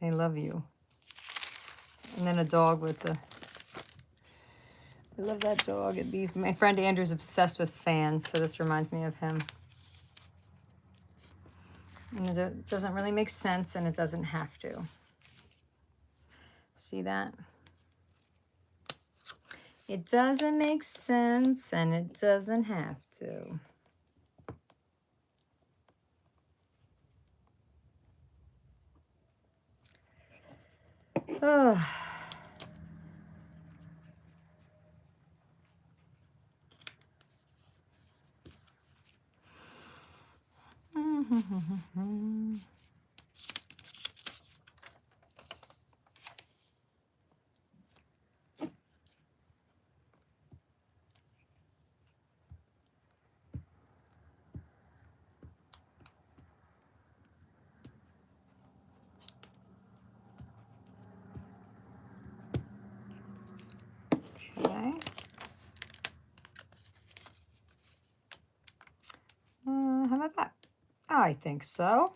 I love you. And then a dog with the... I love that dog. My friend Andrew's obsessed with fans, so this reminds me of him. And it doesn't really make sense, and it doesn't have to. See that? It doesn't make sense, and it doesn't have to. Oh. Okay. How about that? I think so.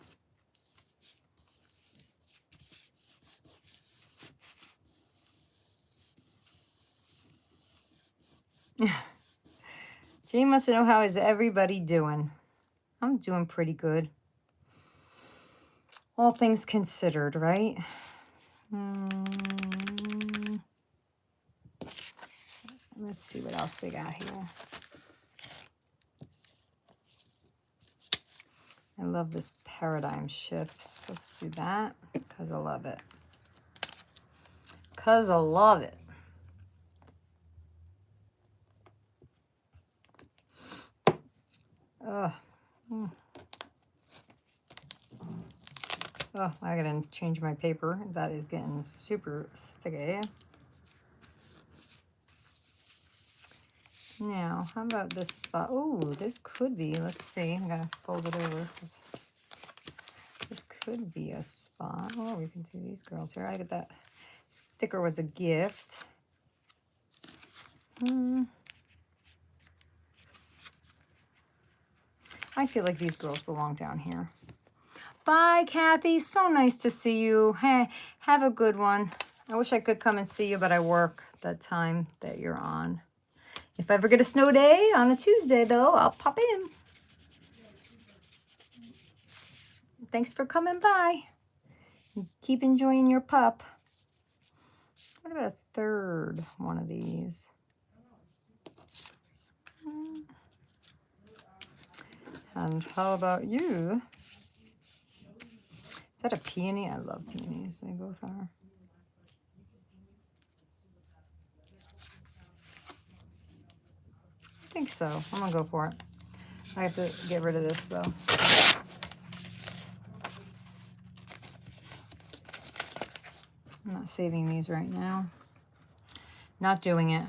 Jane wants to know, how is everybody doing? I'm doing pretty good. All things considered, right? Let's see what else we got here. I love this paradigm shifts. Let's do that because I love it. Because I love it. Ugh. Oh, I gotta change my paper. That is getting super sticky. Now, how about this spot? Oh, this could be, let's see. I'm gonna fold it over. This could be a spot. Oh, we can do these girls here. I get that sticker was a gift. I feel like these girls belong down here. Bye, Kathy. So nice to see you. Hey, have a good one. I wish I could come and see you, but I work that time that you're on. If I ever get a snow day on a Tuesday, though, I'll pop in. Thanks for coming by. Keep enjoying your pup. What about a third one of these? And how about you? Is that a peony? I love peonies. They both are. I think so. I'm going to go for it. I have to get rid of this, though. I'm not saving these right now. Not doing it.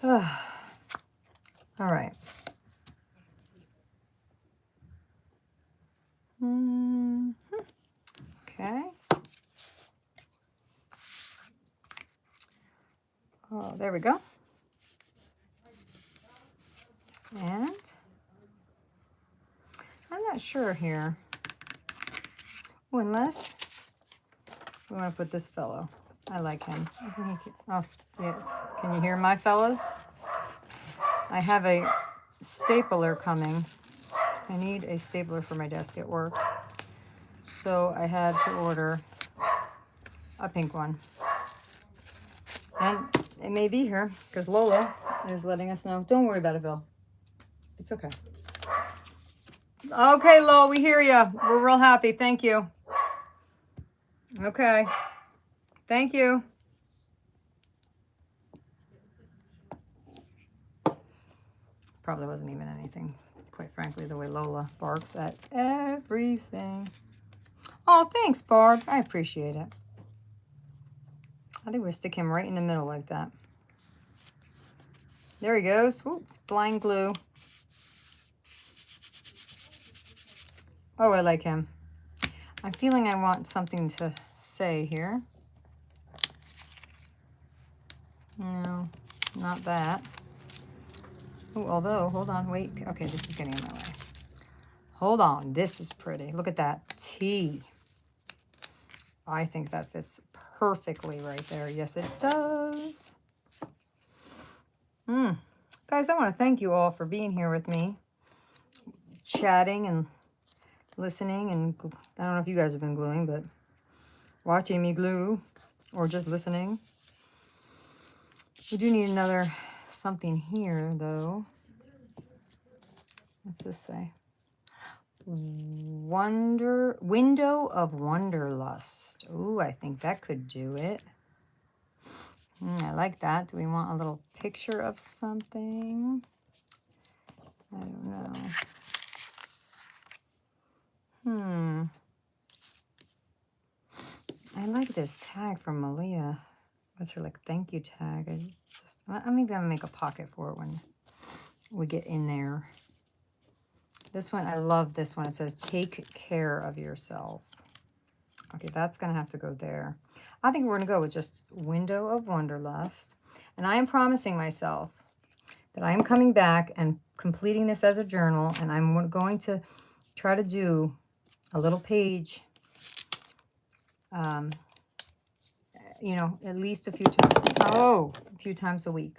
All right. Okay. Oh, there we go. And I'm not sure here. Oh, unless we want to put this fellow. I like him. Isn't he cute? Oh, yeah. Can you hear my fellas? I have a stapler coming. I need a stapler for my desk at work. So I had to order a pink one. And it may be here because Lola is letting us know. Don't worry about it, Bill. It's okay. Okay, Lola, we hear you. We're real happy. Thank you. Okay. Thank you. Probably wasn't even anything, quite frankly, the way Lola barks at everything. Oh, thanks, Barb. I appreciate it. I think we'll stick him right in the middle like that. There he goes. Ooh, it's blind glue. Oh, I like him. I'm feeling I want something to say here. No, not that. Oh, although, hold on, wait. Okay, this is getting in my way. Hold on, this is pretty. Look at that T. I think that fits perfectly right there. Yes, it does. Guys, I want to thank you all for being here with me, chatting and listening. And I don't know if you guys have been gluing, but watching me glue or just listening. We do need another something here, though. What's this say? Window of Wanderlust. Ooh, I think that could do it. I like that. Do we want a little picture of something? I don't know. I like this tag from Malia. That's her like thank you tag. Maybe I'll make a pocket for it when we get in there. This one, I love this one. It says take care of yourself. Okay, that's gonna have to go there. I think we're gonna go with just Window of Wonderlust. And I am promising myself that I am coming back and completing this as a journal, and I'm going to try to do a little page, you know, at least a few times a week.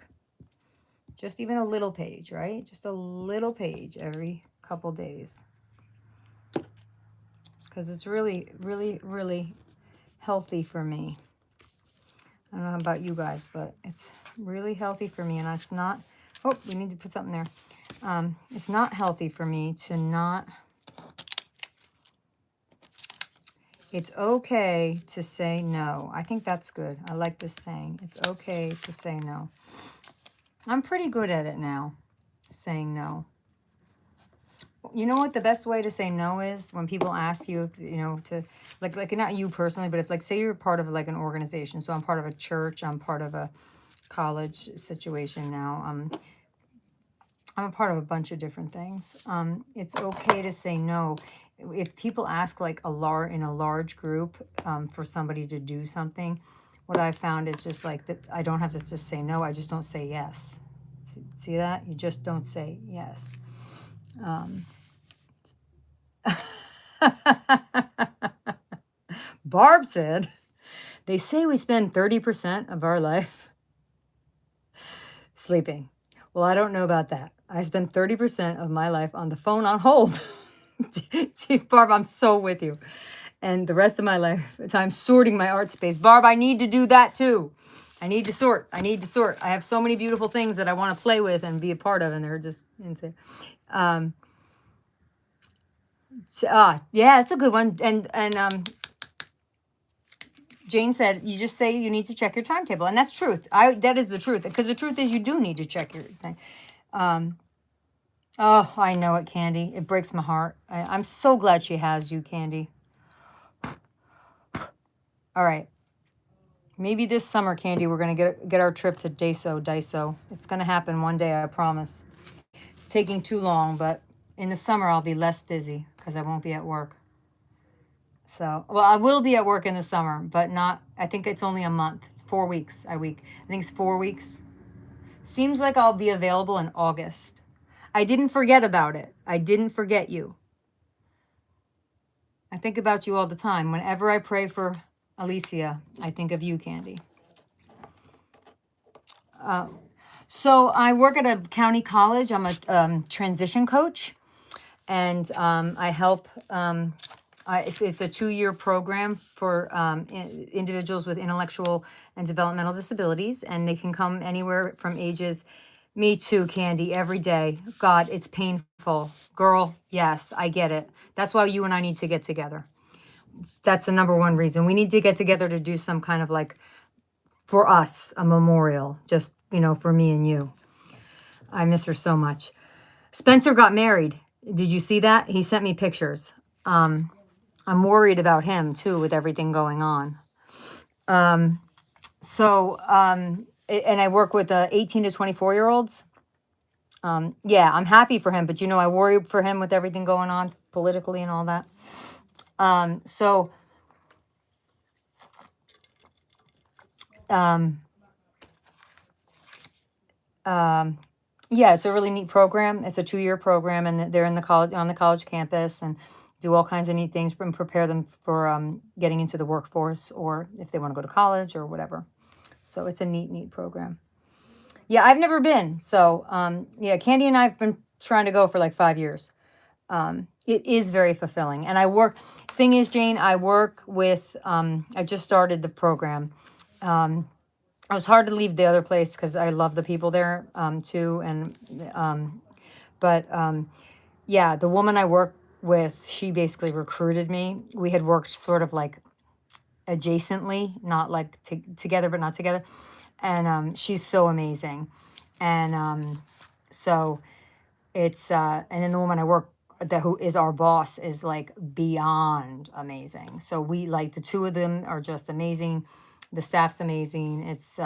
Just even a little page, right? Just a little page every couple days. Because it's really, really, really healthy for me. I don't know about you guys, but it's really healthy for me. And it's not, oh, we need to put something there. It's not healthy for me to not, it's okay to say no. I think that's good. I like this saying. It's okay to say no. I'm pretty good at it now, saying no. You know what the best way to say no is? When people ask you, you know, to, like not you personally, but if, like, say you're part of, like, an organization. So I'm part of a church. I'm part of a college situation now. I'm a part of a bunch of different things. It's okay to say no. If people ask, like, in a large group for somebody to do something, what I've found is just like that. I don't have to just say no. I just don't say yes. See that? You just don't say yes. Barb said, they say we spend 30% of our life sleeping. Well, I don't know about that. I spend 30% of my life on the phone on hold. Jeez, Barb, I'm so with you. And the rest of my life, time sorting my art space. Barb, I need to do that too. I need to sort. I have so many beautiful things that I want to play with and be a part of, and they're just insane. Yeah, it's a good one. And Jane said, you just say you need to check your timetable. And that's truth. That is the truth. Because the truth is you do need to check your thing. Oh, I know it, Candy. It breaks my heart. I'm so glad she has you, Candy. All right. Maybe this summer, Candy, we're going to get our trip to Daiso. It's going to happen one day, I promise. It's taking too long, but in the summer I'll be less busy because I won't be at work. So, well, I will be at work in the summer, but not, I think it's only a month. It's 4 weeks a week. I think it's 4 weeks. Seems like I'll be available in August. I didn't forget about it. I didn't forget you. I think about you all the time. Whenever I pray for Alicia, I think of you, Candy. So I work at a county college. I'm a transition coach, and I help. It's a 2-year program for individuals with intellectual and developmental disabilities, and they can come anywhere from ages. Me too, Candy, every day. God, it's painful. Girl, yes, I get it. That's why you and I need to get together. That's the number one reason. We need to get together to do some kind of, like, for us, a memorial, just, you know, for me and you. I miss her so much. Spencer got married. Did you see that? He sent me pictures. I'm worried about him too with everything going on. And I work with 18 to 24-year-olds. Yeah, I'm happy for him, but you know, I worry for him with everything going on politically and all that. Yeah, it's a really neat program. It's a 2-year program, and they're in the college, on the college campus, and do all kinds of neat things and prepare them for getting into the workforce, or if they want to go to college or whatever. So it's a neat program. Yeah, I've never been. So yeah, Candy and I have been trying to go for like 5 years. It is very fulfilling. And thing is, Jane, I work with, I just started the program. It was hard to leave the other place because I love the people there too. And yeah, the woman I work with, she basically recruited me. We had worked sort of like adjacently, not like together, but not together. And she's so amazing. And so it's, and then the woman I work who is our boss is like beyond amazing. So we like the two of them are just amazing. The staff's amazing. It's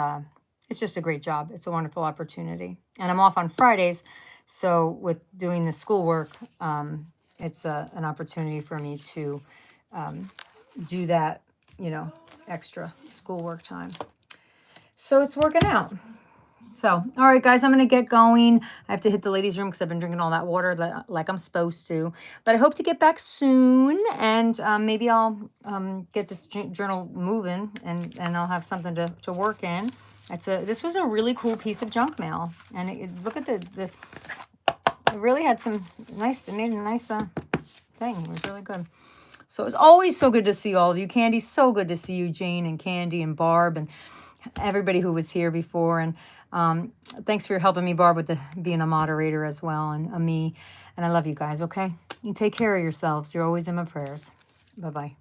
just a great job. It's a wonderful opportunity. And I'm off on Fridays. So with doing the schoolwork, it's an opportunity for me to do that, extra schoolwork time. So it's working out. So, all right, guys, I'm going to get going. I have to hit the ladies' room because I've been drinking all that water like I'm supposed to. But I hope to get back soon, and maybe I'll get this journal moving, and I'll have something to work in. This was a really cool piece of junk mail, and look at it really had some nice, it made a nice thing. It was really good. So it's always so good to see all of you. Candy, so good to see you. Jane and Candy and Barb and everybody who was here before. And thanks for helping me, Barb, with being a moderator as well, and me. And I love you guys, okay? You take care of yourselves. You're always in my prayers. Bye-bye.